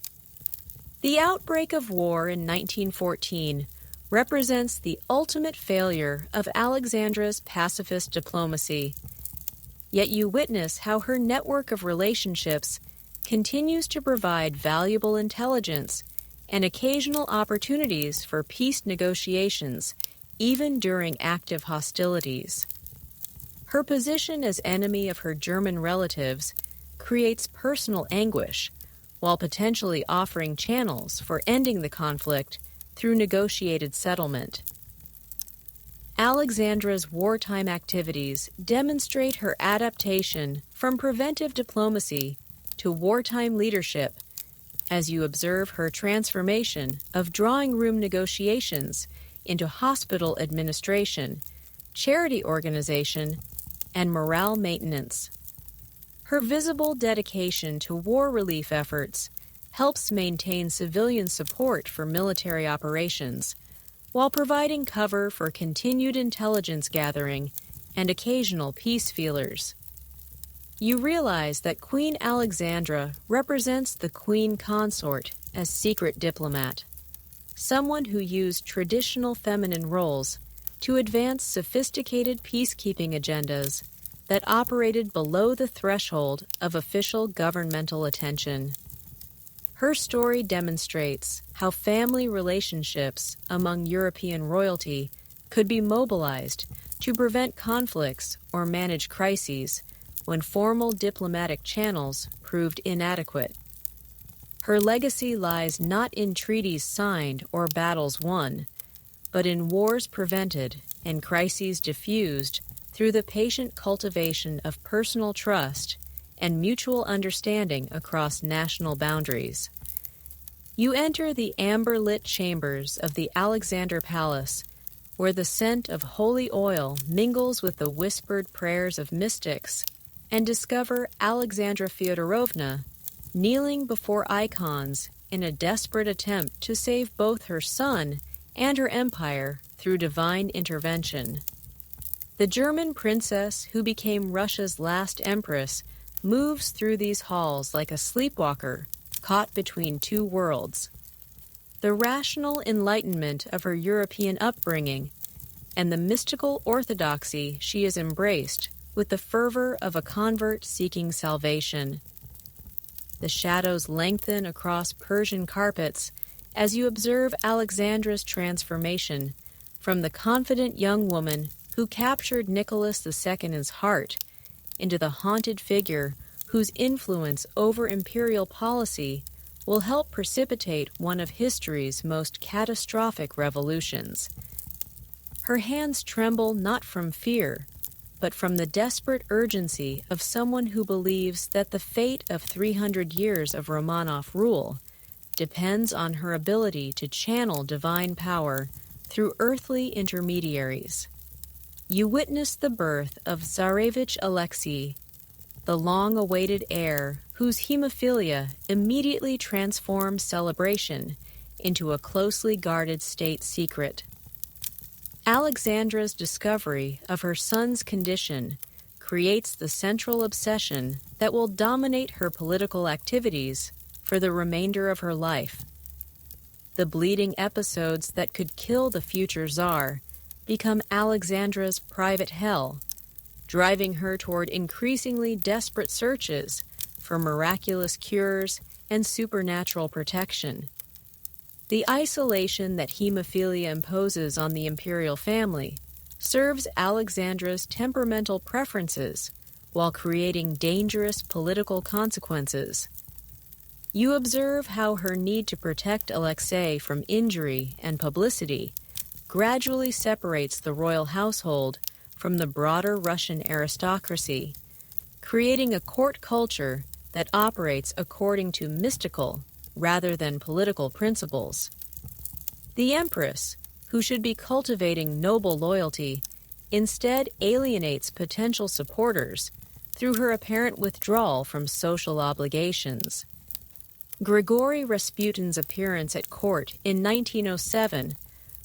Speaker 1: The outbreak of war in 1914 represents the ultimate failure of Alexandra's pacifist diplomacy. Yet you witness how her network of relationships continues to provide valuable intelligence and occasional opportunities for peace negotiations, even during active hostilities. Her position as enemy of her German relatives creates personal anguish, while potentially offering channels for ending the conflict through negotiated settlement. Alexandra's wartime activities demonstrate her adaptation from preventive diplomacy to wartime leadership, as you observe her transformation of drawing room negotiations into hospital administration, charity organization, and morale maintenance. Her visible dedication to war relief efforts helps maintain civilian support for military operations, while providing cover for continued intelligence gathering and occasional peace feelers. You realize that Queen Alexandra represents the Queen Consort as secret diplomat, someone who used traditional feminine roles to advance sophisticated peacekeeping agendas that operated below the threshold of official governmental attention. Her story demonstrates how family relationships among European royalty could be mobilized to prevent conflicts or manage crises when formal diplomatic channels proved inadequate. Her legacy lies not in treaties signed or battles won, but in wars prevented and crises diffused through the patient cultivation of personal trust and mutual understanding across national boundaries. You enter the amber-lit chambers of the Alexander Palace, where the scent of holy oil mingles with the whispered prayers of mystics, and discover Alexandra Feodorovna kneeling before icons in a desperate attempt to save both her son and her empire through divine intervention. The German princess who became Russia's last empress moves through these halls like a sleepwalker caught between two worlds. The rational enlightenment of her European upbringing and the mystical orthodoxy she has embraced with the fervor of a convert seeking salvation. The shadows lengthen across Persian carpets as you observe Alexandra's transformation from the confident young woman who captured Nicholas II's heart into the haunted figure whose influence over imperial policy will help precipitate one of history's most catastrophic revolutions. Her hands tremble not from fear, but from the desperate urgency of someone who believes that the fate of 300 years of Romanov rule depends on her ability to channel divine power through earthly intermediaries. You witness the birth of Tsarevich Alexei, the long-awaited heir whose hemophilia immediately transforms celebration into a closely guarded state secret. Alexandra's discovery of her son's condition creates the central obsession that will dominate her political activities for the remainder of her life. The bleeding episodes that could kill the future Tsar become Alexandra's private hell, driving her toward increasingly desperate searches for miraculous cures and supernatural protection. The isolation that hemophilia imposes on the imperial family serves Alexandra's temperamental preferences while creating dangerous political consequences. You observe how her need to protect Alexei from injury and publicity gradually separates the royal household from the broader Russian aristocracy, creating a court culture that operates according to mystical rather than political principles. The Empress, who should be cultivating noble loyalty, instead alienates potential supporters through her apparent withdrawal from social obligations. Grigory Rasputin's appearance at court in 1907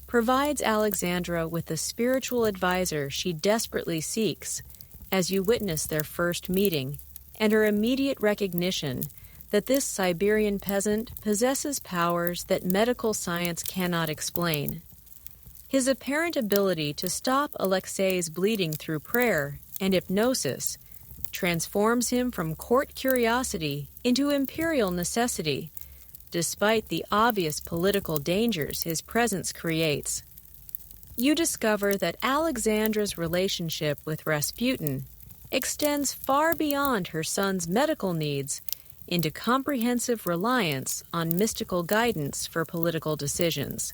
Speaker 1: provides Alexandra with the spiritual advisor she desperately seeks as you witness their first meeting and her immediate recognition that this Siberian peasant possesses powers that medical science cannot explain. His apparent ability to stop Alexei's bleeding through prayer and hypnosis transforms him from court curiosity into imperial necessity, despite the obvious political dangers his presence creates. You discover that Alexandra's relationship with Rasputin extends far beyond her son's medical needs into comprehensive reliance on mystical guidance for political decisions.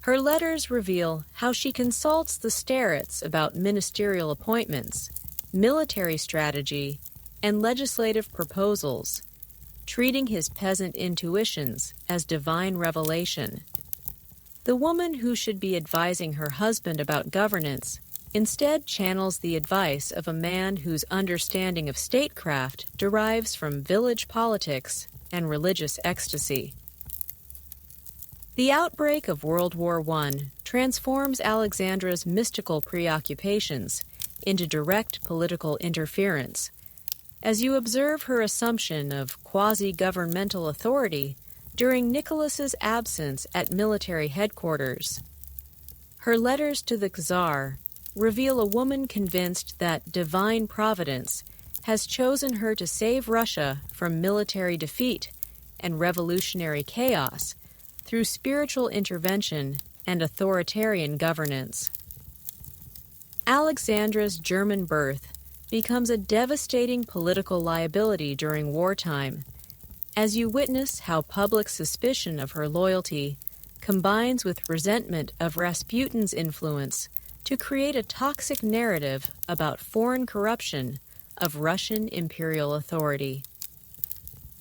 Speaker 1: Her letters reveal how she consults the starets about ministerial appointments, military strategy, and legislative proposals, treating his peasant intuitions as divine revelation. The woman who should be advising her husband about governance instead channels the advice of a man whose understanding of statecraft derives from village politics and religious ecstasy. The outbreak of World War I transforms Alexandra's mystical preoccupations into direct political interference, as you observe her assumption of quasi-governmental authority during Nicholas's absence at military headquarters. Her letters to the Czar reveal a woman convinced that divine providence has chosen her to save Russia from military defeat and revolutionary chaos through spiritual intervention and authoritarian governance. Alexandra's German birth becomes a devastating political liability during wartime, as you witness how public suspicion of her loyalty combines with resentment of Rasputin's influence to create a toxic narrative about foreign corruption of Russian imperial authority.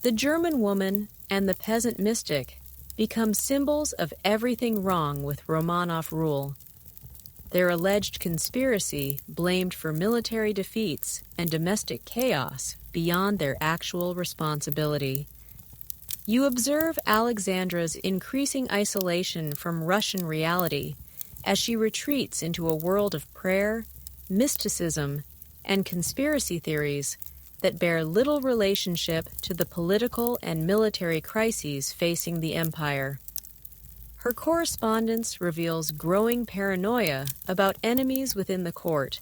Speaker 1: The German woman and the peasant mystic become symbols of everything wrong with Romanov rule. Their alleged conspiracy blamed for military defeats and domestic chaos beyond their actual responsibility. You observe Alexandra's increasing isolation from Russian reality as she retreats into a world of prayer, mysticism, and conspiracy theories that bear little relationship to the political and military crises facing the empire. Her correspondence reveals growing paranoia about enemies within the court,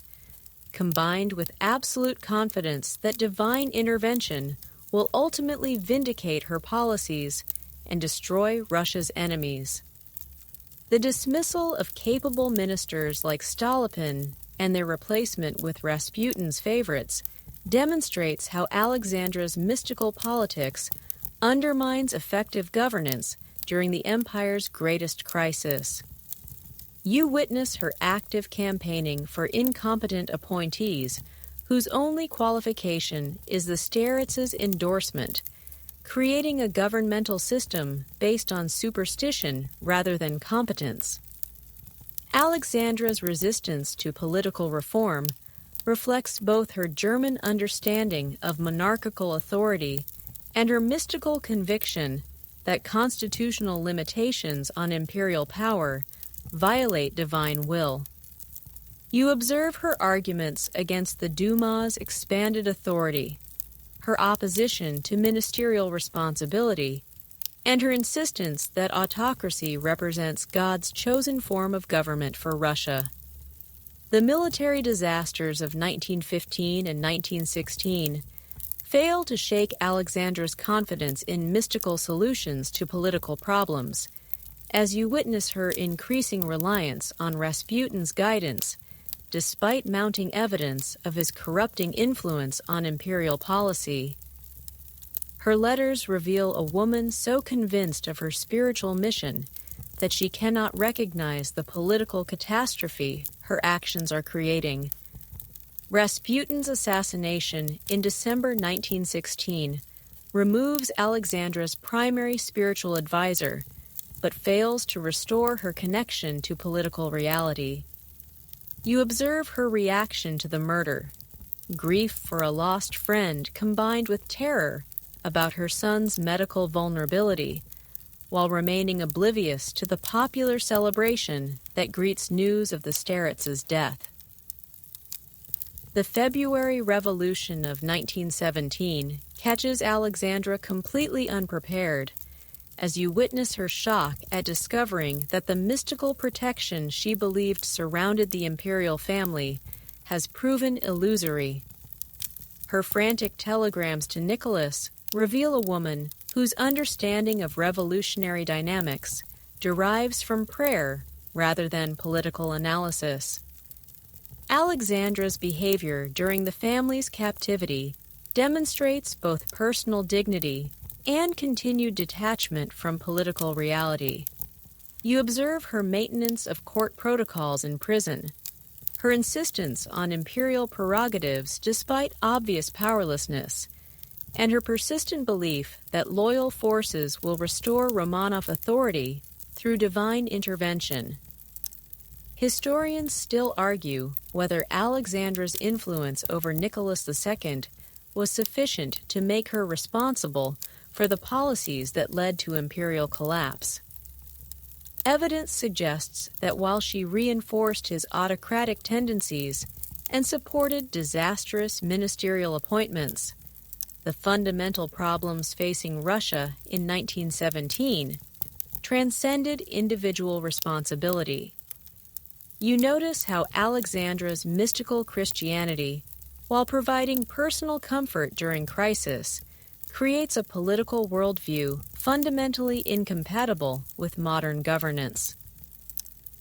Speaker 1: combined with absolute confidence that divine intervention will ultimately vindicate her policies and destroy Russia's enemies. The dismissal of capable ministers like Stolypin and their replacement with Rasputin's favorites demonstrates how Alexandra's mystical politics undermines effective governance during the empire's greatest crisis. You witness her active campaigning for incompetent appointees whose only qualification is the starets' endorsement, creating a governmental system based on superstition rather than competence. Alexandra's resistance to political reform reflects both her German understanding of monarchical authority and her mystical conviction that constitutional limitations on imperial power violate divine will. You observe her arguments against the Duma's expanded authority, her opposition to ministerial responsibility, and her insistence that autocracy represents God's chosen form of government for Russia. The military disasters of 1915 and 1916 fail to shake Alexandra's confidence in mystical solutions to political problems, as you witness her increasing reliance on Rasputin's guidance, despite mounting evidence of his corrupting influence on imperial policy. Her letters reveal a woman so convinced of her spiritual mission that she cannot recognize the political catastrophe her actions are creating. Rasputin's assassination in December 1916 removes Alexandra's primary spiritual advisor, but fails to restore her connection to political reality. You observe her reaction to the murder, grief for a lost friend combined with terror about her son's medical vulnerability, while remaining oblivious to the popular celebration that greets news of the Starets' death. The February Revolution of 1917 catches Alexandra completely unprepared, as you witness her shock at discovering that the mystical protection she believed surrounded the imperial family has proven illusory. Her frantic telegrams to Nicholas reveal a woman whose understanding of revolutionary dynamics derives from prayer rather than political analysis. Alexandra's behavior during the family's captivity demonstrates both personal dignity and continued detachment from political reality. You observe her maintenance of court protocols in prison, her insistence on imperial prerogatives despite obvious powerlessness, and her persistent belief that loyal forces will restore Romanov authority through divine intervention. Historians still argue whether Alexandra's influence over Nicholas II was sufficient to make her responsible for the policies that led to imperial collapse. Evidence suggests that while she reinforced his autocratic tendencies and supported disastrous ministerial appointments, the fundamental problems facing Russia in 1917 transcended individual responsibility. You notice how Alexandra's mystical Christianity, while providing personal comfort during crisis, creates a political worldview fundamentally incompatible with modern governance.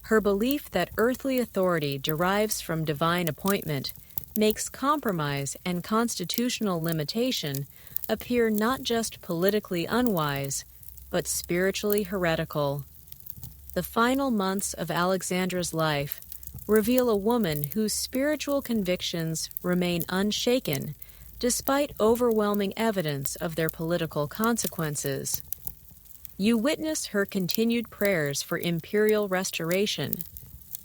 Speaker 1: Her belief that earthly authority derives from divine appointment makes compromise and constitutional limitation appear not just politically unwise, but spiritually heretical. The final months of Alexandra's life reveal a woman whose spiritual convictions remain unshaken despite overwhelming evidence of their political consequences. You witness her continued prayers for imperial restoration,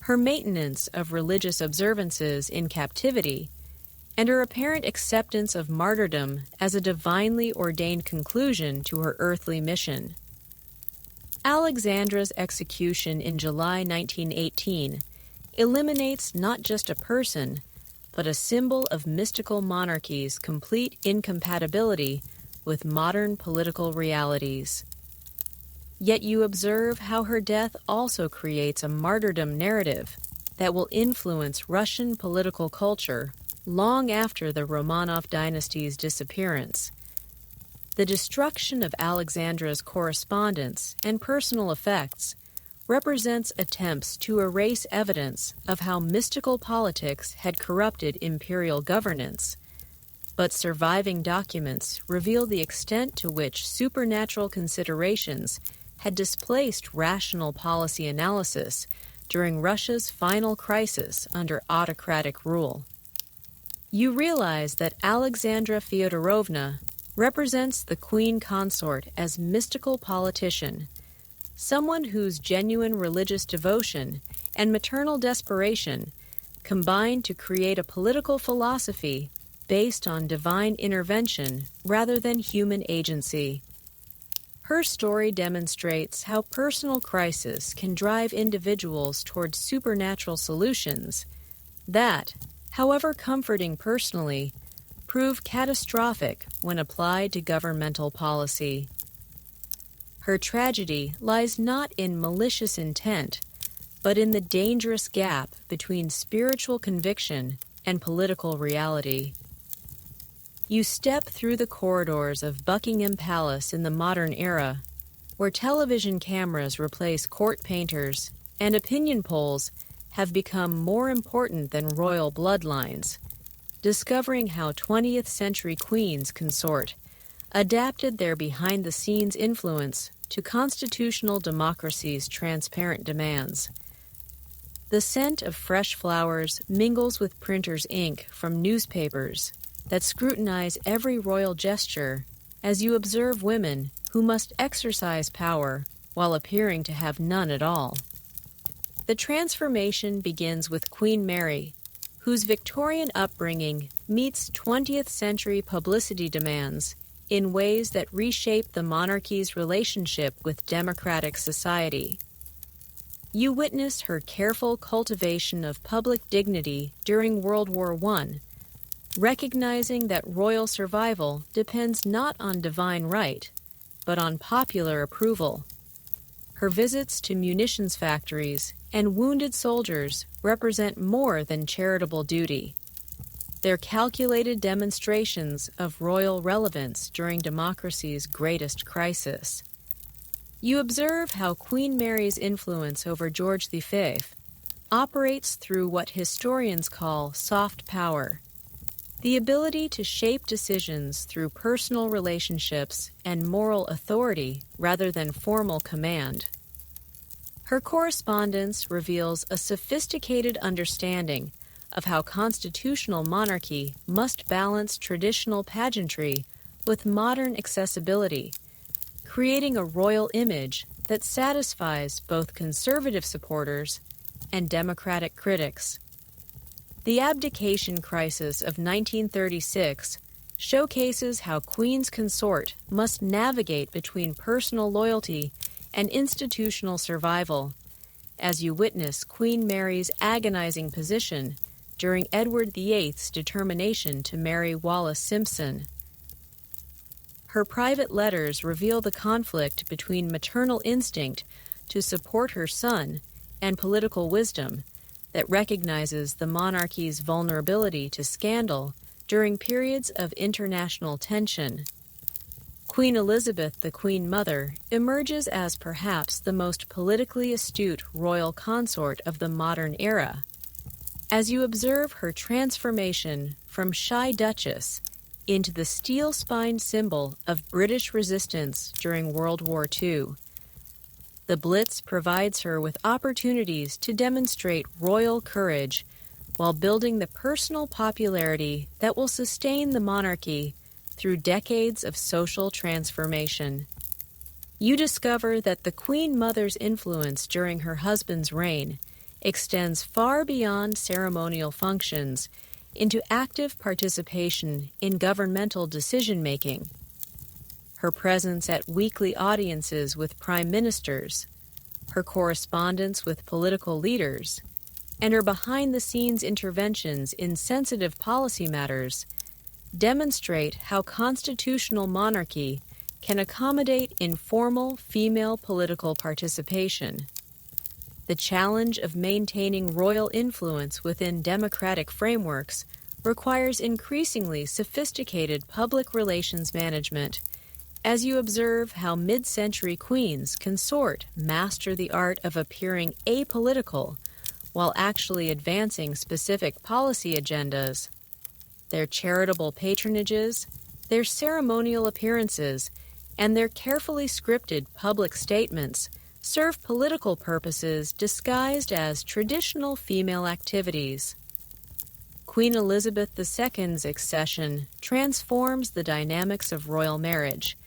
Speaker 1: her maintenance of religious observances in captivity, and her apparent acceptance of martyrdom as a divinely ordained conclusion to her earthly mission. Alexandra's execution in July 1918 eliminates not just a person, but a symbol of mystical monarchy's complete incompatibility with modern political realities. Yet you observe how her death also creates a martyrdom narrative that will influence Russian political culture long after the Romanov dynasty's disappearance. The destruction of Alexandra's correspondence and personal effects represents attempts to erase evidence of how mystical politics had corrupted imperial governance, but surviving documents reveal the extent to which supernatural considerations had displaced rational policy analysis during Russia's final crisis under autocratic rule. You realize that Alexandra Fyodorovna represents the queen consort as mystical politician, someone whose genuine religious devotion and maternal desperation combine to create a political philosophy based on divine intervention rather than human agency. Her story demonstrates how personal crisis can drive individuals towards supernatural solutions that, however comforting personally, prove catastrophic when applied to governmental policy. Her tragedy lies not in malicious intent, but in the dangerous gap between spiritual conviction and political reality. You step through the corridors of Buckingham Palace in the modern era, where television cameras replace court painters and opinion polls have become more important than royal bloodlines, discovering how 20th century queens consort adapted their behind-the-scenes influence to constitutional democracy's transparent demands. The scent of fresh flowers mingles with printer's ink from newspapers that scrutinize every royal gesture as you observe women who must exercise power while appearing to have none at all. The transformation begins with Queen Mary, whose Victorian upbringing meets 20th century publicity demands in ways that reshape the monarchy's relationship with democratic society. You witness her careful cultivation of public dignity during World War I, recognizing that royal survival depends not on divine right, but on popular approval. Her visits to munitions factories and wounded soldiers represent more than charitable duty. They're calculated demonstrations of royal relevance during democracy's greatest crisis. You observe how Queen Mary's influence over George V operates through what historians call soft power, the ability to shape decisions through personal relationships and moral authority rather than formal command. Her correspondence reveals a sophisticated understanding of how constitutional monarchy must balance traditional pageantry with modern accessibility, creating a royal image that satisfies both conservative supporters and democratic critics. The abdication crisis of 1936 showcases how queens consort must navigate between personal loyalty and institutional survival, as you witness Queen Mary's agonizing position during Edward VIII's determination to marry Wallis Simpson. Her private letters reveal the conflict between maternal instinct to support her son and political wisdom that recognizes the monarchy's vulnerability to scandal during periods of international tension. Queen Elizabeth, the Queen Mother, emerges as perhaps the most politically astute royal consort of the modern era, as you observe her transformation from shy duchess into the steel-spined symbol of British resistance during World War II. The Blitz provides her with opportunities to demonstrate royal courage while building the personal popularity that will sustain the monarchy through decades of social transformation. You discover that the Queen Mother's influence during her husband's reign extends far beyond ceremonial functions into active participation in governmental decision-making. Her presence at weekly audiences with prime ministers, her correspondence with political leaders, and her behind-the-scenes interventions in sensitive policy matters demonstrate how constitutional monarchy can accommodate informal female political participation. The challenge of maintaining royal influence within democratic frameworks requires increasingly sophisticated public relations management, as you observe how mid-century queens consort master the art of appearing apolitical while actually advancing specific policy agendas. Their charitable patronages, their ceremonial appearances, and their carefully scripted public statements serve political purposes disguised as traditional female activities. Queen Elizabeth II's accession transforms the dynamics of royal marriage,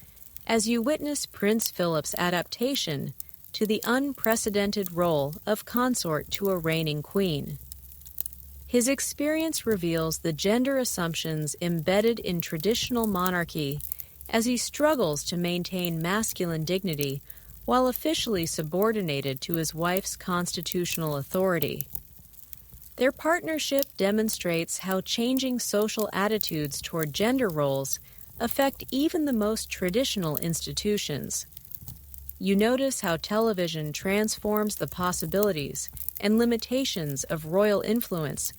Speaker 1: as you witness Prince Philip's adaptation to the unprecedented role of consort to a reigning queen. His experience reveals the gender assumptions embedded in traditional monarchy as he struggles to maintain masculine dignity while officially subordinated to his wife's constitutional authority. Their partnership demonstrates how changing social attitudes toward gender roles affect even the most traditional institutions. You notice how television transforms the possibilities and limitations of royal influence,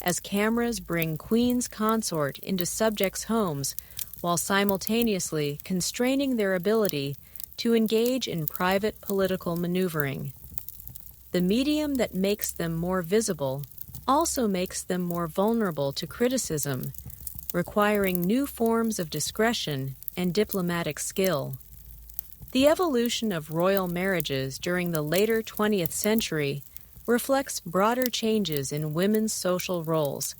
Speaker 1: as cameras bring Queen's consort into subjects' homes while simultaneously constraining their ability to engage in private political maneuvering. The medium that makes them more visible also makes them more vulnerable to criticism, requiring new forms of discretion and diplomatic skill. The evolution of royal marriages during the later 20th century reflects broader changes in women's social roles,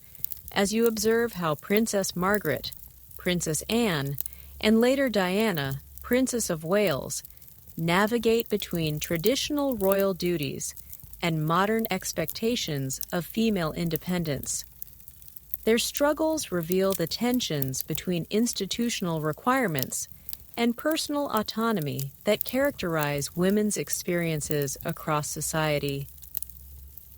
Speaker 1: as you observe how Princess Margaret, Princess Anne, and later Diana, Princess of Wales, navigate between traditional royal duties and modern expectations of female independence. Their struggles reveal the tensions between institutional requirements and personal autonomy that characterize women's experiences across society.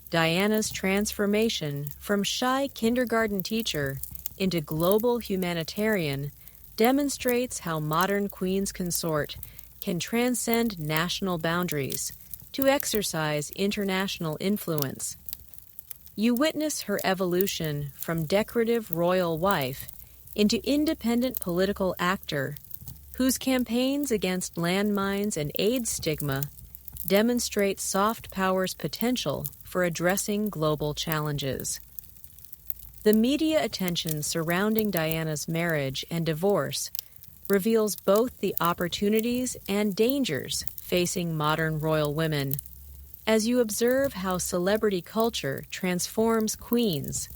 Speaker 1: Diana's transformation from shy kindergarten teacher into global humanitarian demonstrates how modern Queen's Consort can transcend national boundaries to exercise international influence. You witness her evolution from decorative royal wife into independent political actor whose campaigns against landmines and AIDS stigma demonstrate soft power's potential for addressing global challenges. The media attention surrounding Diana's marriage and divorce reveals both the opportunities and dangers facing modern royal women, as you observe how celebrity culture transforms queens,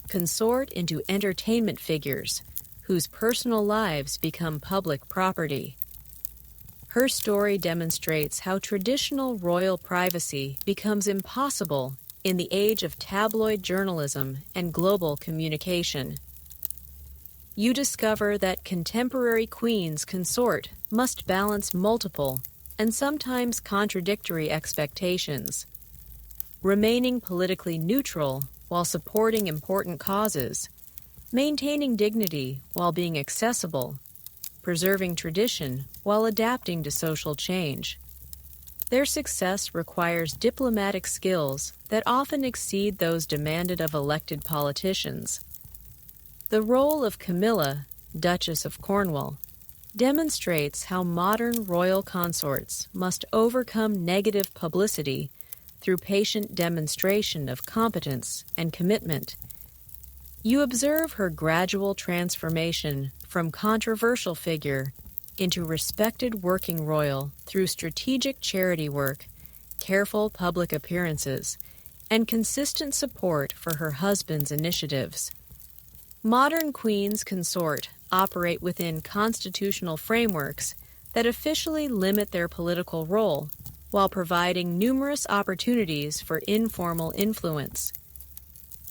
Speaker 1: consort into entertainment figures whose personal lives become public property. Her story demonstrates how traditional royal privacy becomes impossible in the age of tabloid journalism and global communication. You discover that contemporary queens consort must balance multiple and sometimes contradictory expectations, remaining politically neutral while supporting important causes, maintaining dignity while being accessible, preserving tradition while adapting to social change. Their success requires diplomatic skills that often exceed those demanded of elected politicians. The role of Camilla, Duchess of Cornwall, demonstrates how modern royal consorts must overcome negative publicity through patient demonstration of competence and commitment. You observe her gradual transformation from controversial figure into respected working royal through strategic charity work, careful public appearances, and consistent support for her husband's initiatives. Modern queens consort operate within constitutional frameworks that officially limit their political role while providing numerous opportunities for informal influence.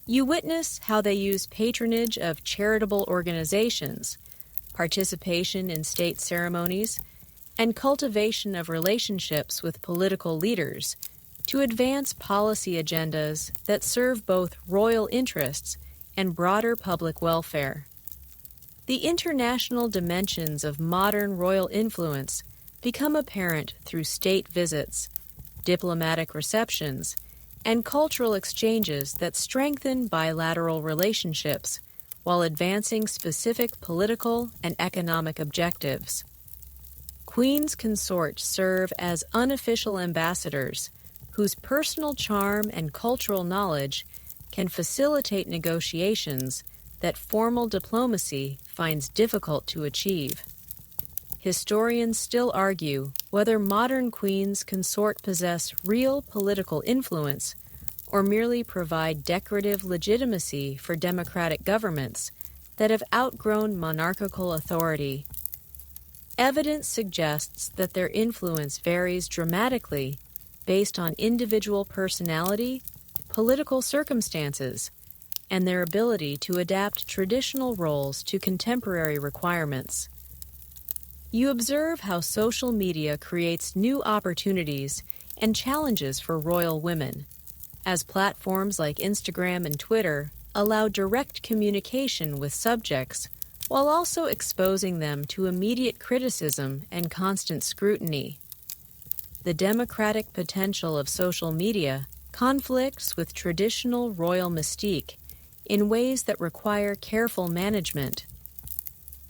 Speaker 1: You witness how they use patronage of charitable organizations, participation in state ceremonies, and cultivation of relationships with political leaders to advance policy agendas that serve both royal interests and broader public welfare. The international dimensions of modern royal influence become apparent through state visits, diplomatic receptions, and cultural exchanges that strengthen bilateral relationships while advancing specific political and economic objectives. Queens consort serve as unofficial ambassadors whose personal charm and cultural knowledge can facilitate negotiations that formal diplomacy finds difficult to achieve. Historians still argue whether modern queens consort possess real political influence or merely provide decorative legitimacy for democratic governments that have outgrown monarchical authority. Evidence suggests that their influence varies dramatically based on individual personality, political circumstances, and their ability to adapt traditional roles to contemporary requirements. You observe how social media creates new opportunities and challenges for royal women, as platforms like Instagram and Twitter allow direct communication with subjects while also exposing them to immediate criticism and constant scrutiny. The democratic potential of social media conflicts with traditional royal mystique in ways that require careful management.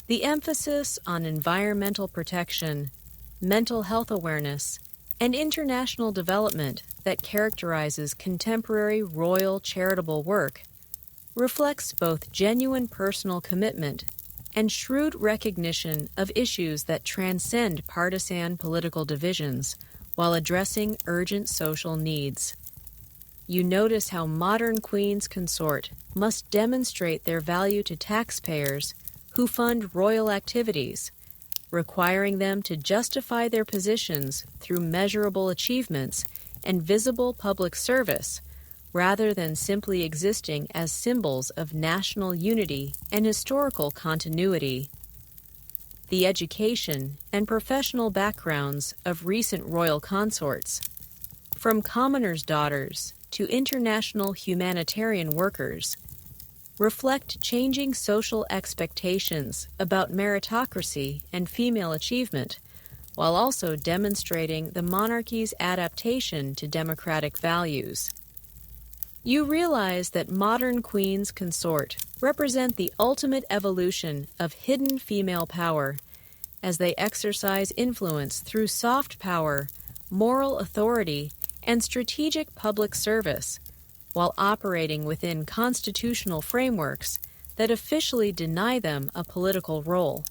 Speaker 1: The emphasis on environmental protection, mental health awareness, and international development that characterizes contemporary royal charitable work reflects both genuine personal commitment and shrewd recognition of issues that transcend partisan political divisions while addressing urgent social needs. You notice how modern queens consort must demonstrate their value to taxpayers who fund royal activities, requiring them to justify their positions through measurable achievements and visible public service, rather than simply existing as symbols of national unity and historical continuity. The education and professional backgrounds of recent royal consorts, from commoners' daughters to international humanitarian workers, reflect changing social expectations about meritocracy and female achievement, while also demonstrating the monarchy's adaptation to democratic values. You realize that modern queens consort represent the ultimate evolution of hidden female power as they exercise influence through soft power, moral authority, and strategic public service, while operating within constitutional frameworks that officially deny them a political role.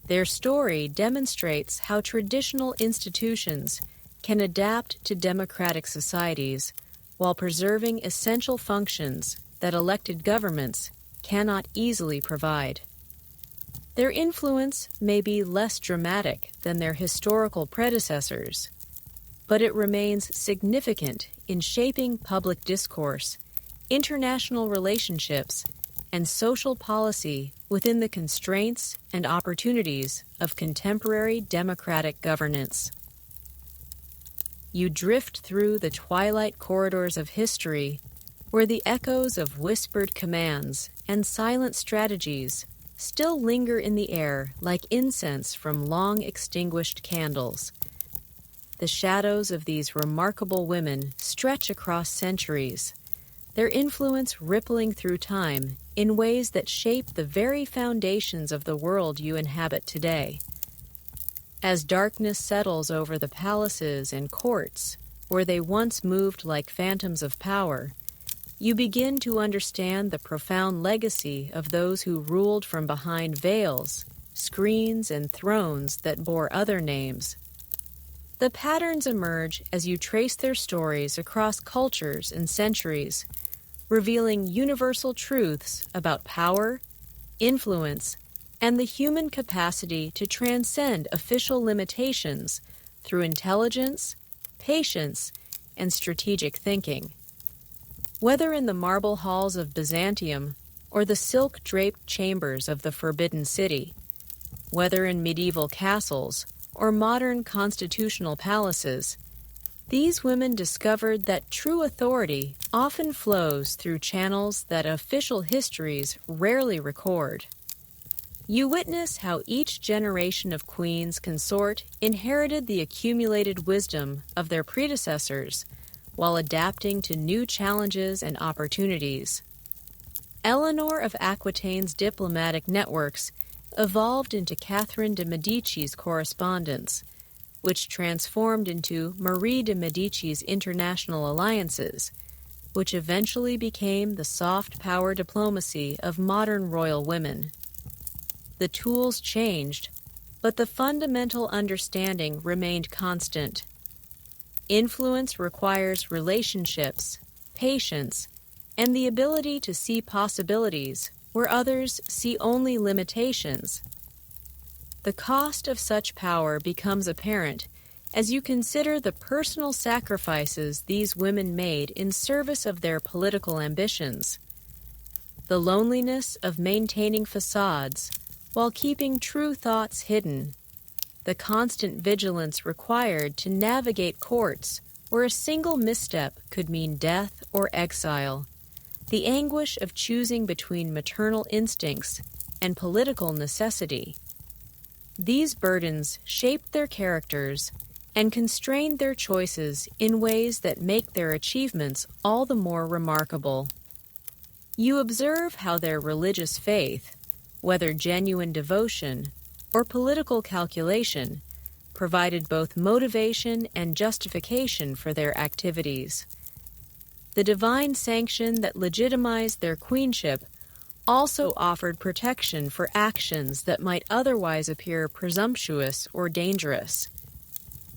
Speaker 1: Their story demonstrates how traditional institutions can adapt to democratic societies while preserving essential functions that elected governments cannot easily provide. Their influence may be less dramatic than their historical predecessors, but it remains significant in shaping public discourse, international relationships, and social policy within the constraints and opportunities of contemporary democratic governance. You drift through the twilight corridors of history, where the echoes of whispered commands and silent strategies still linger in the air like incense from long extinguished candles. The shadows of these remarkable women stretch across centuries, their influence rippling through time in ways that shape the very foundations of the world you inhabit today. As darkness settles over the palaces and courts where they once moved like phantoms of power, you begin to understand the profound legacy of those who ruled from behind veils, screens, and thrones that bore other names. The patterns emerge as you trace their stories across cultures and centuries, revealing universal truths about power, influence, and the human capacity to transcend official limitations through intelligence, patience, and strategic thinking. Whether in the marble halls of Byzantium or the silk-draped chambers of the Forbidden City, whether in medieval castles or modern constitutional palaces, these women discovered that true authority often flows through channels that official histories rarely record. You witness how each generation of queens consort inherited the accumulated wisdom of their predecessors while adapting to new challenges and opportunities. Eleanor of Aquitaine's diplomatic networks evolved into Catherine de Medici's correspondence, which transformed into Marie de Medici's international alliances, which eventually became the soft power diplomacy of modern royal women. The tools changed, but the fundamental understanding remained constant. Influence requires relationships, patience, and the ability to see possibilities where others see only limitations. The cost of such power becomes apparent as you consider the personal sacrifices these women made in service of their political ambitions. The loneliness of maintaining facades while keeping true thoughts hidden, the constant vigilance required to navigate courts where a single misstep could mean death or exile, the anguish of choosing between maternal instincts and political necessity. These burdens shaped their characters and constrained their choices in ways that make their achievements all the more remarkable. You observe how their religious faith, whether genuine devotion or political calculation, provided both motivation and justification for their activities. The divine sanction that legitimized their queenship also offered protection for actions that might otherwise appear presumptuous or dangerous.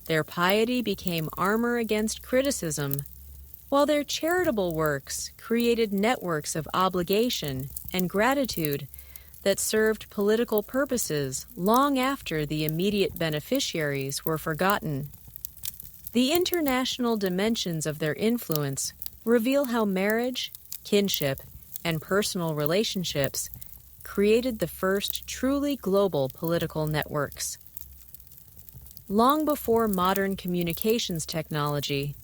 Speaker 1: Their piety became armor against criticism, while their charitable works created networks of obligation and gratitude that served political purposes long after the immediate beneficiaries were forgotten. The international dimensions of their influence reveal how marriage, kinship, and personal relationships created the first truly global political networks. Long before modern communications technology,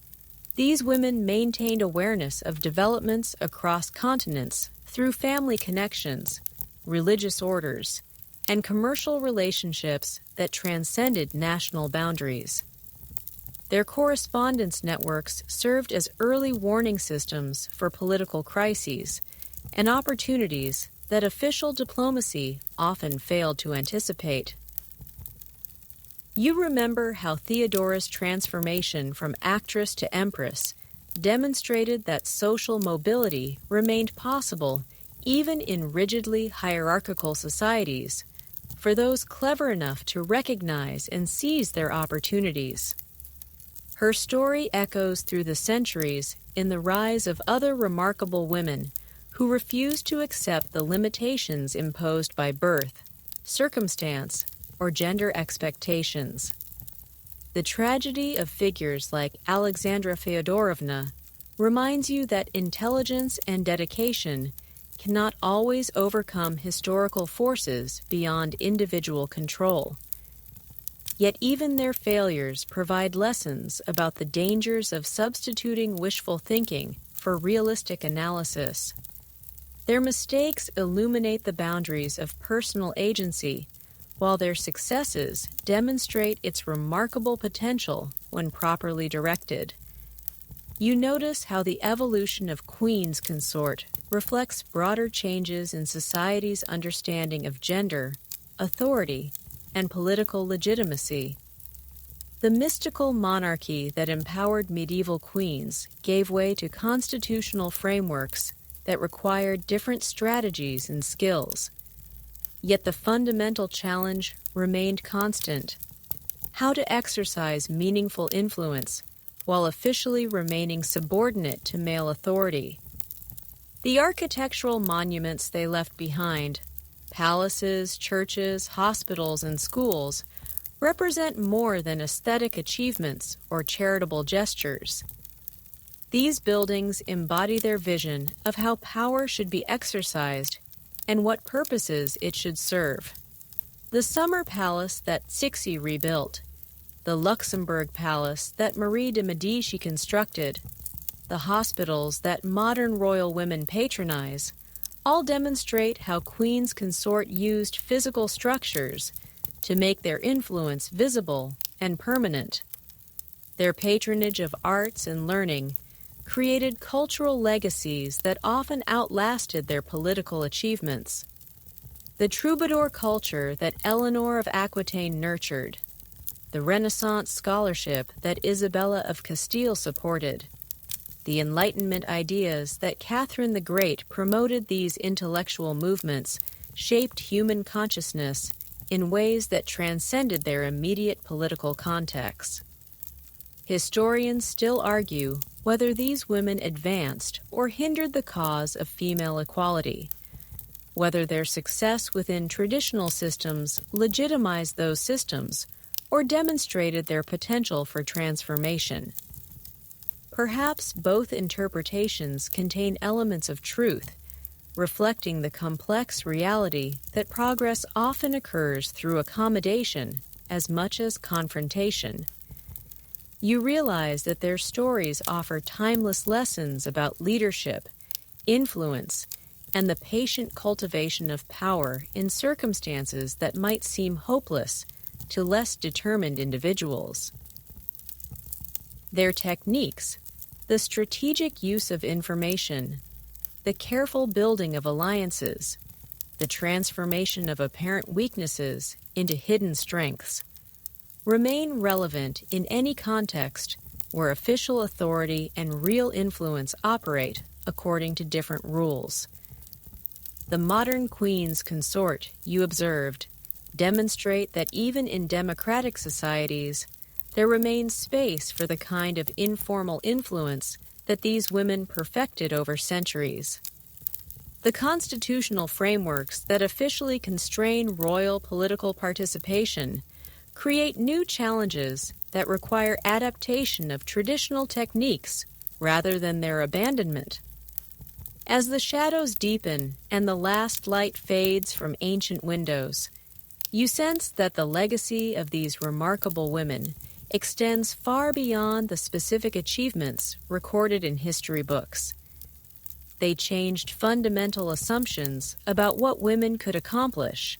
Speaker 1: these women maintained awareness of developments across continents through family connections, religious orders, and commercial relationships that transcended national boundaries. Their correspondence networks served as early warning systems for political crises and opportunities that official diplomacy often failed to anticipate. You remember how Theodora's transformation from actress to empress demonstrated that social mobility remained possible even in rigidly hierarchical societies, for those clever enough to recognize and seize their opportunities. Her story echoes through the centuries in the rise of other remarkable women who refused to accept the limitations imposed by birth, circumstance, or gender expectations. The tragedy of figures like Alexandra Feodorovna reminds you that intelligence and dedication cannot always overcome historical forces beyond individual control. Yet even their failures provide lessons about the dangers of substituting wishful thinking for realistic analysis. Their mistakes illuminate the boundaries of personal agency, while their successes demonstrate its remarkable potential when properly directed. You notice how the evolution of Queen's Consort reflects broader changes in society's understanding of gender, authority, and political legitimacy. The mystical monarchy that empowered medieval queens gave way to constitutional frameworks that required different strategies and skills. Yet the fundamental challenge remained constant: how to exercise meaningful influence while officially remaining subordinate to male authority. The architectural monuments they left behind, palaces, churches, hospitals, and schools, represent more than aesthetic achievements or charitable gestures. These buildings embody their vision of how power should be exercised and what purposes it should serve. The summer palace that Cixi rebuilt, the Luxembourg Palace that Marie de Medici constructed, the hospitals that modern royal women patronize, all demonstrate how Queen's Consort used physical structures to make their influence visible and permanent. Their patronage of arts and learning created cultural legacies that often outlasted their political achievements. The troubadour culture that Eleanor of Aquitaine nurtured, the Renaissance scholarship that Isabella of Castile supported, the Enlightenment ideas that Catherine the Great promoted, these intellectual movements shaped human consciousness in ways that transcended their immediate political contexts. Historians still argue whether these women advanced or hindered the cause of female equality, whether their success within traditional systems legitimized those systems or demonstrated their potential for transformation. Perhaps both interpretations contain elements of truth, reflecting the complex reality that progress often occurs through accommodation as much as confrontation. You realize that their stories offer timeless lessons about leadership, influence, and the patient cultivation of power in circumstances that might seem hopeless to less determined individuals. Their techniques, the strategic use of information, the careful building of alliances, the transformation of apparent weaknesses into hidden strengths, remain relevant in any context where official authority and real influence operate according to different rules. The modern queens consort you observed demonstrate that even in democratic societies, there remains space for the kind of informal influence that these women perfected over centuries. The constitutional frameworks that officially constrain royal political participation create new challenges that require adaptation of traditional techniques rather than their abandonment. As the shadows deepen and the last light fades from ancient windows, you sense that the legacy of these remarkable women extends far beyond the specific achievements recorded in history books. They changed fundamental assumptions about what women could accomplish,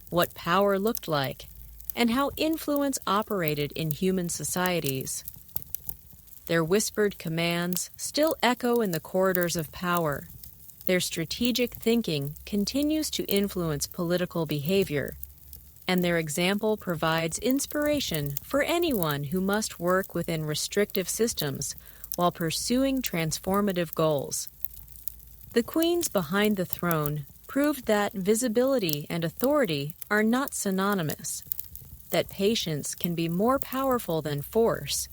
Speaker 1: what power looked like, and how influence operated in human societies. Their whispered commands still echo in the corridors of power. Their strategic thinking continues to influence political behavior, and their example provides inspiration for anyone who must work within restrictive systems while pursuing transformative goals. The queens behind the throne proved that visibility and authority are not synonymous, that patience can be more powerful than force,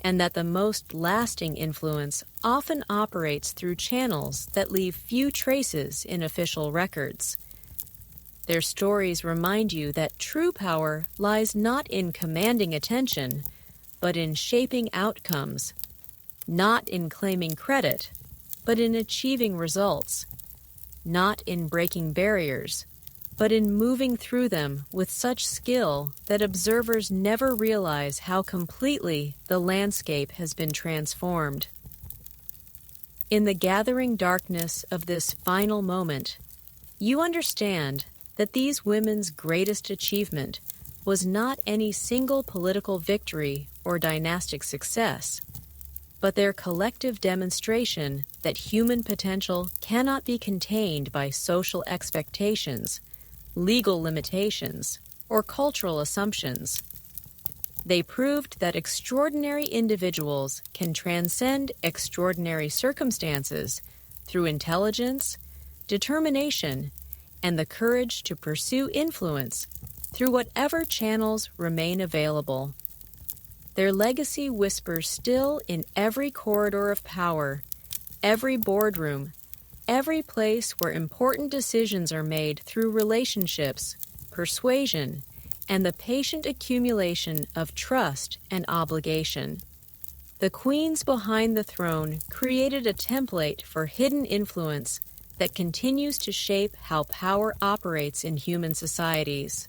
Speaker 1: and that the most lasting influence often operates through channels that leave few traces in official records. Their stories remind you that true power lies not in commanding attention, but in shaping outcomes, not in claiming credit, but in achieving results, not in breaking barriers, but in moving through them with such skill that observers never realize how completely the landscape has been transformed. In the gathering darkness of this final moment, you understand that these women's greatest achievement was not any single political victory or dynastic success, but their collective demonstration that human potential cannot be contained by social expectations, legal limitations, or cultural assumptions. They proved that extraordinary individuals can transcend extraordinary circumstances through intelligence, determination, and the courage to pursue influence through whatever channels remain available. Their legacy whispers still in every corridor of power, every boardroom, every place where important decisions are made through relationships, persuasion, and the patient accumulation of trust and obligation. The queens behind the throne created a template for hidden influence that continues to shape how power operates in human societies.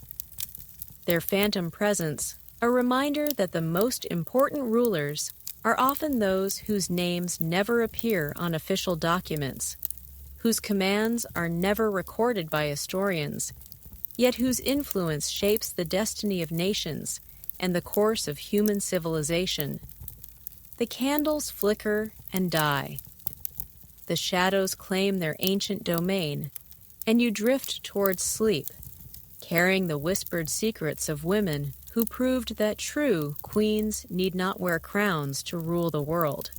Speaker 1: Their phantom presence, a reminder that the most important rulers are often those whose names never appear on official documents, whose commands are never recorded by historians, yet whose influence shapes the destiny of nations and the course of human civilization. The candles flicker and die. The shadows claim their ancient domain, and you drift towards sleep, carrying the whispered secrets of women who proved that true queens need not wear crowns to rule the world.